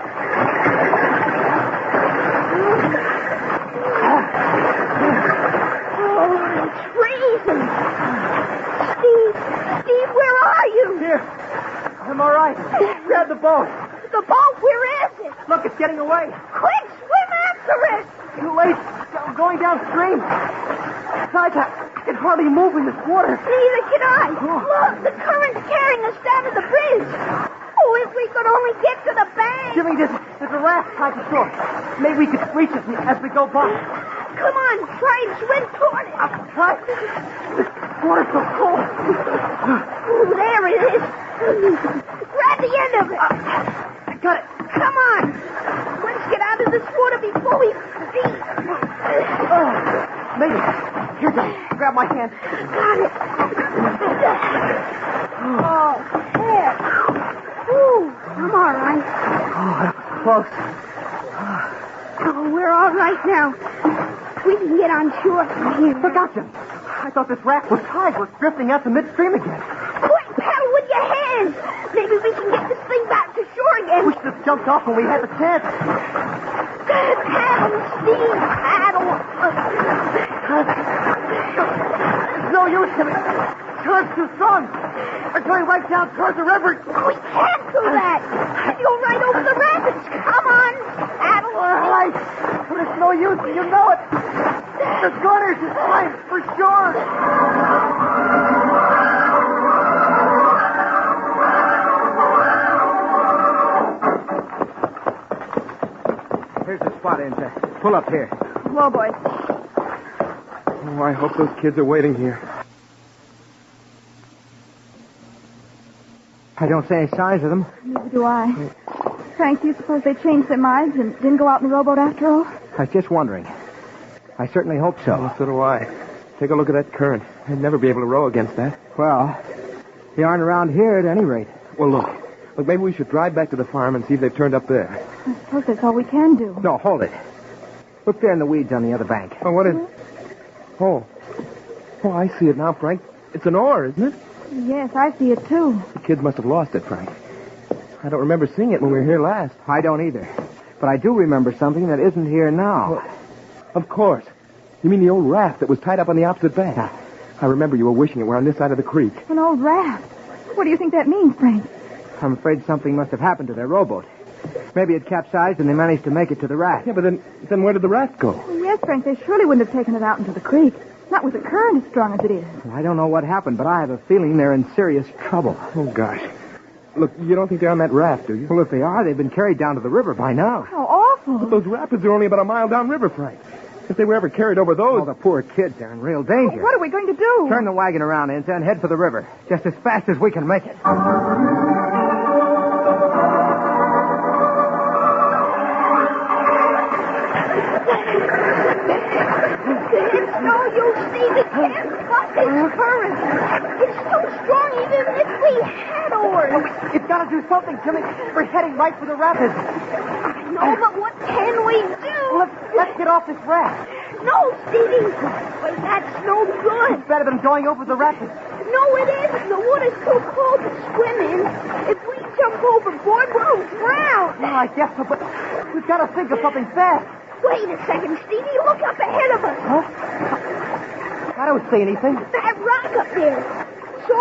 Oh, it's freezing. Steve, where are you? Here. I'm all right. Grab the boat. The boat? Where is it? Look, it's getting away. Quick, swim after it. Too late. I'm going downstream. Besides, I can hardly move in this water. Neither can I. Look, the current's carrying us down to the bridge. Oh, if we could only get to the bank. Jimmy, there's a raft tied to shore. Maybe we could reach it as we go by. Come on, try and swim toward it. I'll try. This water's so cold. Oh, there it is. Grab the end of it. I got it. Come on. Let's get out of this water before we freeze. Maybe. Here, Jimmy. Grab my hand. Got it. Oh, yeah. Ooh, I'm all right. Oh, that was close. Oh, we're all right now. We can get on shore from here. Look out, Jim. I thought this raft was tied. We're drifting out to midstream again. Quick, paddle with your hands. Maybe we can get this thing back to shore again. We should have jumped off when we had the chance. Paddle, Steve, paddle. It's no use, Jimmy. The current's too strong. We're going right down towards the river. We can't do that. You're right over the rapids. Come on, paddle. All right. But it's no use. You know it. The gunners is fine for sure. Here's the spot, Enza. Pull up here. Whoa, boys. Oh, I hope those kids are waiting here. I don't see any signs of them. Neither do I. Frank, do you suppose they changed their minds and didn't go out in the rowboat after all? I was just wondering. I certainly hope so. Well, so do I. Take a look at that current. I'd never be able to row against that. Well, they aren't around here at any rate. Well, look. Look, maybe we should drive back to the farm and see if they've turned up there. I suppose that's all we can do. No, hold it. Look there in the weeds on the other bank. Oh, what is... Oh, I see it now, Frank. It's an oar, isn't it? Yes, I see it, too. The kids must have lost it, Frank. I don't remember seeing it when we were here last. I don't either. But I do remember something that isn't here now. Well, of course. You mean the old raft that was tied up on the opposite bank? I remember you were wishing it were on this side of the creek. An old raft. What do you think that means, Frank? I'm afraid something must have happened to their rowboat. Maybe it capsized and they managed to make it to the raft. Yeah, but then where did the raft go? Yes, Frank, they surely wouldn't have taken it out into the creek. Not with the current as strong as it is. Well, I don't know what happened, but I have a feeling they're in serious trouble. Oh, gosh. Look, you don't think they're on that raft, do you? Well, if they are, they've been carried down to the river by now. How awful. But those rapids are only about a mile downriver, Frank. If they were ever carried over those... Oh, the poor kids, they're in real danger. What are we going to do? Turn the wagon around, Enza, and head for the river. Just as fast as we can make it. strong even if we had oars. It's got to do something, Jimmy. We're heading right for the rapids. I know, but what can we do? Let's get off this raft. No, Stevie. Wait, that's no good. It's better than going over the rapids. No, it isn't. The water's too cold to swim in. If we jump overboard, we'll drown. Well, I guess so, but we've got to think of something fast. Wait a second, Stevie. Look up ahead of us. Huh? I don't see anything. That rock up there. So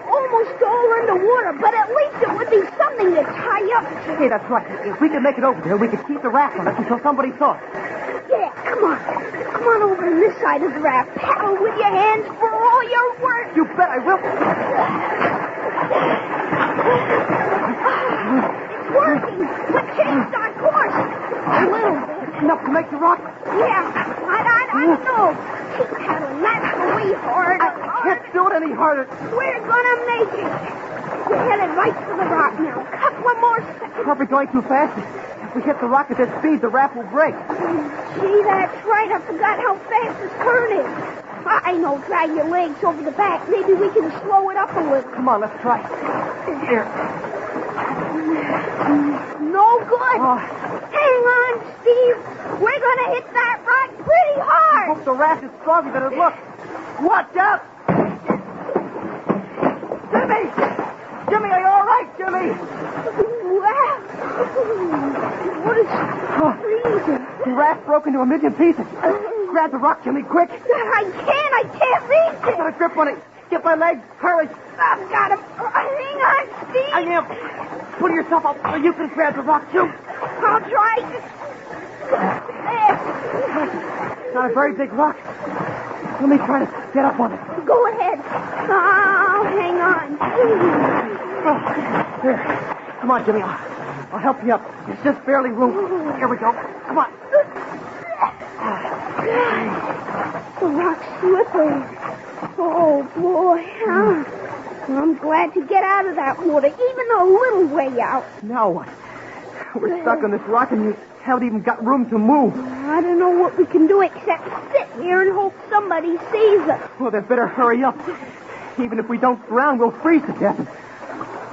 almost all underwater, but at least it would be something to tie up to. Hey, that's right. If we could make it over there, we could keep the raft on us until somebody saw us. Yeah, come on. Come on over to this side of the raft. Paddle with your hands for all you're worth. You bet I will. It's working. We changed our course. A little bit. Enough to make the rock? Yeah, I know. Keep paddling. That's the way hard. I can't do it any harder. We're gonna make it. We're headed right for the rock now. Couple of more seconds. Are we going too fast? If we hit the rock at this speed, the raft will break. Gee, that's right. I forgot how fast this current is. I know. Drag your legs over the back. Maybe we can slow it up a little. Come on, let's try. Here. No good. Hang on, Steve. We're going to hit that rock pretty hard. I hope the raft is stronger than it looks. Watch out! Jimmy! Jimmy, are you all right, Jimmy? Wow. What is freezing? The raft broke into a million pieces. Grab the rock, Jimmy, quick. I can't reach it. I got a grip on it. Get my legs. Hurry. I've got him. Hang on, Steve. I am. Pull yourself up so you can grab the rock, too. I'll try. There. Not a very big rock. Let me try to get up on it. Go ahead. I'll hang on. Here. Come on, Jimmy. I'll help you up. There's just barely room. Here we go. Come on. The rock's slippery. Oh, boy. I'm glad to get out of that water, even a little way out. Now what? We're stuck on this rock and you haven't even got room to move. I don't know what we can do except sit here and hope somebody sees us. Well, they better hurry up. Even if we don't drown, we'll freeze to death.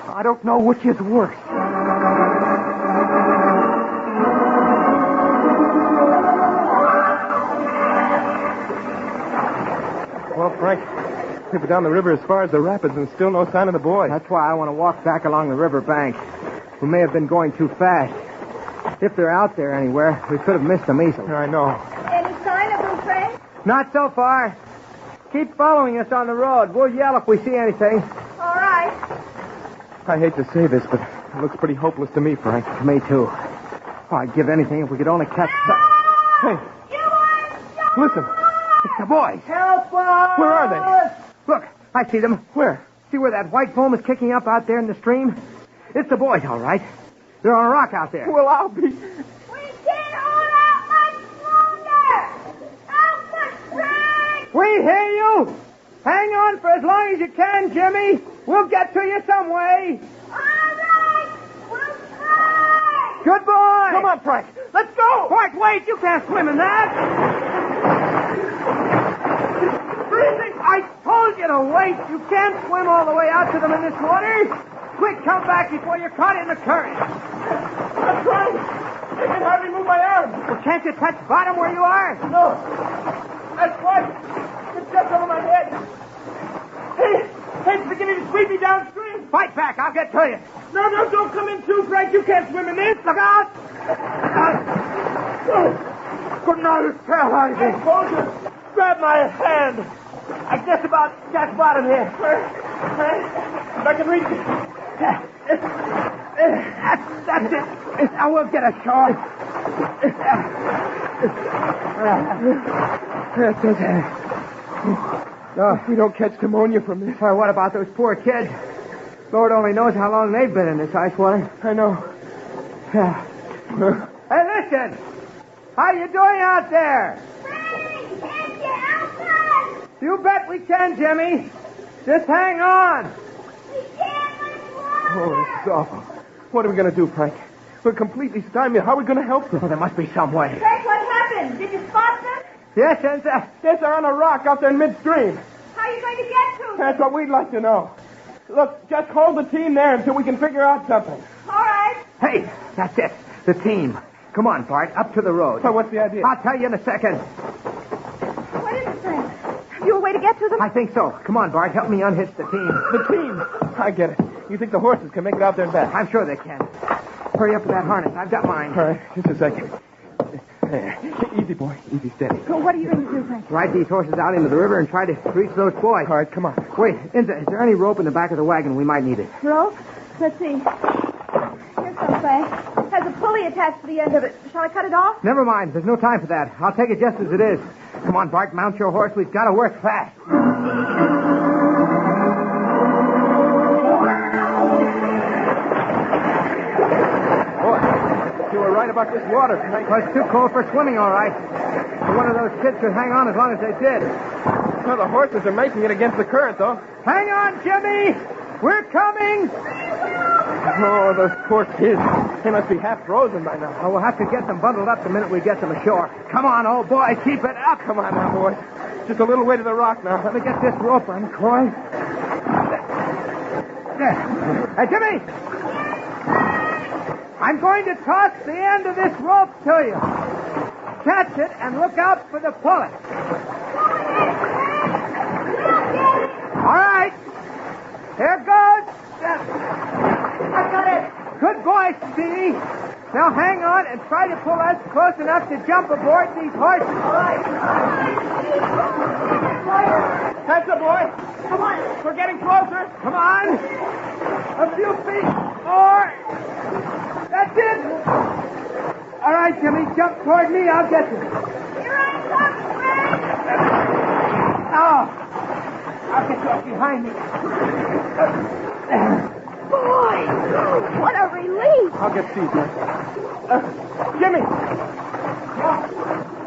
I don't know which is worse. Well, Frank, we were down the river as far as the rapids and still no sign of the boy. That's why I want to walk back along the river bank. We may have been going too fast. If they're out there anywhere, we could have missed them easily. I know. Any sign of them, Frank? Not so far. Keep following us on the road. We'll yell if we see anything. All right. I hate to say this, but it looks pretty hopeless to me, Frank. Me, too. Oh, I'd give anything if we could only catch... Hey, listen. It's the boys. Help us! Where are they? Look, I see them. Where? See where that white foam is kicking up out there in the stream? It's the boys, all right. They're on a rock out there. Well, I'll be... We can't hold out much longer. Help us, Frank! We hear you. Hang on for as long as you can, Jimmy. We'll get to you some way. All right. We'll try. Good boy. Come on, Frank. Let's go. Bart, wait. You can't swim in that. Freezing. I told you to wait. You can't swim all the way out to them in this water. Quick, come back before you're caught in the current. I'm trying. I can hardly move my arms. Well, can't you touch bottom where you are? No. That's right. It's just over my head. Hey, it's beginning to sweep me downstream. Fight back. I'll get to you. No, don't come in too, Frank. You can't swim in this. Look out. Couldn't I tell I told you. Grab my hand. I guess about just bottom here. If I can reach it. That's it. Now we'll get ashore. That's okay. No, we don't catch pneumonia from this. What about those poor kids? Lord only knows how long they've been in this ice water. I know. Hey, listen. How you doing out there? Frank, can't you help us? You bet we can, Jimmy. Just hang on. We can't much longer. Oh, this is awful. What are we going to do, Frank? We're completely stymied. How are we going to help them? Oh, there must be some way. Frank, what happened? Did you spot them? Yes, Yes, they're on a rock out there in midstream. How are you going to get to them? That's what we'd like to know. Look, just hold the team there until we can figure out something. All right. Hey, that's it. The team. Come on, Bart, up to the road. So what's the idea? I'll tell you in a second. What is it, Frank? Have you a way to get to them? I think so. Come on, Bart, help me unhitch the team. The team? I get it. You think the horses can make it out there and back? I'm sure they can. Hurry up with that harness. I've got mine. All right, just a second. There. Easy, boy. Easy, steady. So what are you going to do, Frank? Ride these horses out into the river and try to reach those boys. All right, come on. Wait, is there any rope in the back of the wagon? We might need it. Rope? Let's see. Here's some, Frank. Has a pulley attached to the end of it. Shall I cut it off? Never mind. There's no time for that. I'll take it just as it is. Come on, Bart. Mount your horse. We've got to work fast. You were right about this water, Frank. Well, it's too cold for swimming, all right. But one of those kids could hang on as long as they did. Well, the horses are making it against the current, though. Hang on, Jimmy! We're coming! Oh, those poor kids. They must be half frozen by now. Oh, we'll have to get them bundled up the minute we get them ashore. Come on, old boy, keep it up. Come on now, boys. Just a little way to the rock now. Let me get this rope uncoiled. There. Hey, Jimmy! I'm going to toss the end of this rope to you. Catch it and look out for the pulley. All right. Here goes. I got it. Good boy, Stevie. Now hang on and try to pull us close enough to jump aboard these horses. All right. That's it, boy. Come on. We're getting closer. Come on. A few feet more. That's it. All right, Jimmy, jump toward me. I'll get you. Here I come, Frank. Oh, I'll get you up behind me. Boy, what a relief. I'll get Steve, man. Jimmy.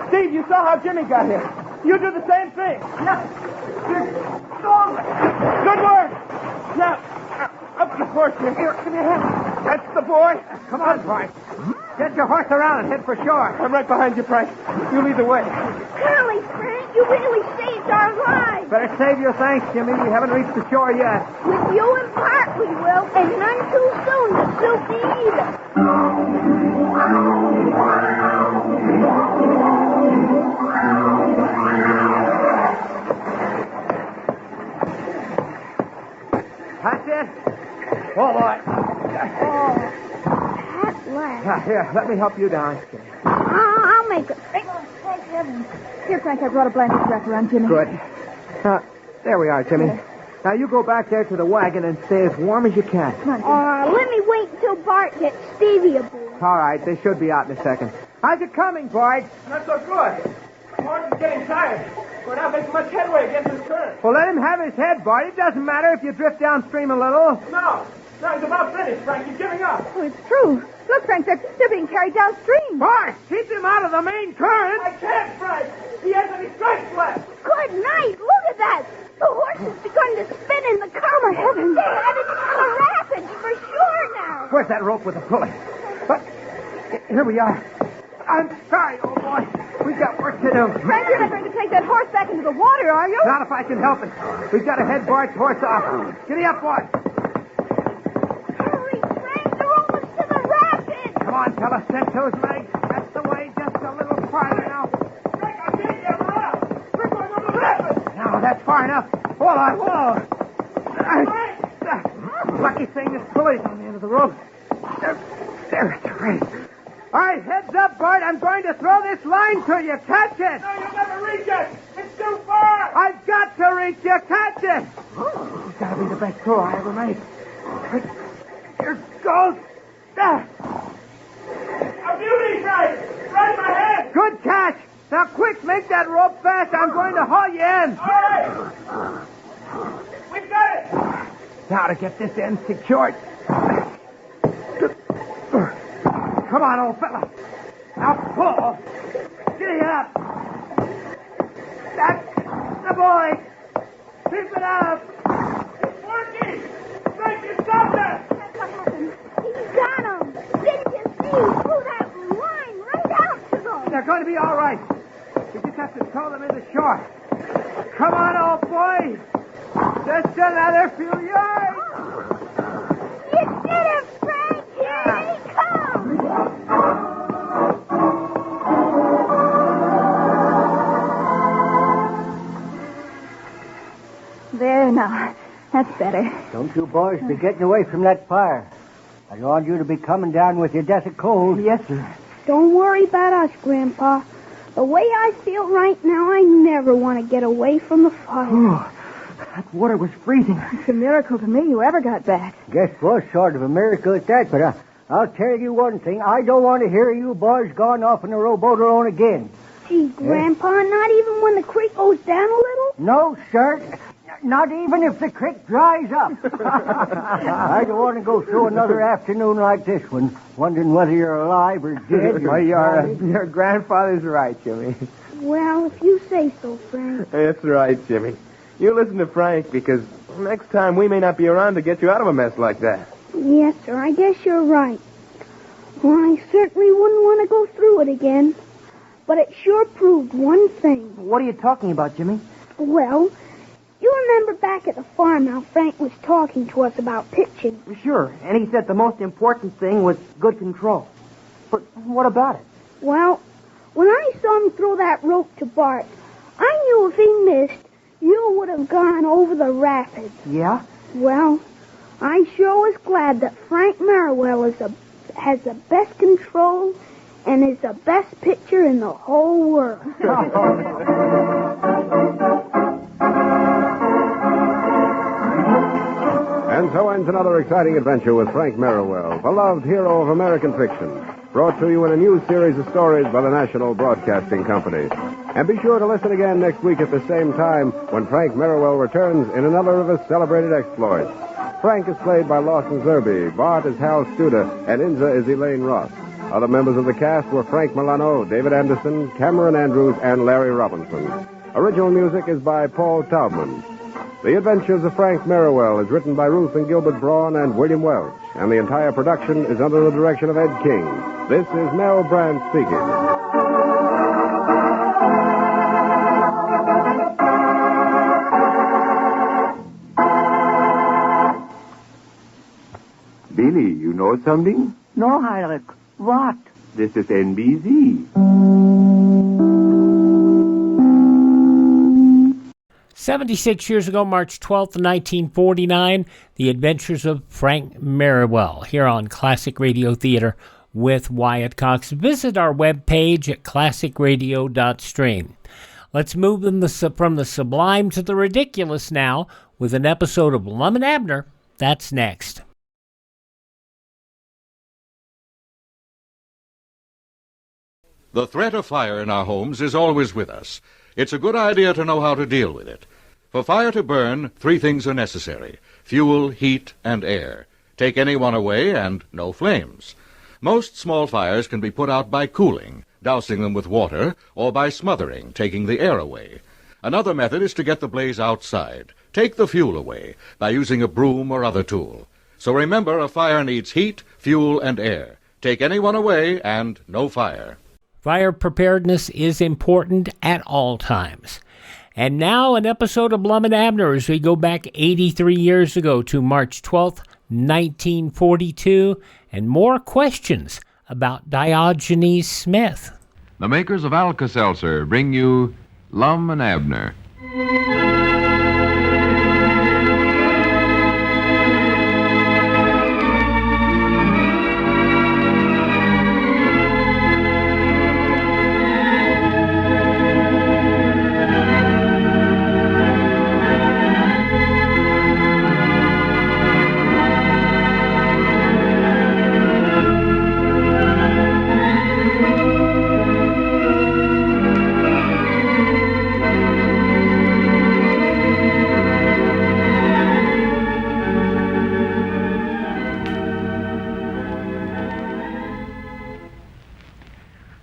Steve, you saw how Jimmy got here. You do the same thing. No. Good work. Now, up the horse, Jimmy. Here, give me a hand. That's the boy. Come on, Frank. Get your horse around and head for shore. I'm right behind you, Frank. You lead the way. Golly, Frank, you really saved our lives. Better save your thanks, Jimmy. We haven't reached the shore yet. With you and Bart, we will, and none too soon to suit me either. That's it. Oh, boy. Here, let me help you down. I'll make it. Thank heavens. Here, Frank, I brought a blanket to wrap around Jimmy. Good. There we are, Jimmy. Now, you go back there to the wagon and stay as warm as you can. Come on, let me wait until Bart gets Stevie aboard. All right, they should be out in a second. How's it coming, Bart? Not so good. The horse is getting tired. We're not making much headway against this current. Well, let him have his head, Bart. It doesn't matter if you drift downstream a little. No, he's about finished, Frank. He's giving up. Oh, it's true. Look, Frank, they're being carried downstream. Bart, keep him out of the main current. I can't, Frank. He hasn't any strength left. Good night. Look at that. The horse has begun to spin in the car. Oh, heavens. They're headed for the rapids for sure now. Where's that rope with the pulley? But here we are. I'm sorry, old boy. We've got work to do. Frank, you're not going to take that horse back into the water, are you? Not if I can help it. We've got to head Bart's horse off. Giddy up, boy. Hurry, Frank. They're almost to the rapids. Come on, fella. Set those legs. That's the way. Just a little farther now. Frank, I can't get around. We're going over the rapids. Now, that's far enough. Hold on, whoa. Lucky thing, this pulley's on the end of the rope. There, it's great. All right, heads up, Bart. I'm going to throw this line to you. Catch it. No, you'll never reach it. It's too far. I've got to reach you. Catch it. It's got to be the best throw I ever made. Here goes. A beauty, Frank. Right in my head. Good catch. Now, quick, make that rope fast. I'm going to haul you in. All right. We've got it. Now to get this end secured. Come on, old fella. Now pull. Giddy up. That's the boy. Keep it up. It's working. Frank, you stopped that. That's what happened. He's got him. Didn't you see? Threw that line right out to them. They're going to be all right. We just have to tow them into shore. Come on, old boy. Just another few yards. much better. Don't you boys be getting away from that fire. I don't want you to be coming down with your death of cold. Yes, sir. Don't worry about us, Grandpa. The way I feel right now, I never want to get away from the fire. Oh, that water was freezing. It's a miracle to me you ever got back. Guess it was sort of a miracle at that, but I'll tell you one thing. I don't want to hear you boys going off in a rowboat alone again. Gee, Grandpa, not even when the creek goes down a little? No, sir. Not even if the creek dries up. I don't want to go through another afternoon like this one, wondering whether you're alive or dead. Well, your grandfather's right, Jimmy. Well, if you say so, Frank. That's right, Jimmy. You listen to Frank, because next time we may not be around to get you out of a mess like that. Yes, sir, I guess you're right. Well, I certainly wouldn't want to go through it again. But it sure proved one thing. What are you talking about, Jimmy? Well, you remember back at the farm how Frank was talking to us about pitching? Sure, and he said the most important thing was good control. But what about it? Well, when I saw him throw that rope to Bart, I knew if he missed, you would have gone over the rapids. Yeah? Well, I sure was glad that Frank Merriwell has the best control and is the best pitcher in the whole world. And so ends another exciting adventure with Frank Merriwell, beloved hero of American fiction, brought to you in a new series of stories by the National Broadcasting Company. And be sure to listen again next week at the same time when Frank Merriwell returns in another of his celebrated exploits. Frank is played by Lawson Zerbe, Bart is Hal Studer, and Inza is Elaine Ross. Other members of the cast were Frank Milano, David Anderson, Cameron Andrews, and Larry Robinson. Original music is by Paul Taubman. The Adventures of Frank Merriwell is written by Ruth and Gilbert Braun and William Welch, and the entire production is under the direction of Ed King. This is Mel Brandt speaking. Billy, you know something? No, Heinrich. What? This is NBC. 76 years ago, March 12th, 1949, The Adventures of Frank Merriwell, here on Classic Radio Theater with Wyatt Cox. Visit our webpage at classicradio.stream. Let's move from the sublime to the ridiculous now with an episode of Lum and Abner. That's next. The threat of fire in our homes is always with us. It's a good idea to know how to deal with it. For fire to burn, 3 things are necessary: fuel, heat, and air. Take any one away, and no flames. Most small fires can be put out by cooling, dousing them with water, or by smothering, taking the air away. Another method is to get the blaze outside. Take the fuel away by using a broom or other tool. So remember, a fire needs heat, fuel, and air. Take any one away, and no fire. Fire preparedness is important at all times. And now an episode of Lum and Abner as we go back 83 years ago to March 12th, 1942, and more questions about Diogenes Smith. The makers of Alka-Seltzer bring you Lum and Abner.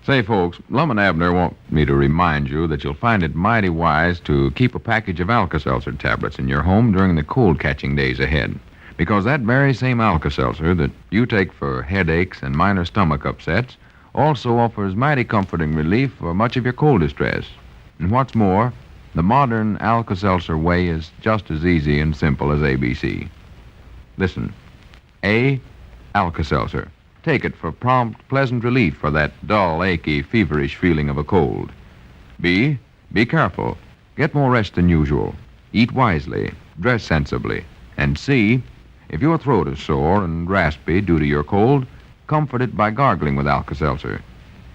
Say, folks, Lum and Abner want me to remind you that you'll find it mighty wise to keep a package of Alka-Seltzer tablets in your home during the cold-catching days ahead. Because that very same Alka-Seltzer that you take for headaches and minor stomach upsets also offers mighty comforting relief for much of your cold distress. And what's more, the modern Alka-Seltzer way is just as easy and simple as ABC. Listen. A, Alka-Seltzer. Take it for prompt, pleasant relief for that dull, achy, feverish feeling of a cold. B, be careful. Get more rest than usual. Eat wisely. Dress sensibly. And C, if your throat is sore and raspy due to your cold, comfort it by gargling with Alka-Seltzer.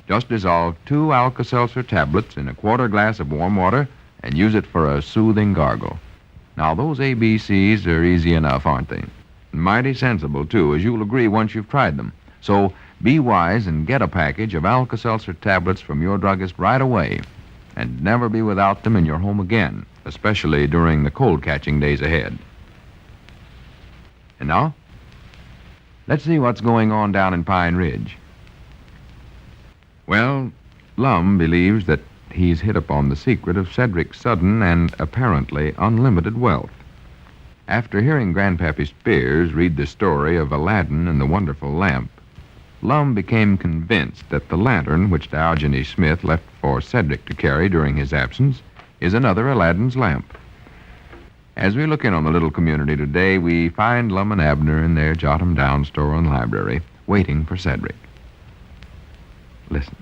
Just dissolve 2 Alka-Seltzer tablets in a quarter glass of warm water and use it for a soothing gargle. Now, those ABCs are easy enough, aren't they? Mighty sensible, too, as you'll agree once you've tried them. So be wise and get a package of Alka-Seltzer tablets from your druggist right away. And never be without them in your home again, especially during the cold-catching days ahead. And now, let's see what's going on down in Pine Ridge. Well, Lum believes that he's hit upon the secret of Cedric's sudden and apparently unlimited wealth. After hearing Grandpappy Spears read the story of Aladdin and the Wonderful Lamp, Lum became convinced that the lantern which Diogenes Smith left for Cedric to carry during his absence is another Aladdin's lamp. As we look in on the little community today, we find Lum and Abner in their jot-em-down store and library, waiting for Cedric. Listen.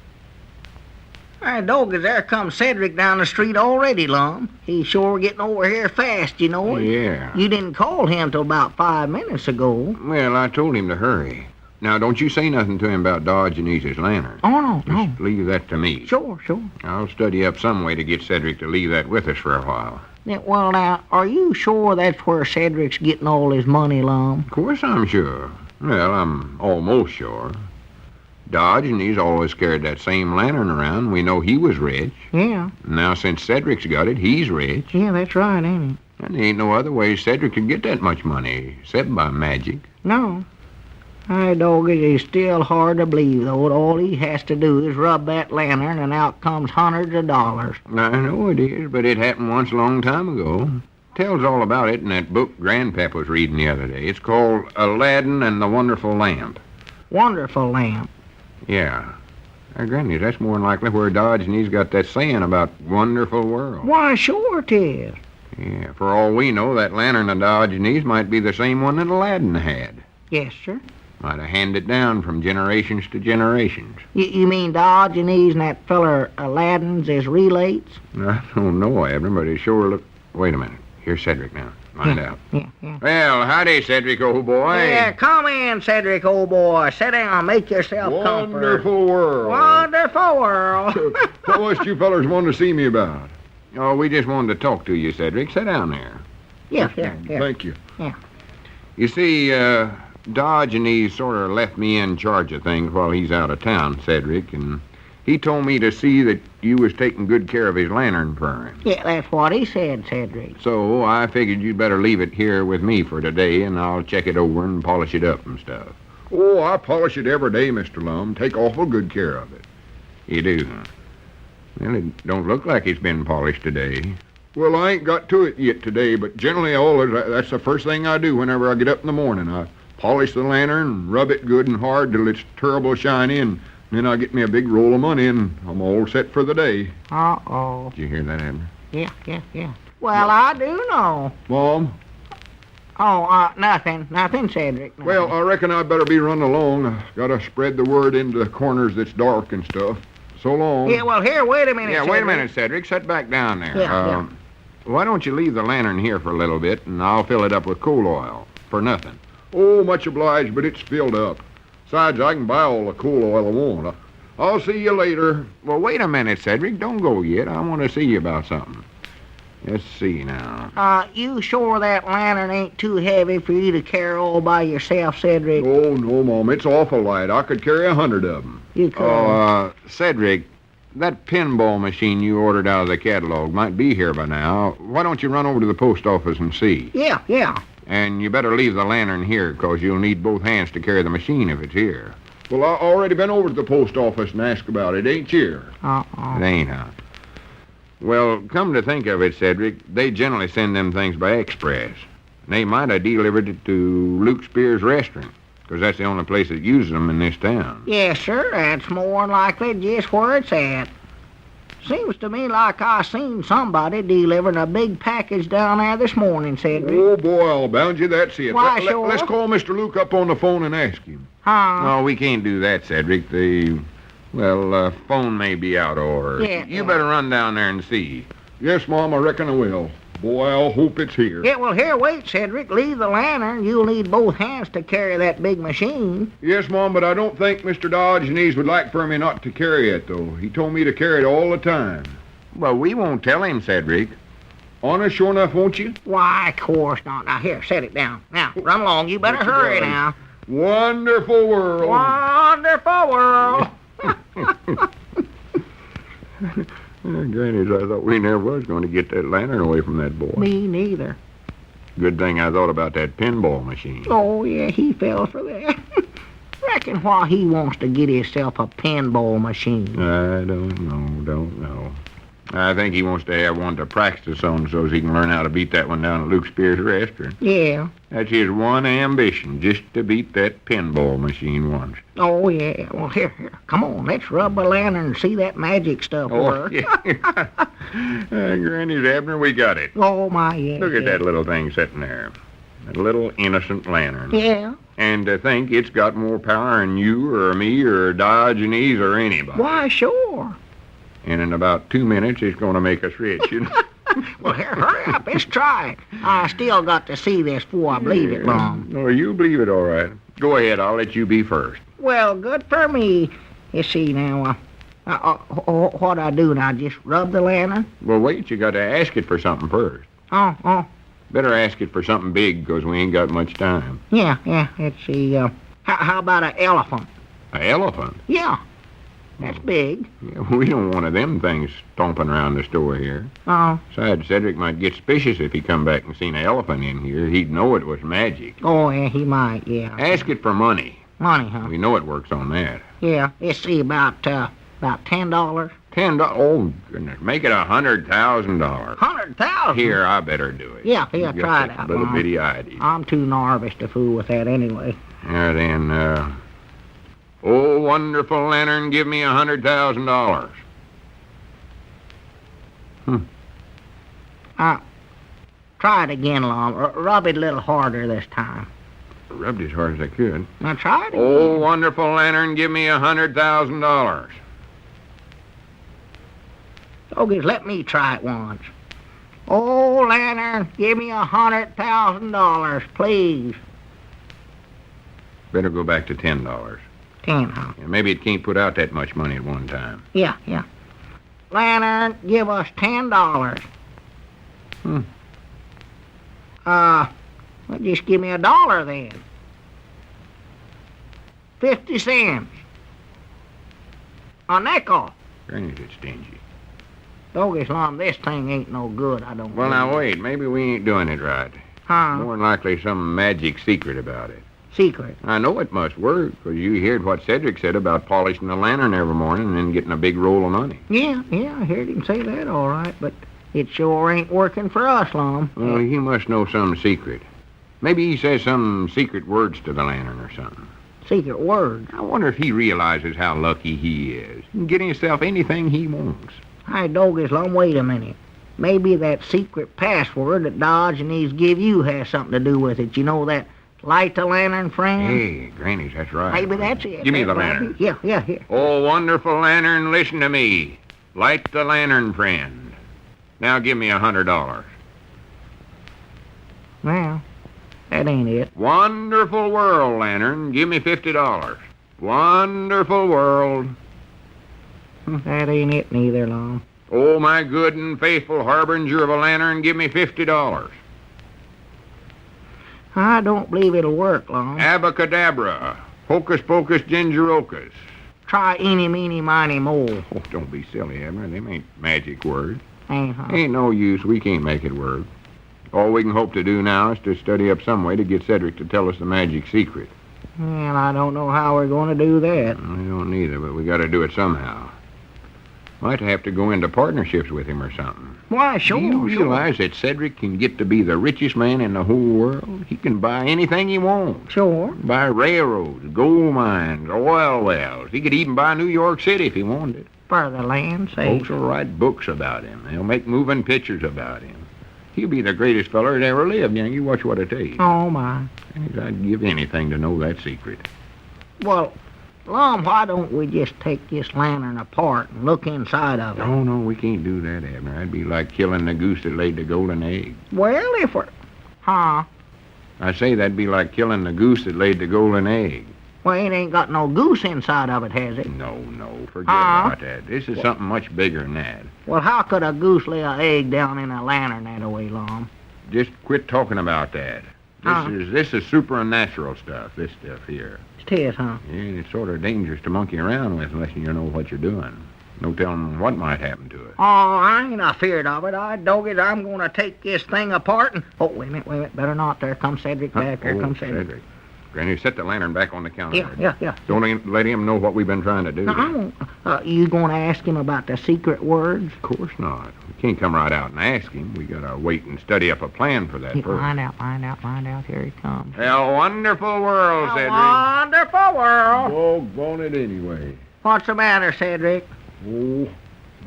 Hey, doggy, there comes Cedric down the street already, Lum. He's sure getting over here fast, you know. Yeah. You didn't call him till about 5 minutes ago. Well, I told him to hurry. Now, don't you say nothing to him about Diogenes' lantern. Oh, no. Just leave that to me. Sure. I'll study up some way to get Cedric to leave that with us for a while. Yeah, well, now, are you sure that's where Cedric's getting all his money, Lum? Of course I'm sure. Well, I'm almost sure. Diogenes always carried that same lantern around. We know he was rich. Yeah. Now, since Cedric's got it, he's rich. Yeah, that's right, ain't it? And there ain't no other way Cedric could get that much money, except by magic. No. Hey, doggy, it's still hard to believe, though, that all he has to do is rub that lantern and out comes hundreds of dollars. I know it is, but it happened once a long time ago. Tells all about it in that book Grandpap was reading the other day. It's called Aladdin and the Wonderful Lamp. Wonderful lamp? Yeah. Granny, that's more than likely where Diogenes got that saying about wonderful world. Why, sure it is. Yeah, for all we know, that lantern of Diogenes might be the same one that Aladdin had. Yes, sir. Might have handed down from generations to generations. You mean Diogenes and that feller Aladdin's is relates? I don't know, Abner, but it sure look... Wait a minute. Here's Cedric now. Find out. Yeah. Well, howdy, Cedric, old boy. Yeah, come in, Cedric, old boy. Sit down, make yourself comfortable. Wonderful world. Wonderful world. What was you fellers wanted to see me about? Oh, we just wanted to talk to you, Cedric. Sit down there. Yeah. Thank you. Yeah. You see, Diogenes sort of left me in charge of things while he's out of town, Cedric, and he told me to see that you was taking good care of his lantern for him. Yeah, that's what he said, Cedric. So I figured you'd better leave it here with me for today, and I'll check it over and polish it up and stuff. Oh, I polish it every day, Mr. Lum. Take awful good care of it. You do, huh? Well, it don't look like it's been polished today. Well, I ain't got to it yet today, but generally that's the first thing I do whenever I get up in the morning. I polish the lantern, rub it good and hard till it's terrible shiny, and then I get me a big roll of money, and I'm all set for the day. Uh-oh. Did you hear that, Abner? Yeah. Well, I do know. Mom? Oh, nothing, Cedric. Nothing. Well, I reckon I better be running along. I gotta spread the word into the corners that's dark and stuff. So long. Yeah, well, here, wait a minute, Yeah, Cedric. wait a minute, Cedric. Sit back down there. Yeah. Why don't you leave the lantern here for a little bit, and I'll fill it up with coal oil. For nothing. Oh, much obliged, but it's filled up. Besides, I can buy all the coal oil I want. I'll see you later. Well, wait a minute, Cedric. Don't go yet. I want to see you about something. Let's see now. You sure that lantern ain't too heavy for you to carry all by yourself, Cedric? Oh, no, Mom. It's awful light. I could carry 100 of them. You could. Cedric, that pinball machine you ordered out of the catalog might be here by now. Why don't you run over to the post office and see? Yeah. And you better leave the lantern here, 'cause you'll need both hands to carry the machine if it's here. Well, I already been over to the post office and asked about it. Ain't here. Uh-oh. It ain't, huh? Well, come to think of it, Cedric, they generally send them things by express. They might have delivered it to Luke Spear's restaurant, 'cause that's the only place that uses them in this town. Yes, sir. That's more than likely just where it's at. Seems to me like I seen somebody delivering a big package down there this morning, Cedric. Oh, boy, I'll bound you that's it. Why, sure. Let's call Mr. Luke up on the phone and ask him. Huh? No, we can't do that, Cedric. The phone may be out of order. Yeah. You better run down there and see. Yes, Mom, I reckon I will. Boy, I'll hope it's here. Yeah, well, here, wait, Cedric. Leave the lantern. You'll need both hands to carry that big machine. Yes, Mom, but I don't think Mr. Dodge-Knees would like for me not to carry it, though. He told me to carry it all the time. Well, we won't tell him, Cedric. Honest, sure enough, won't you? Why, of course not. Now, here, set it down. Now, run along. You better hurry now. Wonderful world. Wonderful world. Granny's, I thought we never was going to get that lantern away from that boy. Me neither. Good thing I thought about that pinball machine. Oh, yeah, he fell for that. Reckon why he wants to get himself a pinball machine. I don't know. I think he wants to have one to practice on so he can learn how to beat that one down at Luke Spear's restaurant. Yeah. That's his one ambition, just to beat that pinball machine once. Oh, yeah. Well, here. Come on, let's rub the lantern and see that magic stuff work. Yeah. Granny's Abner, we got it. Oh, my, yeah. Look at that little thing sitting there. That little innocent lantern. Yeah. And to think it's got more power than you or me or Dodge-Knees or anybody. Why, sure. And in about 2 minutes, it's going to make us rich, you know. Well, here, hurry up. Let's try it. I still got to see this before I believe it, Mom. No, you believe it all right. Go ahead. I'll let you be first. Well, good for me. You see now, what I do now, just rub the lantern? Well, wait. You got to ask it for something first. Oh. Better ask it for something big, because we ain't got much time. Yeah. Let's see. How about an elephant? An elephant? Yeah. That's big. Yeah, we don't want one of them things stomping around the store here. Oh. Besides, Cedric might get suspicious if he come back and seen an elephant in here. He'd know it was magic. Oh, yeah, he might, yeah. Ask it for money. Money, huh? We know it works on that. Yeah, let's see, about $10. $10? Oh, goodness. Make it $100,000. $100,000? Here, I better do it. Yeah, try it out, little Mom. bitty idea. I'm too nervous to fool with that anyway. Now then, oh, wonderful lantern, give me $100,000. Try it again, Lom. Rub it a little harder this time. Rubbed as hard as I could. Now try it again. Oh, wonderful lantern, give me $100,000. Okay, let me try it once. Oh, lantern, give me $100,000, please. Better go back to $10. 10, huh? Yeah, maybe it can't put out that much money at one time. Yeah. Lantern, give us $10. Well, just give me $1 then. 50 cents. A nickel. Granny's it's stingy. Doggies, Lom, this thing ain't no good, I don't Well, believe. now, wait. Maybe we ain't doing it right. Huh? More than likely some magic secret about it. Secret? I know it must work, because you heard what Cedric said about polishing the lantern every morning and then getting a big roll of money. Yeah, I heard him say that all right, but it sure ain't working for us, Lom. Well, he must know some secret. Maybe he says some secret words to the lantern or something. Secret words? I wonder if he realizes how lucky he is. He can get himself anything he wants. Hey, Doggies, Lom, wait a minute. Maybe that secret password that Dodge-Knees give you has something to do with it. You know that light the lantern, friend? Hey, Granny's, that's right. Maybe that's it. Give me the That might lantern. be- Yeah, here. Oh, wonderful lantern, listen to me. Light the lantern, friend. Now give me $100. Well, that ain't it. Wonderful world, lantern. Give me $50. Wonderful world. That ain't it neither, Lom. Oh, my good and faithful harbinger of a lantern, give me $50. I don't believe it'll work, Lom. Abacadabra. Hocus pocus gingerocus. Try eeny, meeny, miny, mole. Oh, don't be silly, Abner. Them ain't magic words. Ain't, huh? Ain't no use. We can't make it work. All we can hope to do now is to study up some way to get Cedric to tell us the magic secret. Well, I don't know how we're going to do that. I don't either, but we got to do it somehow. Might have to go into partnerships with him or something. Why, sure. Do you realize that Cedric can get to be the richest man in the whole world? He can buy anything he wants. Sure. Buy railroads, gold mines, oil wells. He could even buy New York City if he wanted it. For the land's sake. Folks will write books about him. They'll make moving pictures about him. He'll be the greatest feller that ever lived. You watch what I tell you. Oh, my. I'd give anything to know that secret. Well, Lum, why don't we just take this lantern apart and look inside of it? No, we can't do that, Abner. That'd be like killing the goose that laid the golden egg. Well, if we're... Huh? I say that'd be like killing the goose that laid the golden egg. Well, it ain't got no goose inside of it, has it? No, forget about that. This is something much bigger than that. Well, how could a goose lay an egg down in a lantern that way, Lum? Just quit talking about that. This is supernatural stuff, this stuff here. It is, huh? Yeah, and it's sort of dangerous to monkey around with unless you know what you're doing. No telling what might happen to it. Oh, I ain't afeard of it. I dog it. I'm going to take this thing apart and... Oh, wait a minute. Better not. There comes Cedric back. Here comes Cedric. Granny, set the lantern back on the counter. Yeah. Don't let him know what we've been trying to do. You going to ask him about the secret words? Of course not. We can't come right out and ask him. We got to wait and study up a plan for that first. Find out. Here he comes. A wonderful world, Cedric. Wonderful world. Doggone it anyway. What's the matter, Cedric? Oh,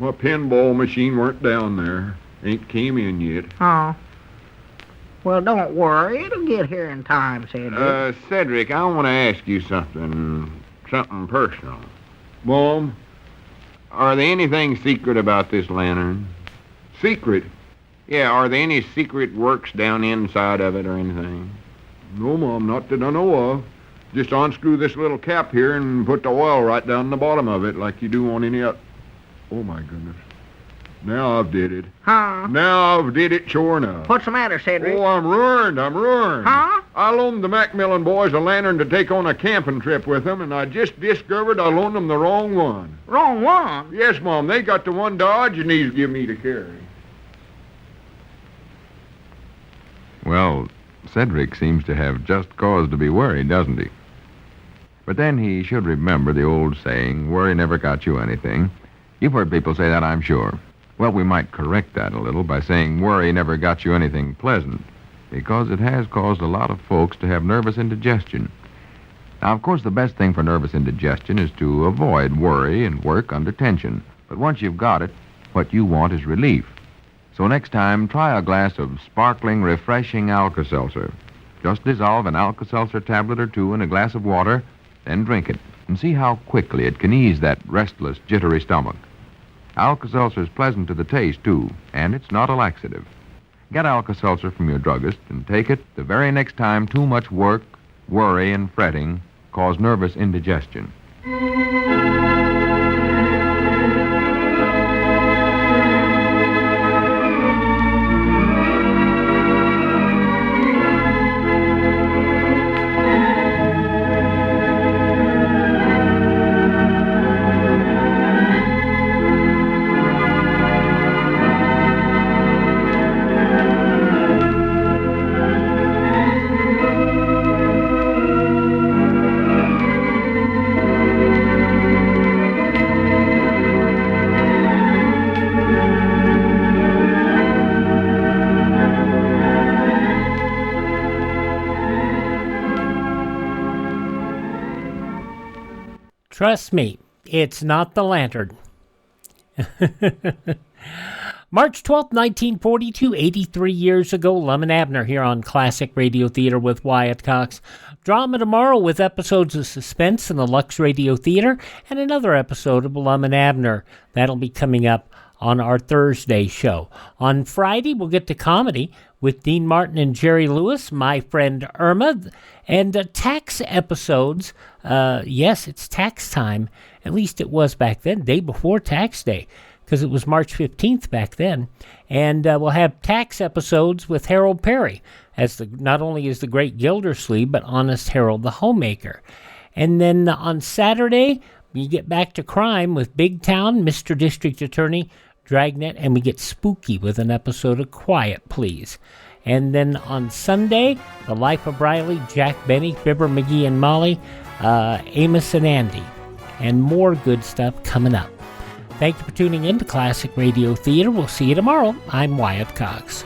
my pinball machine weren't down there. Ain't came in yet. Oh. Well, don't worry. It'll get here in time, Cedric. Cedric, I want to ask you something personal. Mom? Are there anything secret about this lantern? Secret? Yeah, are there any secret works down inside of it or anything? No, Mom, not that I know of. Just unscrew this little cap here and put the oil right down the bottom of it like you do on any other... Oh, my goodness. Now I've did it. Huh? Now I've did it sure enough. What's the matter, Cedric? Oh, I'm ruined. Huh? I loaned the Macmillan boys a lantern to take on a camping trip with them, and I just discovered I loaned them the wrong one. Wrong one? Yes, Mom. They got the one Dodge and these give me to carry. Well, Cedric seems to have just cause to be worried, doesn't he? But then he should remember the old saying, worry never got you anything. You've heard people say that, I'm sure. Well, we might correct that a little by saying worry never got you anything pleasant, because it has caused a lot of folks to have nervous indigestion. Now, of course, the best thing for nervous indigestion is to avoid worry and work under tension. But once you've got it, what you want is relief. So next time, try a glass of sparkling, refreshing Alka-Seltzer. Just dissolve an Alka-Seltzer tablet or two in a glass of water, then drink it, and see how quickly it can ease that restless, jittery stomach. Alka-Seltzer is pleasant to the taste, too, and it's not a laxative. Get Alka-Seltzer from your druggist and take it the very next time too much work, worry, and fretting cause nervous indigestion. Trust me, it's not the lantern. March 12th, 1942, 83 years ago, Lum and Abner here on Classic Radio Theater with Wyatt Cox. Drama tomorrow with episodes of Suspense in the Lux Radio Theater and another episode of Lum and Abner. That'll be coming up on our Thursday show. On Friday, we'll get to comedy with Dean Martin and Jerry Lewis, My Friend Irma, and tax episodes. Yes, it's tax time. At least it was back then, day before tax day, because it was March 15th back then. And we'll have tax episodes with Harold Perry, as not only is the great Gildersleeve, but Honest Harold the Homemaker. And then on Saturday, we get back to crime with Big Town, Mr. District Attorney, Dragnet, and we get spooky with an episode of Quiet Please. And then on Sunday, The Life of Riley, Jack Benny, Fibber, McGee, and Molly, Amos and Andy, and more good stuff coming up. Thank you for tuning in to Classic Radio Theater. We'll see you tomorrow. I'm Wyatt Cox.